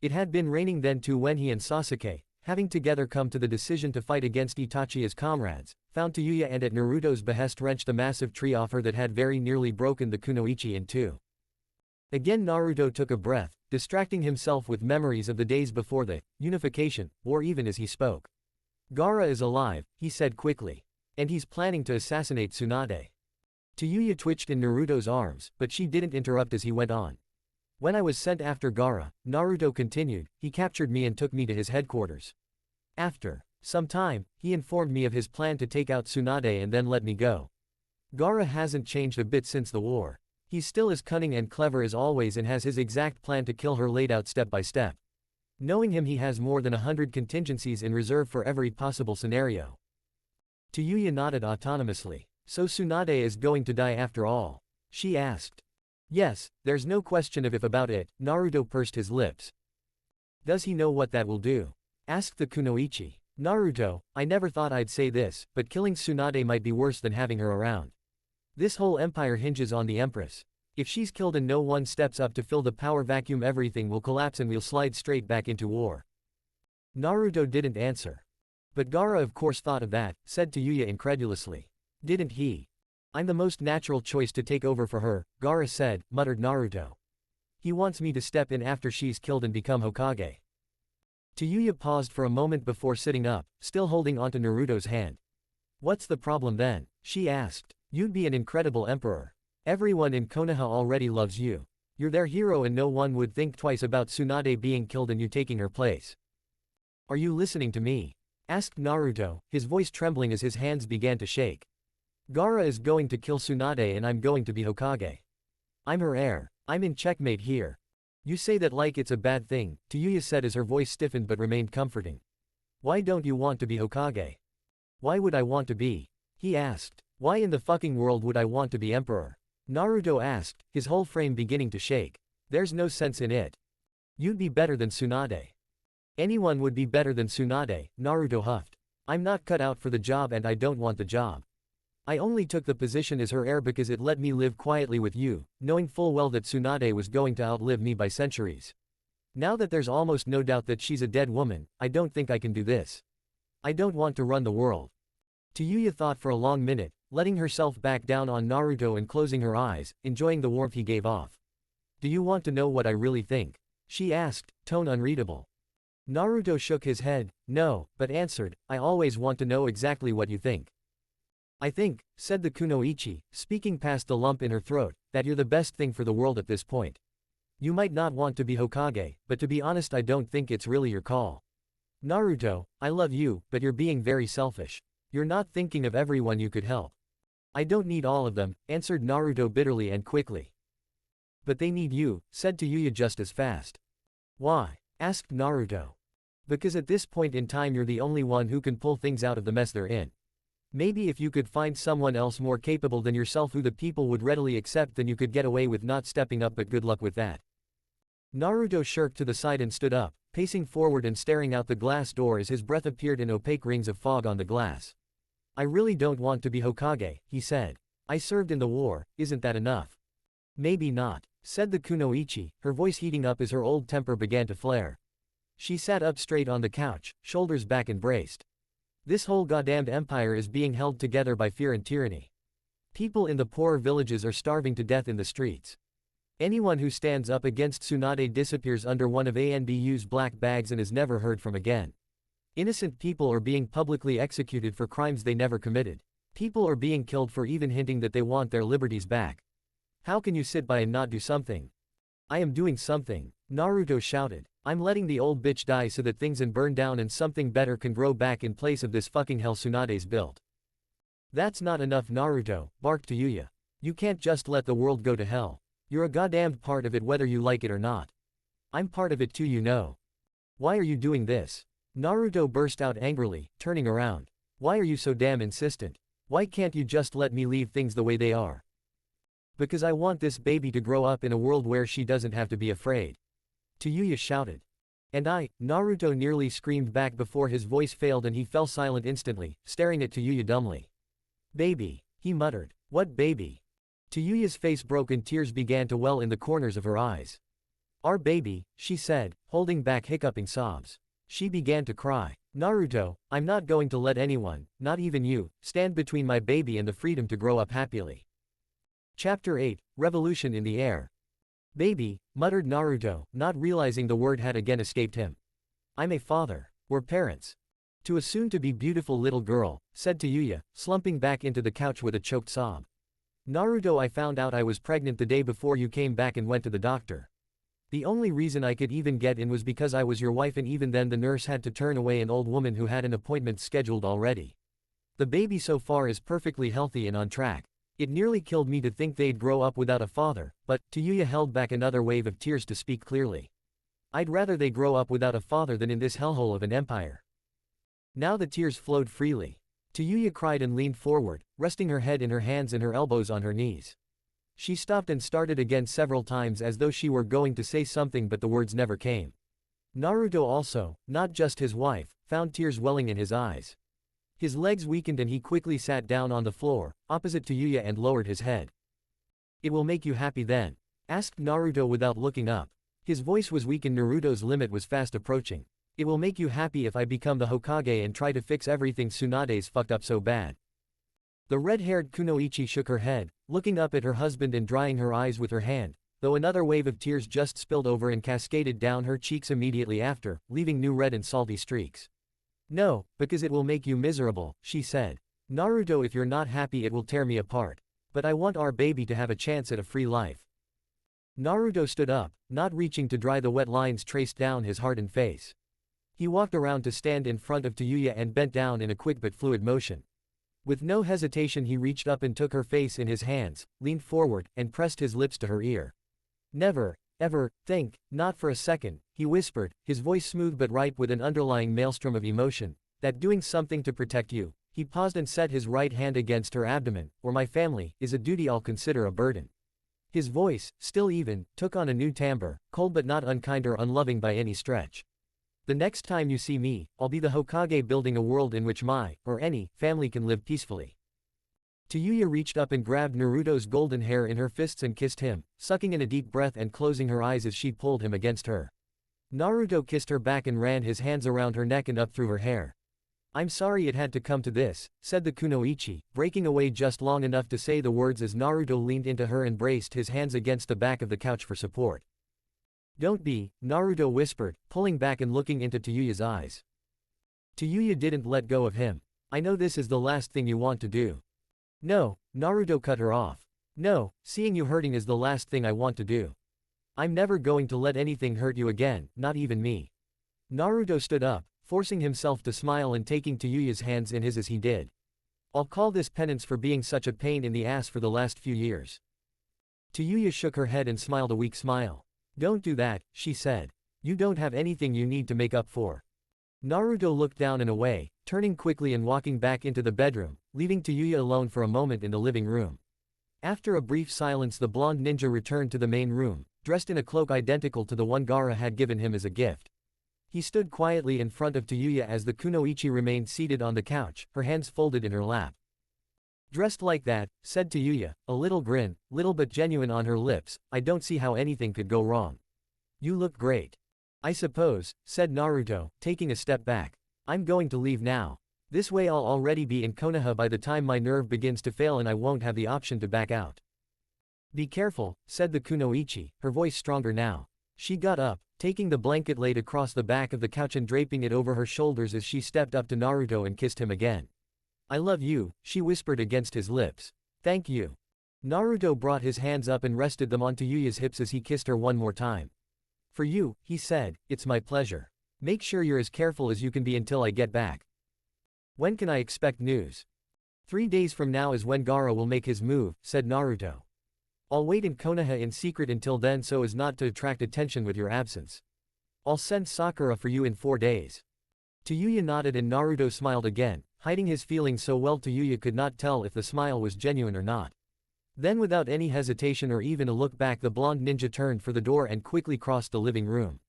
It had been raining then too when he and Sasuke, having together come to the decision to fight against Itachi as comrades, found Tayuya and at Naruto's behest wrenched a massive tree off her that had very nearly broken the kunoichi in two. Again Naruto took a breath, distracting himself with memories of the days before the Unification War even as he spoke. Gaara is alive, he said quickly. And he's planning to assassinate Tsunade. Tayuya twitched in Naruto's arms, but she didn't interrupt as he went on. When I was sent after Gaara, Naruto continued, he captured me and took me to his headquarters. After some time, he informed me of his plan to take out Tsunade and then let me go. Gaara hasn't changed a bit since the war. He's still as cunning and clever as always and has his exact plan to kill her laid out step by step. Knowing him, he has more than 100 contingencies in reserve for every possible scenario. Tayuya nodded autonomously. So Tsunade is going to die after all? She asked. Yes, there's no question of if about it, Naruto pursed his lips. Does he know what that will do? Asked the kunoichi. Naruto, I never thought I'd say this, but killing Tsunade might be worse than having her around. This whole empire hinges on the Empress. If she's killed and no one steps up to fill the power vacuum, everything will collapse and we'll slide straight back into war. Naruto didn't answer. But Gaara of course thought of that, said Tayuya incredulously. Didn't he? I'm the most natural choice to take over for her, Gaara said, muttered Naruto. He wants me to step in after she's killed and become Hokage. Tayuya paused for a moment before sitting up, still holding onto Naruto's hand. What's the problem then? She asked. You'd be an incredible emperor. Everyone in Konoha already loves you. You're their hero and no one would think twice about Tsunade being killed and you taking her place. Are you listening to me? Asked Naruto, his voice trembling as his hands began to shake. Gaara is going to kill Tsunade and I'm going to be Hokage. I'm her heir. I'm in checkmate here. You say that like it's a bad thing, Tayuya said as her voice stiffened but remained comforting. Why don't you want to be Hokage? Why would I want to be? He asked. Why in the fucking world would I want to be emperor? Naruto asked, his whole frame beginning to shake. There's no sense in it. You'd be better than Tsunade. Anyone would be better than Tsunade, Naruto huffed. I'm not cut out for the job and I don't want the job. I only took the position as her heir because it let me live quietly with you, knowing full well that Tsunade was going to outlive me by centuries. Now that there's almost no doubt that she's a dead woman, I don't think I can do this. I don't want to run the world. Tayuya thought for a long minute, letting herself back down on Naruto and closing her eyes, enjoying the warmth he gave off. Do you want to know what I really think? She asked, tone unreadable. Naruto shook his head, no, but answered, I always want to know exactly what you think. I think, said the kunoichi, speaking past the lump in her throat, that you're the best thing for the world at this point. You might not want to be Hokage, but to be honest I don't think it's really your call. Naruto, I love you, but you're being very selfish. You're not thinking of everyone you could help. I don't need all of them, answered Naruto bitterly and quickly. But they need you, said Tayuya just as fast. Why? Asked Naruto. Because at this point in time you're the only one who can pull things out of the mess they're in. Maybe if you could find someone else more capable than yourself who the people would readily accept, then you could get away with not stepping up, but good luck with that. Naruto shirked to the side and stood up, pacing forward and staring out the glass door as his breath appeared in opaque rings of fog on the glass. I really don't want to be Hokage, he said. I served in the war, isn't that enough? Maybe not, said the kunoichi, her voice heating up as her old temper began to flare. She sat up straight on the couch, shoulders back and braced. This whole goddamned empire is being held together by fear and tyranny. People in the poorer villages are starving to death in the streets. Anyone who stands up against Tsunade disappears under one of ANBU's black bags and is never heard from again. Innocent people are being publicly executed for crimes they never committed. People are being killed for even hinting that they want their liberties back. How can you sit by and not do something? I am doing something, Naruto shouted. I'm letting the old bitch die so that things and burn down and something better can grow back in place of this fucking hell Tsunade's built. That's not enough, Naruto, barked Tayuya. You can't just let the world go to hell. You're a goddamned part of it whether you like it or not. I'm part of it too, you know. Why are you doing this? Naruto burst out angrily, turning around. Why are you so damn insistent? Why can't you just let me leave things the way they are? Because I want this baby to grow up in a world where she doesn't have to be afraid. Tayuya shouted. And Naruto nearly screamed back before his voice failed and he fell silent instantly, staring at Tayuya dumbly. Baby, he muttered. What baby? Tayuya's face broke and tears began to well in the corners of her eyes. Our baby, she said, holding back hiccuping sobs. She began to cry. Naruto, I'm not going to let anyone, not even you, stand between my baby and the freedom to grow up happily. Chapter 8, Revolution in the Air. Baby, muttered Naruto, not realizing the word had again escaped him. I'm a father. We're parents. To a soon-to-be beautiful little girl, said Tayuya, slumping back into the couch with a choked sob. Naruto, I found out I was pregnant the day before you came back and went to the doctor. The only reason I could even get in was because I was your wife, and even then the nurse had to turn away an old woman who had an appointment scheduled already. The baby so far is perfectly healthy and on track. It nearly killed me to think they'd grow up without a father, but, Tayuya held back another wave of tears to speak clearly. I'd rather they grow up without a father than in this hellhole of an empire. Now the tears flowed freely. Tayuya cried and leaned forward, resting her head in her hands and her elbows on her knees. She stopped and started again several times as though she were going to say something but the words never came. Naruto also, not just his wife, found tears welling in his eyes. His legs weakened and he quickly sat down on the floor, opposite Tayuya and lowered his head. "It will make you happy then?" asked Naruto without looking up. His voice was weak and Naruto's limit was fast approaching. "It will make you happy if I become the Hokage and try to fix everything Tsunade's fucked up so bad." The red-haired Kunoichi shook her head, looking up at her husband and drying her eyes with her hand, though another wave of tears just spilled over and cascaded down her cheeks immediately after, leaving new red and salty streaks. "No, because it will make you miserable," she said. "Naruto, if you're not happy it will tear me apart. But I want our baby to have a chance at a free life." Naruto stood up, not reaching to dry the wet lines traced down his hardened face. He walked around to stand in front of Tayuya and bent down in a quick but fluid motion. With no hesitation he reached up and took her face in his hands, leaned forward, and pressed his lips to her ear. "Never, ever, think, not for a second," he whispered, his voice smooth but ripe with an underlying maelstrom of emotion, "that doing something to protect you," he paused and set his right hand against her abdomen, "or my family, is a duty I'll consider a burden." His voice, still even, took on a new timbre, cold but not unkind or unloving by any stretch. "The next time you see me, I'll be the Hokage building a world in which my, or any, family can live peacefully." Tayuya reached up and grabbed Naruto's golden hair in her fists and kissed him, sucking in a deep breath and closing her eyes as she pulled him against her. Naruto kissed her back and ran his hands around her neck and up through her hair. "I'm sorry it had to come to this," said the Kunoichi, breaking away just long enough to say the words as Naruto leaned into her and braced his hands against the back of the couch for support. "Don't be," Naruto whispered, pulling back and looking into Tayuya's eyes. Tayuya didn't let go of him. "I know this is the last thing you want to do." "No," Naruto cut her off. "No, seeing you hurting is the last thing I want to do. I'm never going to let anything hurt you again, not even me." Naruto stood up, forcing himself to smile and taking Tayuya's hands in his as he did. "I'll call this penance for being such a pain in the ass for the last few years." Tayuya shook her head and smiled a weak smile. "Don't do that," she said. "You don't have anything you need to make up for." Naruto looked down and away, turning quickly and walking back into the bedroom, leaving Tayuya alone for a moment in the living room. After a brief silence the blonde ninja returned to the main room, dressed in a cloak identical to the one Gaara had given him as a gift. He stood quietly in front of Tayuya as the Kunoichi remained seated on the couch, her hands folded in her lap. "Dressed like that," said Tayuya, a little grin, little but genuine on her lips, "I don't see how anything could go wrong. You look great." "I suppose," said Naruto, taking a step back. "I'm going to leave now. This way I'll already be in Konoha by the time my nerve begins to fail and I won't have the option to back out." "Be careful," said the Kunoichi, her voice stronger now. She got up, taking the blanket laid across the back of the couch and draping it over her shoulders as she stepped up to Naruto and kissed him again. "I love you," she whispered against his lips. "Thank you." Naruto brought his hands up and rested them on Tayuya's hips as he kissed her one more time. "For you," he said, "it's my pleasure. Make sure you're as careful as you can be until I get back." "When can I expect news?" 3 days from now is when Gaara will make his move," said Naruto. "I'll wait in Konoha in secret until then so as not to attract attention with your absence. I'll send Sakura for you in 4 days." Tayuya nodded and Naruto smiled again, hiding his feelings so well Tayuya could not tell if the smile was genuine or not. Then without any hesitation or even a look back the blonde ninja turned for the door and quickly crossed the living room.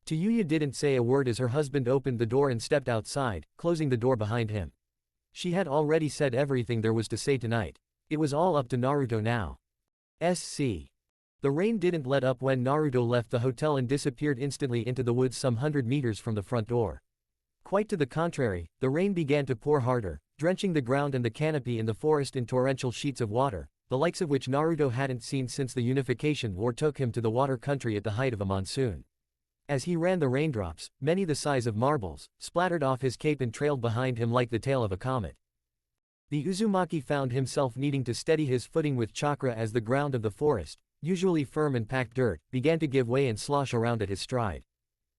Tayuya didn't say a word as her husband opened the door and stepped outside, closing the door behind him. She had already said everything there was to say tonight. It was all up to Naruto now. SC. The rain didn't let up when Naruto left the hotel and disappeared instantly into the woods some 100 meters from the front door. Quite to the contrary, the rain began to pour harder, drenching the ground and the canopy in the forest in torrential sheets of water, the likes of which Naruto hadn't seen since the Unification War took him to the water country at the height of a monsoon. As he ran the raindrops, many the size of marbles, splattered off his cape and trailed behind him like the tail of a comet. The Uzumaki found himself needing to steady his footing with chakra as the ground of the forest, usually firm and packed dirt, began to give way and slosh around at his stride.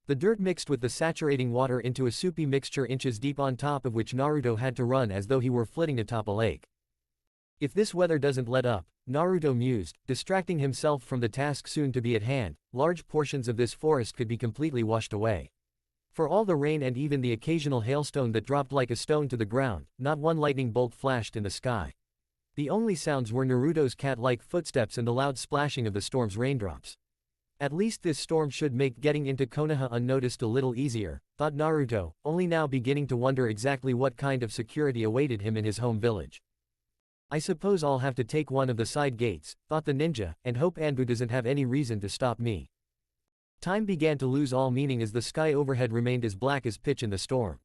The dirt mixed with the saturating water into a soupy mixture inches deep on top of which Naruto had to run as though he were flitting atop a lake. If this weather doesn't let up, Naruto mused, distracting himself from the task soon to be at hand, large portions of this forest could be completely washed away. For all the rain and even the occasional hailstone that dropped like a stone to the ground, not one lightning bolt flashed in the sky. The only sounds were Naruto's cat-like footsteps and the loud splashing of the storm's raindrops. At least this storm should make getting into Konoha unnoticed a little easier, thought Naruto, only now beginning to wonder exactly what kind of security awaited him in his home village. I suppose I'll have to take one of the side gates, thought the ninja, and hope ANBU doesn't have any reason to stop me. Time began to lose all meaning as the sky overhead remained as black as pitch in the storm.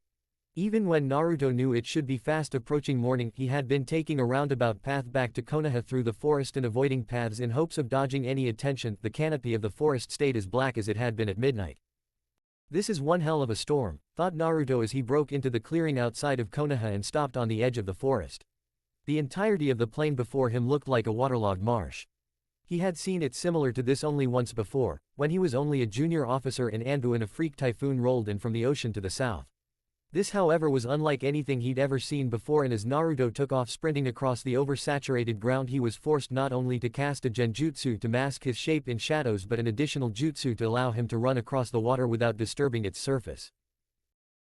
Even when Naruto knew it should be fast approaching morning, he had been taking a roundabout path back to Konoha through the forest and avoiding paths in hopes of dodging any attention. The canopy of the forest stayed as black as it had been at midnight. This is one hell of a storm, thought Naruto as he broke into the clearing outside of Konoha and stopped on the edge of the forest. The entirety of the plain before him looked like a waterlogged marsh. He had seen it similar to this only once before, when he was only a junior officer in ANBU and a freak typhoon rolled in from the ocean to the south. This however was unlike anything he'd ever seen before, and as Naruto took off sprinting across the oversaturated ground, he was forced not only to cast a genjutsu to mask his shape in shadows but an additional jutsu to allow him to run across the water without disturbing its surface.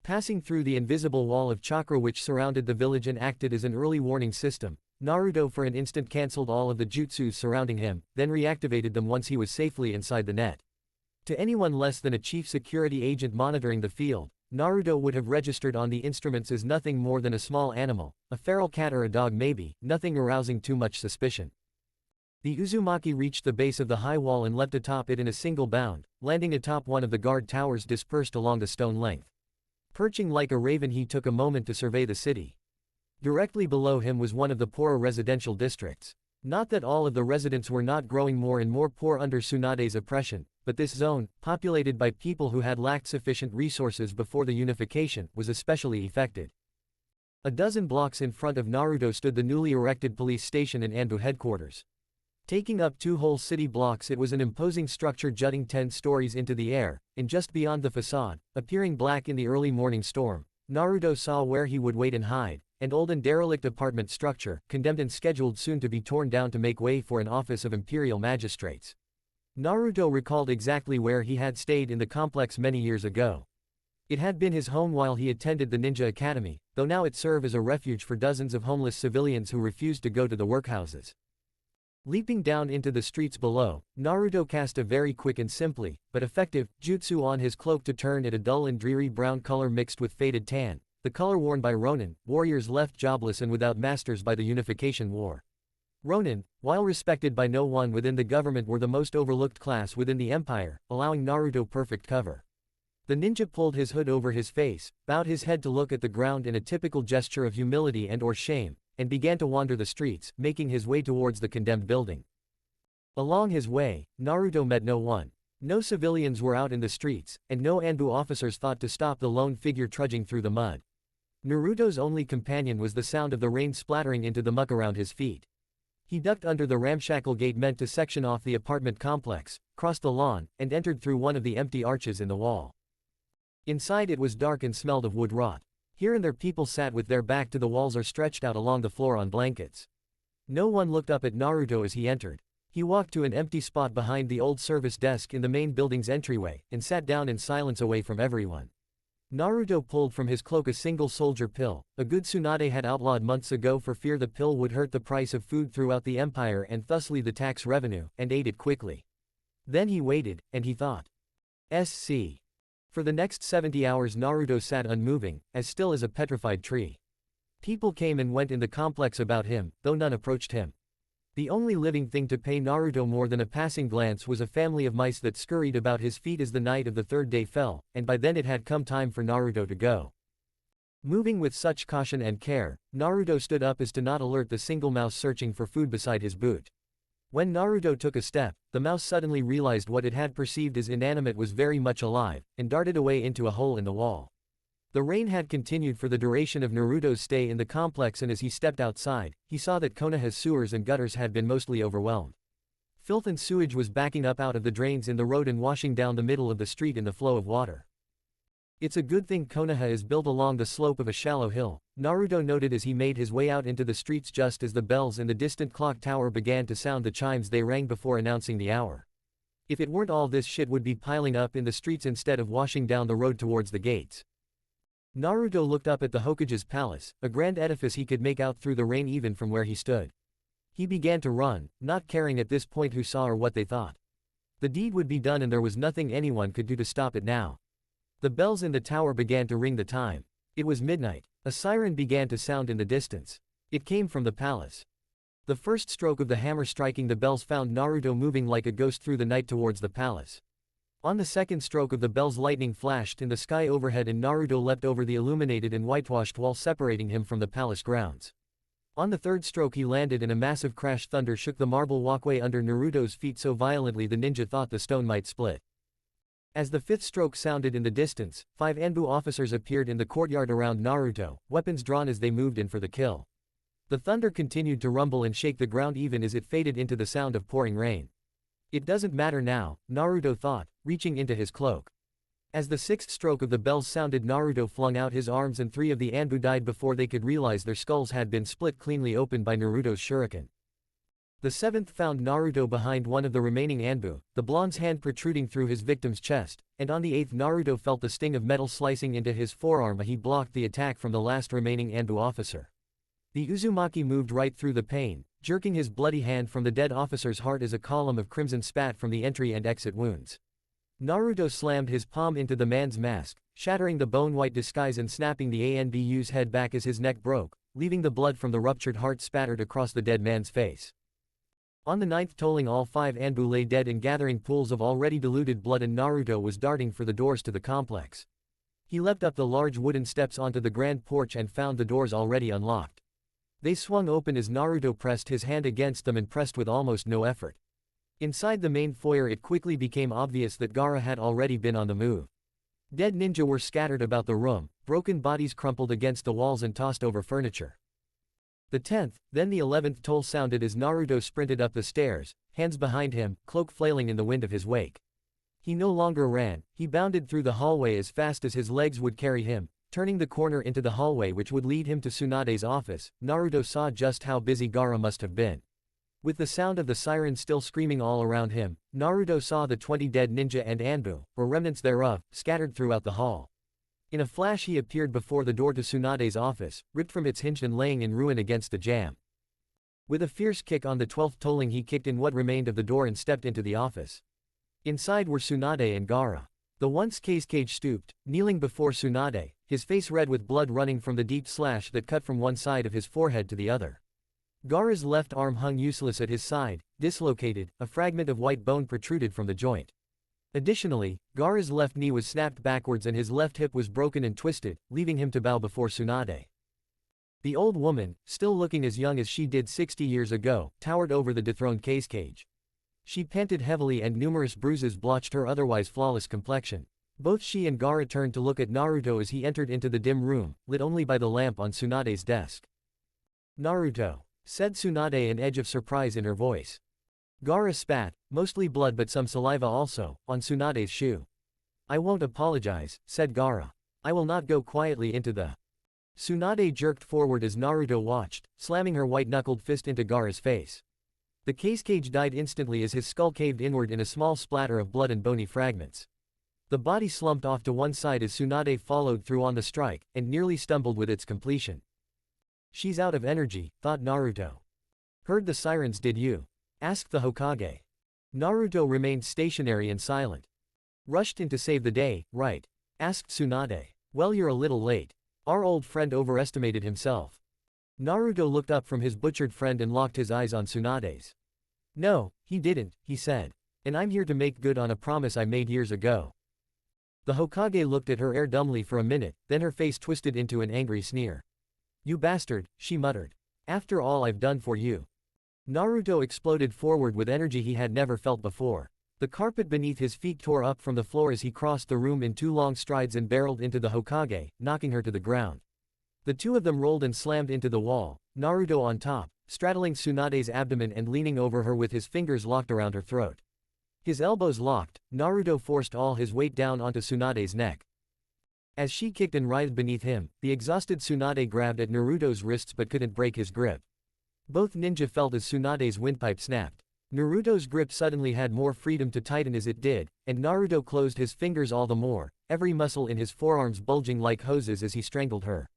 Passing through the invisible wall of chakra which surrounded the village and acted as an early warning system, Naruto for an instant cancelled all of the jutsus surrounding him, then reactivated them once he was safely inside the net. To anyone less than a chief security agent monitoring the field, Naruto would have registered on the instruments as nothing more than a small animal, a feral cat or a dog maybe, nothing arousing too much suspicion. The Uzumaki reached the base of the high wall and leapt atop it in a single bound, landing atop one of the guard towers dispersed along the stone length. Perching like a raven, he took a moment to survey the city. Directly below him was one of the poorer residential districts. Not that all of the residents were not growing more and more poor under Tsunade's oppression, but this zone, populated by people who had lacked sufficient resources before the unification, was especially affected. A dozen blocks in front of Naruto stood the newly erected police station and ANBU headquarters. Taking up 2 whole city blocks, it was an imposing structure jutting 10 stories into the air, and just beyond the facade, appearing black in the early morning storm, Naruto saw where he would wait and hide, an old and derelict apartment structure, condemned and scheduled soon to be torn down to make way for an office of imperial magistrates. Naruto recalled exactly where he had stayed in the complex many years ago. It had been his home while he attended the Ninja Academy, though now it served as a refuge for dozens of homeless civilians who refused to go to the workhouses. Leaping down into the streets below, Naruto cast a very quick and simply, but effective, jutsu on his cloak to turn it a dull and dreary brown color mixed with faded tan, the color worn by Ronin, warriors left jobless and without masters by the Unification War. Ronin, while respected by no one within the government, were the most overlooked class within the empire, allowing Naruto perfect cover. The ninja pulled his hood over his face, bowed his head to look at the ground in a typical gesture of humility and/or shame, and began to wander the streets, making his way towards the condemned building. Along his way, Naruto met no one. No civilians were out in the streets, and no ANBU officers thought to stop the lone figure trudging through the mud. Naruto's only companion was the sound of the rain splattering into the muck around his feet. He ducked under the ramshackle gate meant to section off the apartment complex, crossed the lawn, and entered through one of the empty arches in the wall. Inside it was dark and smelled of wood rot. Here and there people sat with their back to the walls or stretched out along the floor on blankets. No one looked up at Naruto as he entered. He walked to an empty spot behind the old service desk in the main building's entryway, and sat down in silence away from everyone. Naruto pulled from his cloak a single soldier pill, a good Tsunade had outlawed months ago for fear the pill would hurt the price of food throughout the empire and thusly the tax revenue, and ate it quickly. Then he waited, and he thought. SC. For the next 70 hours Naruto sat unmoving, as still as a petrified tree. People came and went in the complex about him, though none approached him. The only living thing to pay Naruto more than a passing glance was a family of mice that scurried about his feet as the night of the 3rd day fell, and by then it had come time for Naruto to go. Moving with such caution and care, Naruto stood up as to not alert the single mouse searching for food beside his boot. When Naruto took a step, the mouse suddenly realized what it had perceived as inanimate was very much alive, and darted away into a hole in the wall. The rain had continued for the duration of Naruto's stay in the complex, and as he stepped outside, he saw that Konoha's sewers and gutters had been mostly overwhelmed. Filth and sewage was backing up out of the drains in the road and washing down the middle of the street in the flow of water. It's a good thing Konoha is built along the slope of a shallow hill, Naruto noted as he made his way out into the streets just as the bells in the distant clock tower began to sound the chimes they rang before announcing the hour. If it weren't all this shit would be piling up in the streets instead of washing down the road towards the gates. Naruto looked up at the Hokage's palace, a grand edifice he could make out through the rain even from where he stood. He began to run, not caring at this point who saw or what they thought. The deed would be done and there was nothing anyone could do to stop it now. The bells in the tower began to ring the time. It was midnight. A siren began to sound in the distance. It came from the palace. The first stroke of the hammer striking the bells found Naruto moving like a ghost through the night towards the palace. On the second stroke of the bells, lightning flashed in the sky overhead and Naruto leapt over the illuminated and whitewashed wall separating him from the palace grounds. On the third stroke he landed and a massive crash thunder shook the marble walkway under Naruto's feet so violently the ninja thought the stone might split. As the fifth stroke sounded in the distance, 5 ANBU officers appeared in the courtyard around Naruto, weapons drawn as they moved in for the kill. The thunder continued to rumble and shake the ground even as it faded into the sound of pouring rain. It doesn't matter now, Naruto thought, reaching into his cloak. As the sixth stroke of the bells sounded, Naruto flung out his arms and 3 of the ANBU died before they could realize their skulls had been split cleanly open by Naruto's shuriken. The seventh found Naruto behind one of the remaining ANBU, the blonde's hand protruding through his victim's chest, and on the eighth Naruto felt the sting of metal slicing into his forearm but he blocked the attack from the last remaining ANBU officer. The Uzumaki moved right through the pain, jerking his bloody hand from the dead officer's heart as a column of crimson spat from the entry and exit wounds. Naruto slammed his palm into the man's mask, shattering the bone-white disguise and snapping the ANBU's head back as his neck broke, leaving the blood from the ruptured heart spattered across the dead man's face. On the ninth tolling, all 5 ANBU lay dead in gathering pools of already diluted blood and Naruto was darting for the doors to the complex. He leapt up the large wooden steps onto the grand porch and found the doors already unlocked. They swung open as Naruto pressed his hand against them and pressed with almost no effort. Inside the main foyer it quickly became obvious that Gaara had already been on the move. Dead ninja were scattered about the room, broken bodies crumpled against the walls and tossed over furniture. The 10th, then the 11th toll sounded as Naruto sprinted up the stairs, hands behind him, cloak flailing in the wind of his wake. He no longer ran, he bounded through the hallway as fast as his legs would carry him, turning the corner into the hallway which would lead him to Tsunade's office. Naruto saw just how busy Gaara must have been. With the sound of the siren still screaming all around him, Naruto saw the 20 dead ninja and ANBU, or remnants thereof, scattered throughout the hall. In a flash he appeared before the door to Tsunade's office, ripped from its hinge and laying in ruin against the jamb. With a fierce kick on the 12th tolling he kicked in what remained of the door and stepped into the office. Inside were Tsunade and Gaara. The once Kazekage stooped, kneeling before Tsunade, his face red with blood running from the deep slash that cut from one side of his forehead to the other. Gaara's left arm hung useless at his side, dislocated, a fragment of white bone protruded from the joint. Additionally, Gaara's left knee was snapped backwards and his left hip was broken and twisted, leaving him to bow before Tsunade. The old woman, still looking as young as she did 60 years ago, towered over the dethroned Kazekage. She panted heavily and numerous bruises blotched her otherwise flawless complexion. Both she and Gaara turned to look at Naruto as he entered into the dim room, lit only by the lamp on Tsunade's desk. "Naruto," said Tsunade, an edge of surprise in her voice. Gaara spat, mostly blood but some saliva also, on Tsunade's shoe. "I won't apologize," said Gaara. "I will not go quietly into the—" Tsunade jerked forward as Naruto watched, slamming her white-knuckled fist into Gaara's face. The Kazekage died instantly as his skull caved inward in a small splatter of blood and bony fragments. The body slumped off to one side as Tsunade followed through on the strike, and nearly stumbled with its completion. "She's out of energy," thought Naruto. "Heard the sirens, did you?" asked the Hokage. Naruto remained stationary and silent. "Rushed in to save the day, right?" asked Tsunade. "Well, you're a little late. Our old friend overestimated himself." Naruto looked up from his butchered friend and locked his eyes on Tsunade's. "No, he didn't," he said. "And I'm here to make good on a promise I made years ago." The Hokage looked at her dumbly for a minute, then her face twisted into an angry sneer. "You bastard," she muttered. "After all I've done for you." Naruto exploded forward with energy he had never felt before. The carpet beneath his feet tore up from the floor as he crossed the room in 2 long strides and barreled into the Hokage, knocking her to the ground. The 2 of them rolled and slammed into the wall, Naruto on top, straddling Tsunade's abdomen and leaning over her with his fingers locked around her throat. His elbows locked, Naruto forced all his weight down onto Tsunade's neck. As she kicked and writhed beneath him, the exhausted Tsunade grabbed at Naruto's wrists but couldn't break his grip. Both ninja felt as Tsunade's windpipe snapped. Naruto's grip suddenly had more freedom to tighten as it did, and Naruto closed his fingers all the more, every muscle in his forearms bulging like hoses as he strangled her.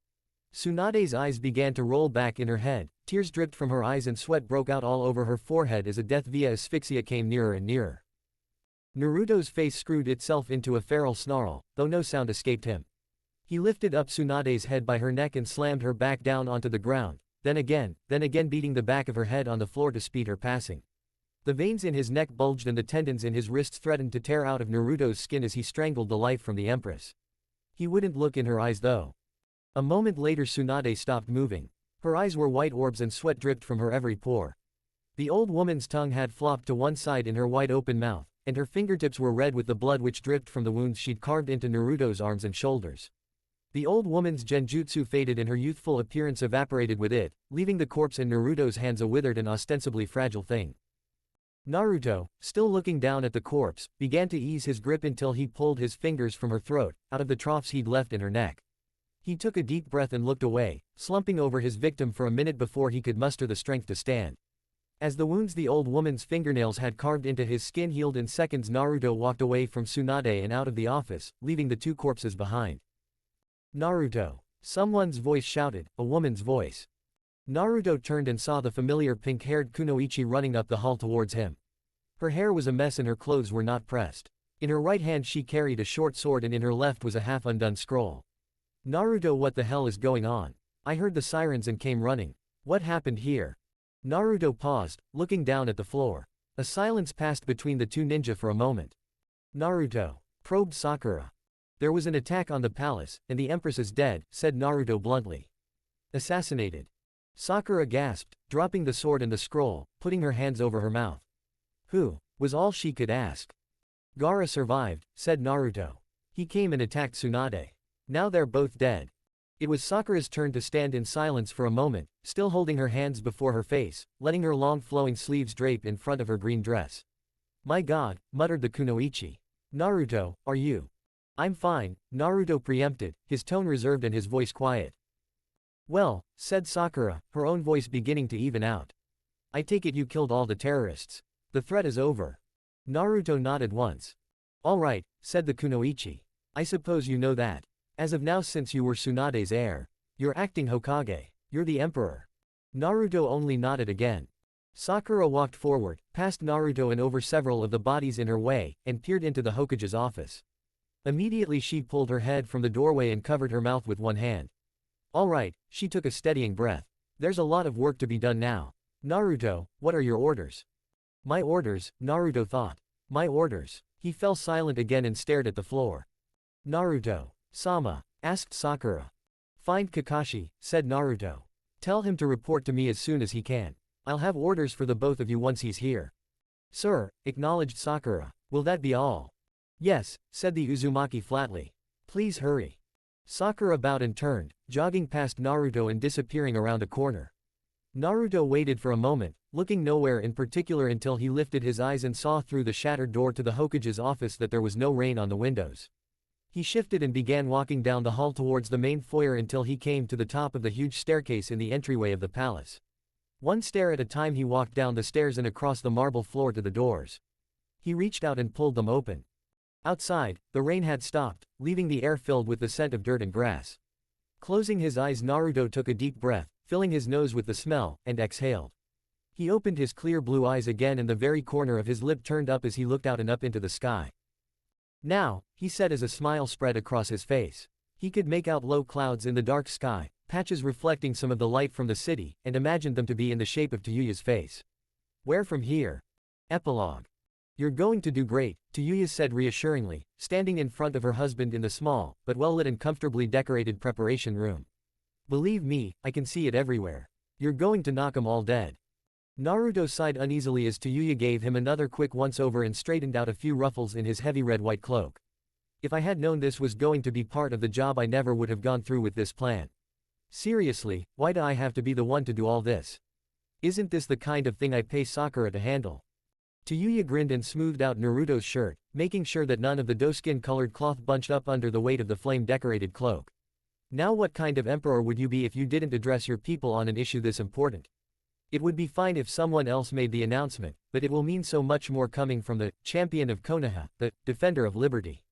Tsunade's eyes began to roll back in her head, tears dripped from her eyes and sweat broke out all over her forehead as a death via asphyxia came nearer and nearer. Naruto's face screwed itself into a feral snarl, though no sound escaped him. He lifted up Tsunade's head by her neck and slammed her back down onto the ground, then again beating the back of her head on the floor to speed her passing. The veins in his neck bulged and the tendons in his wrists threatened to tear out of Naruto's skin as he strangled the life from the Empress. He wouldn't look in her eyes though. A moment later Tsunade stopped moving. Her eyes were white orbs and sweat dripped from her every pore. The old woman's tongue had flopped to one side in her wide-open mouth, and her fingertips were red with the blood which dripped from the wounds she'd carved into Naruto's arms and shoulders. The old woman's genjutsu faded and her youthful appearance evaporated with it, leaving the corpse in Naruto's hands a withered and ostensibly fragile thing. Naruto, still looking down at the corpse, began to ease his grip until he pulled his fingers from her throat, out of the troughs he'd left in her neck. He took a deep breath and looked away, slumping over his victim for a minute before he could muster the strength to stand. As the wounds the old woman's fingernails had carved into his skin healed in seconds, Naruto walked away from Tsunade and out of the office, leaving the two corpses behind. Naruto. Someone's voice shouted, a woman's voice. Naruto turned and saw the familiar pink-haired Kunoichi running up the hall towards him. Her hair was a mess and her clothes were not pressed. In her right hand she carried a short sword and in her left was a half-undone scroll. Naruto, what the hell is going on? I heard the sirens and came running. What happened here? Naruto paused, looking down at the floor. A silence passed between the two ninja for a moment. Naruto probed Sakura. There was an attack on the palace, and the Empress is dead, said Naruto bluntly. Assassinated. Sakura gasped, dropping the sword and the scroll, putting her hands over her mouth. Who? Was all she could ask. Gaara survived, said Naruto. He came and attacked Tsunade. Now they're both dead. It was Sakura's turn to stand in silence for a moment, still holding her hands before her face, letting her long flowing sleeves drape in front of her green dress. My god, muttered the Kunoichi. Naruto, are you? I'm fine, Naruto preempted, his tone reserved and his voice quiet. Well, said Sakura, her own voice beginning to even out. I take it you killed all the terrorists. The threat is over. Naruto nodded once. All right, said the Kunoichi. I suppose you know that. As of now, since you were Tsunade's heir, you're acting Hokage. You're the emperor. Naruto only nodded again. Sakura walked forward, past Naruto and over several of the bodies in her way, and peered into the Hokage's office. Immediately she pulled her head from the doorway and covered her mouth with one hand. All right, she took a steadying breath. There's a lot of work to be done now. Naruto, what are your orders? My orders, Naruto thought. My orders. He fell silent again and stared at the floor. Naruto. Sama, asked Sakura. Find Kakashi, said Naruto. Tell him to report to me as soon as he can. I'll have orders for the both of you once he's here. Sir, acknowledged Sakura. Will that be all? Yes, said the Uzumaki flatly. Please hurry. Sakura bowed and turned, jogging past Naruto and disappearing around a corner. Naruto waited for a moment, looking nowhere in particular until he lifted his eyes and saw through the shattered door to the Hokage's office that there was no rain on the windows. He shifted and began walking down the hall towards the main foyer until he came to the top of the huge staircase in the entryway of the palace. One stair at a time he walked down the stairs and across the marble floor to the doors. He reached out and pulled them open. Outside, the rain had stopped, leaving the air filled with the scent of dirt and grass. Closing his eyes, Naruto took a deep breath, filling his nose with the smell, and exhaled. He opened his clear blue eyes again and the very corner of his lip turned up as he looked out and up into the sky. Now, he said as a smile spread across his face. He could make out low clouds in the dark sky, patches reflecting some of the light from the city, and imagined them to be in the shape of Tayuya's face. Where from here? Epilogue. You're going to do great, Tayuya said reassuringly, standing in front of her husband in the small, but well-lit and comfortably decorated preparation room. Believe me, I can see it everywhere. You're going to knock 'em all dead. Naruto sighed uneasily as Tayuya gave him another quick once-over and straightened out a few ruffles in his heavy red-white cloak. If I had known this was going to be part of the job, I never would have gone through with this plan. Seriously, why do I have to be the one to do all this? Isn't this the kind of thing I pay Sakura to handle? Tayuya grinned and smoothed out Naruto's shirt, making sure that none of the doeskin-colored cloth bunched up under the weight of the flame-decorated cloak. Now what kind of emperor would you be if you didn't address your people on an issue this important? It would be fine if someone else made the announcement, but it will mean so much more coming from the champion of Konoha, the defender of liberty.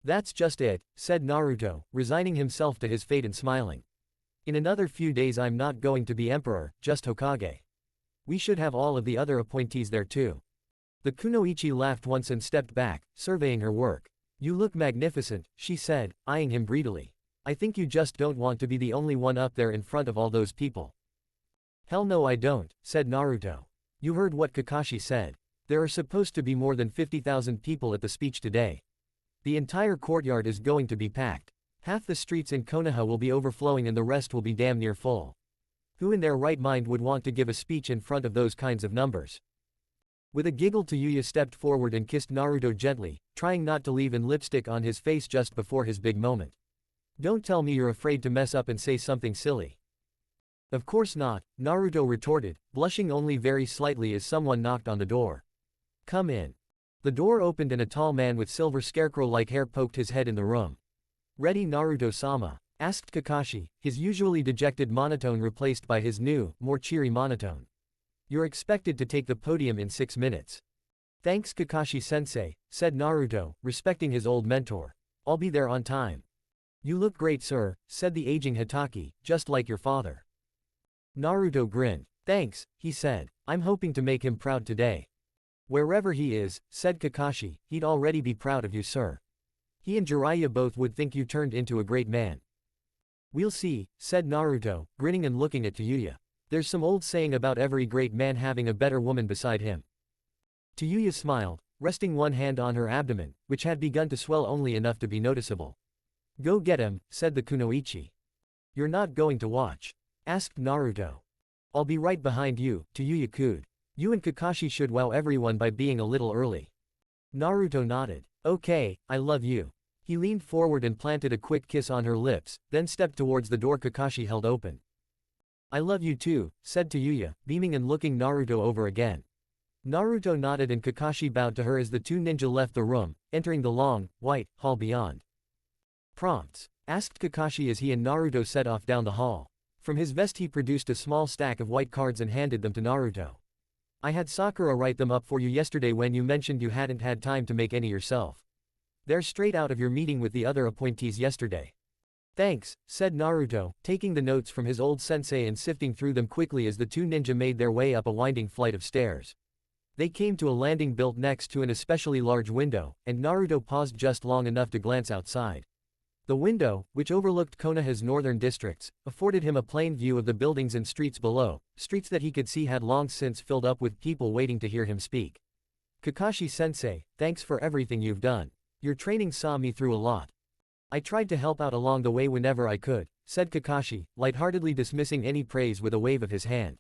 That's just it, said Naruto, resigning himself to his fate and smiling. In another few days I'm not going to be emperor, just Hokage. We should have all of the other appointees there too. The kunoichi laughed once and stepped back, surveying her work. You look magnificent, she said, eyeing him greedily. I think you just don't want to be the only one up there in front of all those people. Hell no I don't, said Naruto. You heard what Kakashi said. There are supposed to be more than 50,000 people at the speech today. The entire courtyard is going to be packed. Half the streets in Konoha will be overflowing and the rest will be damn near full. Who in their right mind would want to give a speech in front of those kinds of numbers? With a giggle Tayuya stepped forward and kissed Naruto gently, trying not to leave lipstick on his face just before his big moment. Don't tell me you're afraid to mess up and say something silly. Of course not, Naruto retorted, blushing only very slightly as someone knocked on the door. Come in. The door opened and a tall man with silver scarecrow-like hair poked his head in the room. Ready Naruto-sama? Asked Kakashi, his usually dejected monotone replaced by his new, more cheery monotone. You're expected to take the podium in 6 minutes. Thanks Kakashi-sensei, said Naruto, respecting his old mentor. I'll be there on time. You look great sir, said the aging Hitaki, just like your father. Naruto grinned. Thanks, he said, I'm hoping to make him proud today. Wherever he is, said Kakashi, he'd already be proud of you sir. He and Jiraiya both would think you turned into a great man. We'll see, said Naruto, grinning and looking at Tayuya. There's some old saying about every great man having a better woman beside him. Tayuya smiled, resting one hand on her abdomen, which had begun to swell only enough to be noticeable. Go get him, said the kunoichi. You're not going to watch? Asked Naruto. I'll be right behind you, Tayuya cooed. You and Kakashi should wow everyone by being a little early. Naruto nodded. Okay, I love you. He leaned forward and planted a quick kiss on her lips, then stepped towards the door Kakashi held open. I love you too, said Tayuya, beaming and looking Naruto over again. Naruto nodded and Kakashi bowed to her as the two ninja left the room, entering the long, white, hall beyond. Prompts? Asked Kakashi as he and Naruto set off down the hall. From his vest he produced a small stack of white cards and handed them to Naruto. I had Sakura write them up for you yesterday when you mentioned you hadn't had time to make any yourself. They're straight out of your meeting with the other appointees yesterday. Thanks, said Naruto, taking the notes from his old sensei and sifting through them quickly as the two ninja made their way up a winding flight of stairs. They came to a landing built next to an especially large window, and Naruto paused just long enough to glance outside. The window, which overlooked Konoha's northern districts, afforded him a plain view of the buildings and streets below, streets that he could see had long since filled up with people waiting to hear him speak. Kakashi-sensei, thanks for everything you've done. Your training saw me through a lot. I tried to help out along the way whenever I could, said Kakashi, lightheartedly dismissing any praise with a wave of his hand.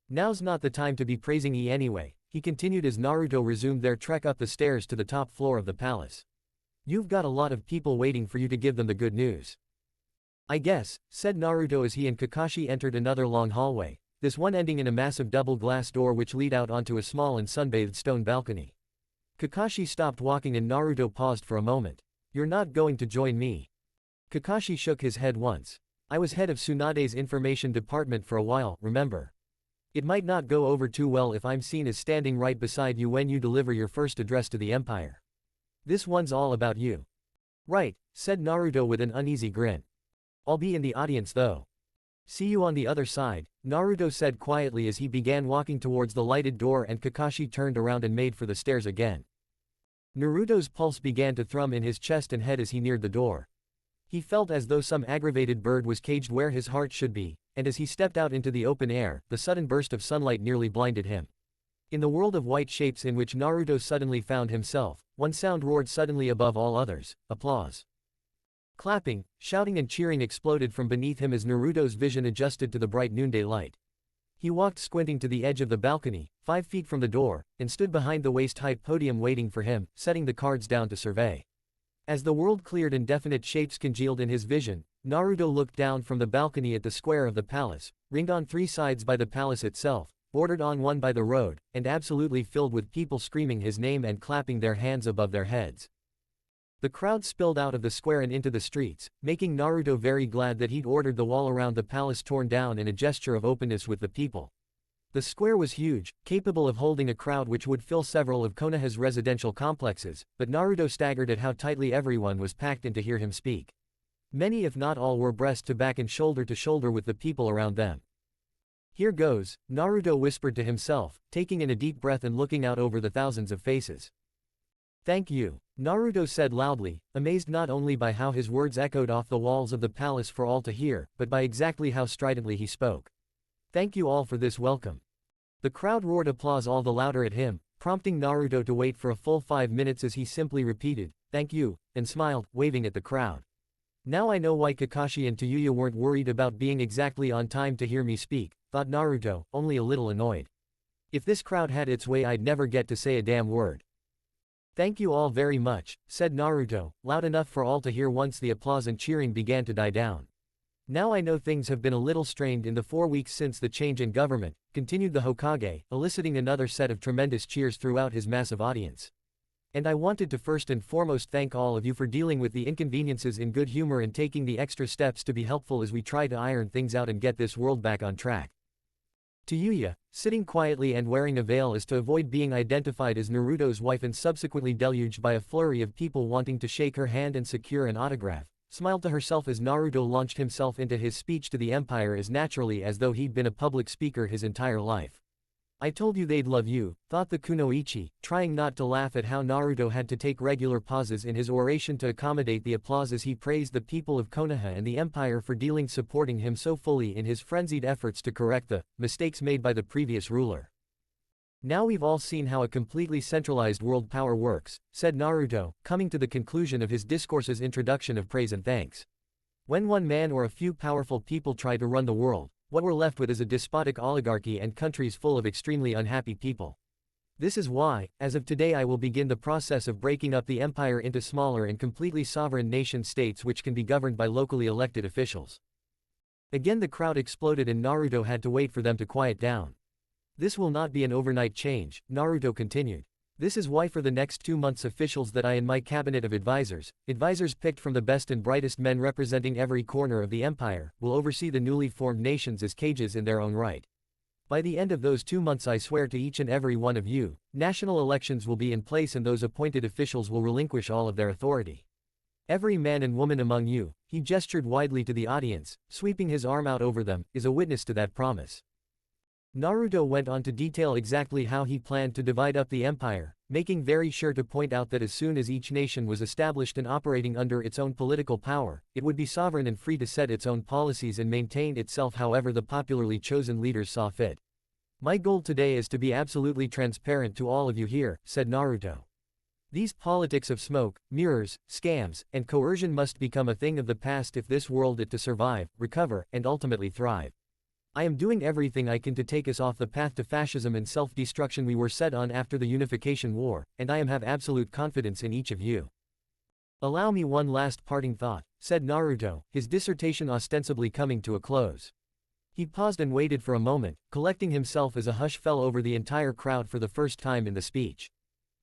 Now's not the time to be praising me anyway, he continued as Naruto resumed their trek up the stairs to the top floor of the palace. You've got a lot of people waiting for you to give them the good news. I guess, said Naruto as he and Kakashi entered another long hallway, this one ending in a massive double glass door which lead out onto a small and sunbathed stone balcony. Kakashi stopped walking and Naruto paused for a moment. You're not going to join me. Kakashi shook his head once. I was head of Tsunade's information department for a while, remember? It might not go over too well if I'm seen as standing right beside you when you deliver your first address to the Empire. This one's all about you. Right, said Naruto with an uneasy grin. I'll be in the audience though. See you on the other side, Naruto said quietly as he began walking towards the lighted door and Kakashi turned around and made for the stairs again. Naruto's pulse began to thrum in his chest and head as he neared the door. He felt as though some aggravated bird was caged where his heart should be, and as he stepped out into the open air, the sudden burst of sunlight nearly blinded him. In the world of white shapes in which Naruto suddenly found himself, one sound roared suddenly above all others: applause. Clapping, shouting and cheering exploded from beneath him as Naruto's vision adjusted to the bright noonday light. He walked squinting to the edge of the balcony, 5 feet from the door, and stood behind the waist-height podium waiting for him, setting the cards down to survey. As the world cleared and definite shapes congealed in his vision, Naruto looked down from the balcony at the square of the palace, ringed on 3 sides by the palace itself, bordered on one by the road, and absolutely filled with people screaming his name and clapping their hands above their heads. The crowd spilled out of the square and into the streets, making Naruto very glad that he'd ordered the wall around the palace torn down in a gesture of openness with the people. The square was huge, capable of holding a crowd which would fill several of Konoha's residential complexes, but Naruto staggered at how tightly everyone was packed in to hear him speak. Many if not all were breast to back and shoulder to shoulder with the people around them. "Here goes," Naruto whispered to himself, taking in a deep breath and looking out over the thousands of faces. "Thank you," Naruto said loudly, amazed not only by how his words echoed off the walls of the palace for all to hear, but by exactly how stridently he spoke. "Thank you all for this welcome." The crowd roared applause all the louder at him, prompting Naruto to wait for a full 5 minutes as he simply repeated, "Thank you," and smiled, waving at the crowd. Now I know why Kakashi and Tayuya weren't worried about being exactly on time to hear me speak, thought Naruto, only a little annoyed. If this crowd had its way I'd never get to say a damn word. "Thank you all very much," said Naruto, loud enough for all to hear once the applause and cheering began to die down. "Now I know things have been a little strained in the 4 weeks since the change in government," continued the Hokage, eliciting another set of tremendous cheers throughout his massive audience. "And I wanted to first and foremost thank all of you for dealing with the inconveniences in good humor and taking the extra steps to be helpful as we try to iron things out and get this world back on track." Tayuya, sitting quietly and wearing a veil as to avoid being identified as Naruto's wife and subsequently deluged by a flurry of people wanting to shake her hand and secure an autograph, smiled to herself as Naruto launched himself into his speech to the Empire as naturally as though he'd been a public speaker his entire life. "I told you they'd love you," thought the kunoichi, trying not to laugh at how Naruto had to take regular pauses in his oration to accommodate the applause as he praised the people of Konoha and the Empire for supporting him so fully in his frenzied efforts to correct the mistakes made by the previous ruler. "Now we've all seen how a completely centralized world power works," said Naruto, coming to the conclusion of his discourse's introduction of praise and thanks. "When one man or a few powerful people try to run the world, what we're left with is a despotic oligarchy and countries full of extremely unhappy people. This is why, as of today I will begin the process of breaking up the empire into smaller and completely sovereign nation-states which can be governed by locally elected officials." Again the crowd exploded and Naruto had to wait for them to quiet down. "This will not be an overnight change," Naruto continued. "This is why for the next 2 months officials that I and my cabinet of advisors picked from the best and brightest men representing every corner of the empire, will oversee the newly formed nations as cages in their own right. By the end of those 2 months I swear to each and every one of you, national elections will be in place and those appointed officials will relinquish all of their authority. Every man and woman among you," he gestured widely to the audience, sweeping his arm out over them, "is a witness to that promise." Naruto went on to detail exactly how he planned to divide up the empire, making very sure to point out that as soon as each nation was established and operating under its own political power, it would be sovereign and free to set its own policies and maintain itself however the popularly chosen leaders saw fit. "My goal today is to be absolutely transparent to all of you here," said Naruto. "These politics of smoke, mirrors, scams, and coercion must become a thing of the past if this world is to survive, recover, and ultimately thrive. I am doing everything I can to take us off the path to fascism and self-destruction we were set on after the Unification War, and I have absolute confidence in each of you." "Allow me one last parting thought," said Naruto, his dissertation ostensibly coming to a close. He paused and waited for a moment, collecting himself as a hush fell over the entire crowd for the first time in the speech.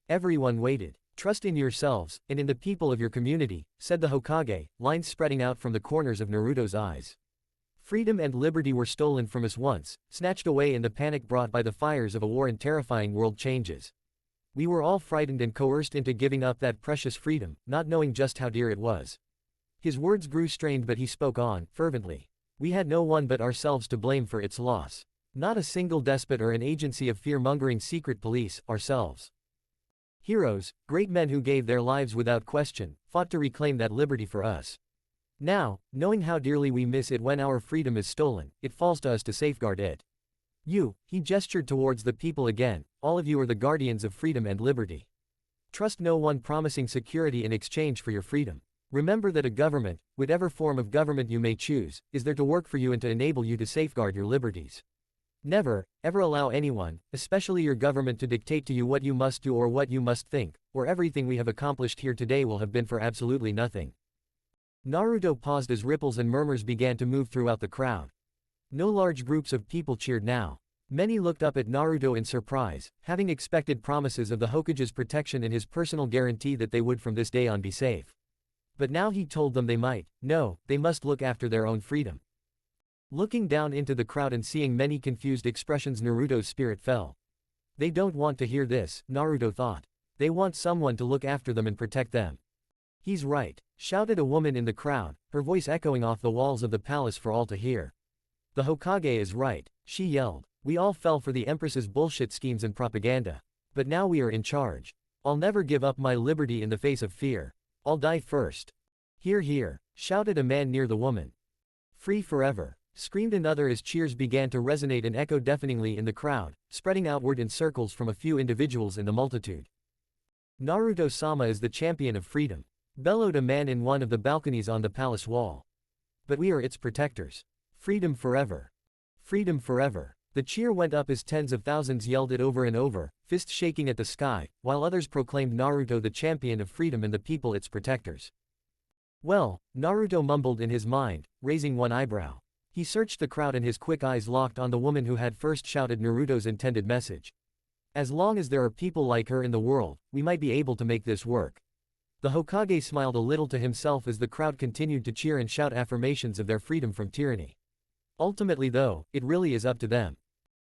Everyone waited. "Trust in yourselves, and in the people of your community," said the Hokage, lines spreading out from the corners of Naruto's eyes. "Freedom and liberty were stolen from us once, snatched away in the panic brought by the fires of a war and terrifying world changes. We were all frightened and coerced into giving up that precious freedom, not knowing just how dear it was." His words grew strained but he spoke on, fervently. "We had no one but ourselves to blame for its loss. Not a single despot or an agency of fear-mongering secret police, ourselves. Heroes, great men who gave their lives without question, fought to reclaim that liberty for us. Now, knowing how dearly we miss it when our freedom is stolen, it falls to us to safeguard it. You," he gestured towards the people again, "all of you are the guardians of freedom and liberty. Trust no one promising security in exchange for your freedom. Remember that a government, whatever form of government you may choose, is there to work for you and to enable you to safeguard your liberties. Never, ever allow anyone, especially your government to dictate to you what you must do or what you must think, or everything we have accomplished here today will have been for absolutely nothing." Naruto paused as ripples and murmurs began to move throughout the crowd. No large groups of people cheered now. Many looked up at Naruto in surprise, having expected promises of the Hokage's protection and his personal guarantee that they would from this day on be safe. But now he told them they must look after their own freedom. Looking down into the crowd and seeing many confused expressions, Naruto's spirit fell. They don't want to hear this, Naruto thought. They want someone to look after them and protect them. He's right, shouted a woman in the crowd, her voice echoing off the walls of the palace for all to hear. The Hokage is right, she yelled. We all fell for the Empress's bullshit schemes and propaganda. But now we are in charge. I'll never give up my liberty in the face of fear. I'll die first. Hear, hear, shouted a man near the woman. Free forever, screamed another as cheers began to resonate and echo deafeningly in the crowd, spreading outward in circles from a few individuals in the multitude. Naruto-sama is the champion of freedom, bellowed a man in one of the balconies on the palace wall. But we are its protectors. Freedom forever. Freedom forever. The cheer went up as tens of thousands yelled it over and over, fists shaking at the sky, while others proclaimed Naruto the champion of freedom and the people its protectors. Well, Naruto mumbled in his mind, raising one eyebrow. He searched the crowd and his quick eyes locked on the woman who had first shouted Naruto's intended message. As long as there are people like her in the world, we might be able to make this work. The Hokage smiled a little to himself as the crowd continued to cheer and shout affirmations of their freedom from tyranny. Ultimately though, it really is up to them.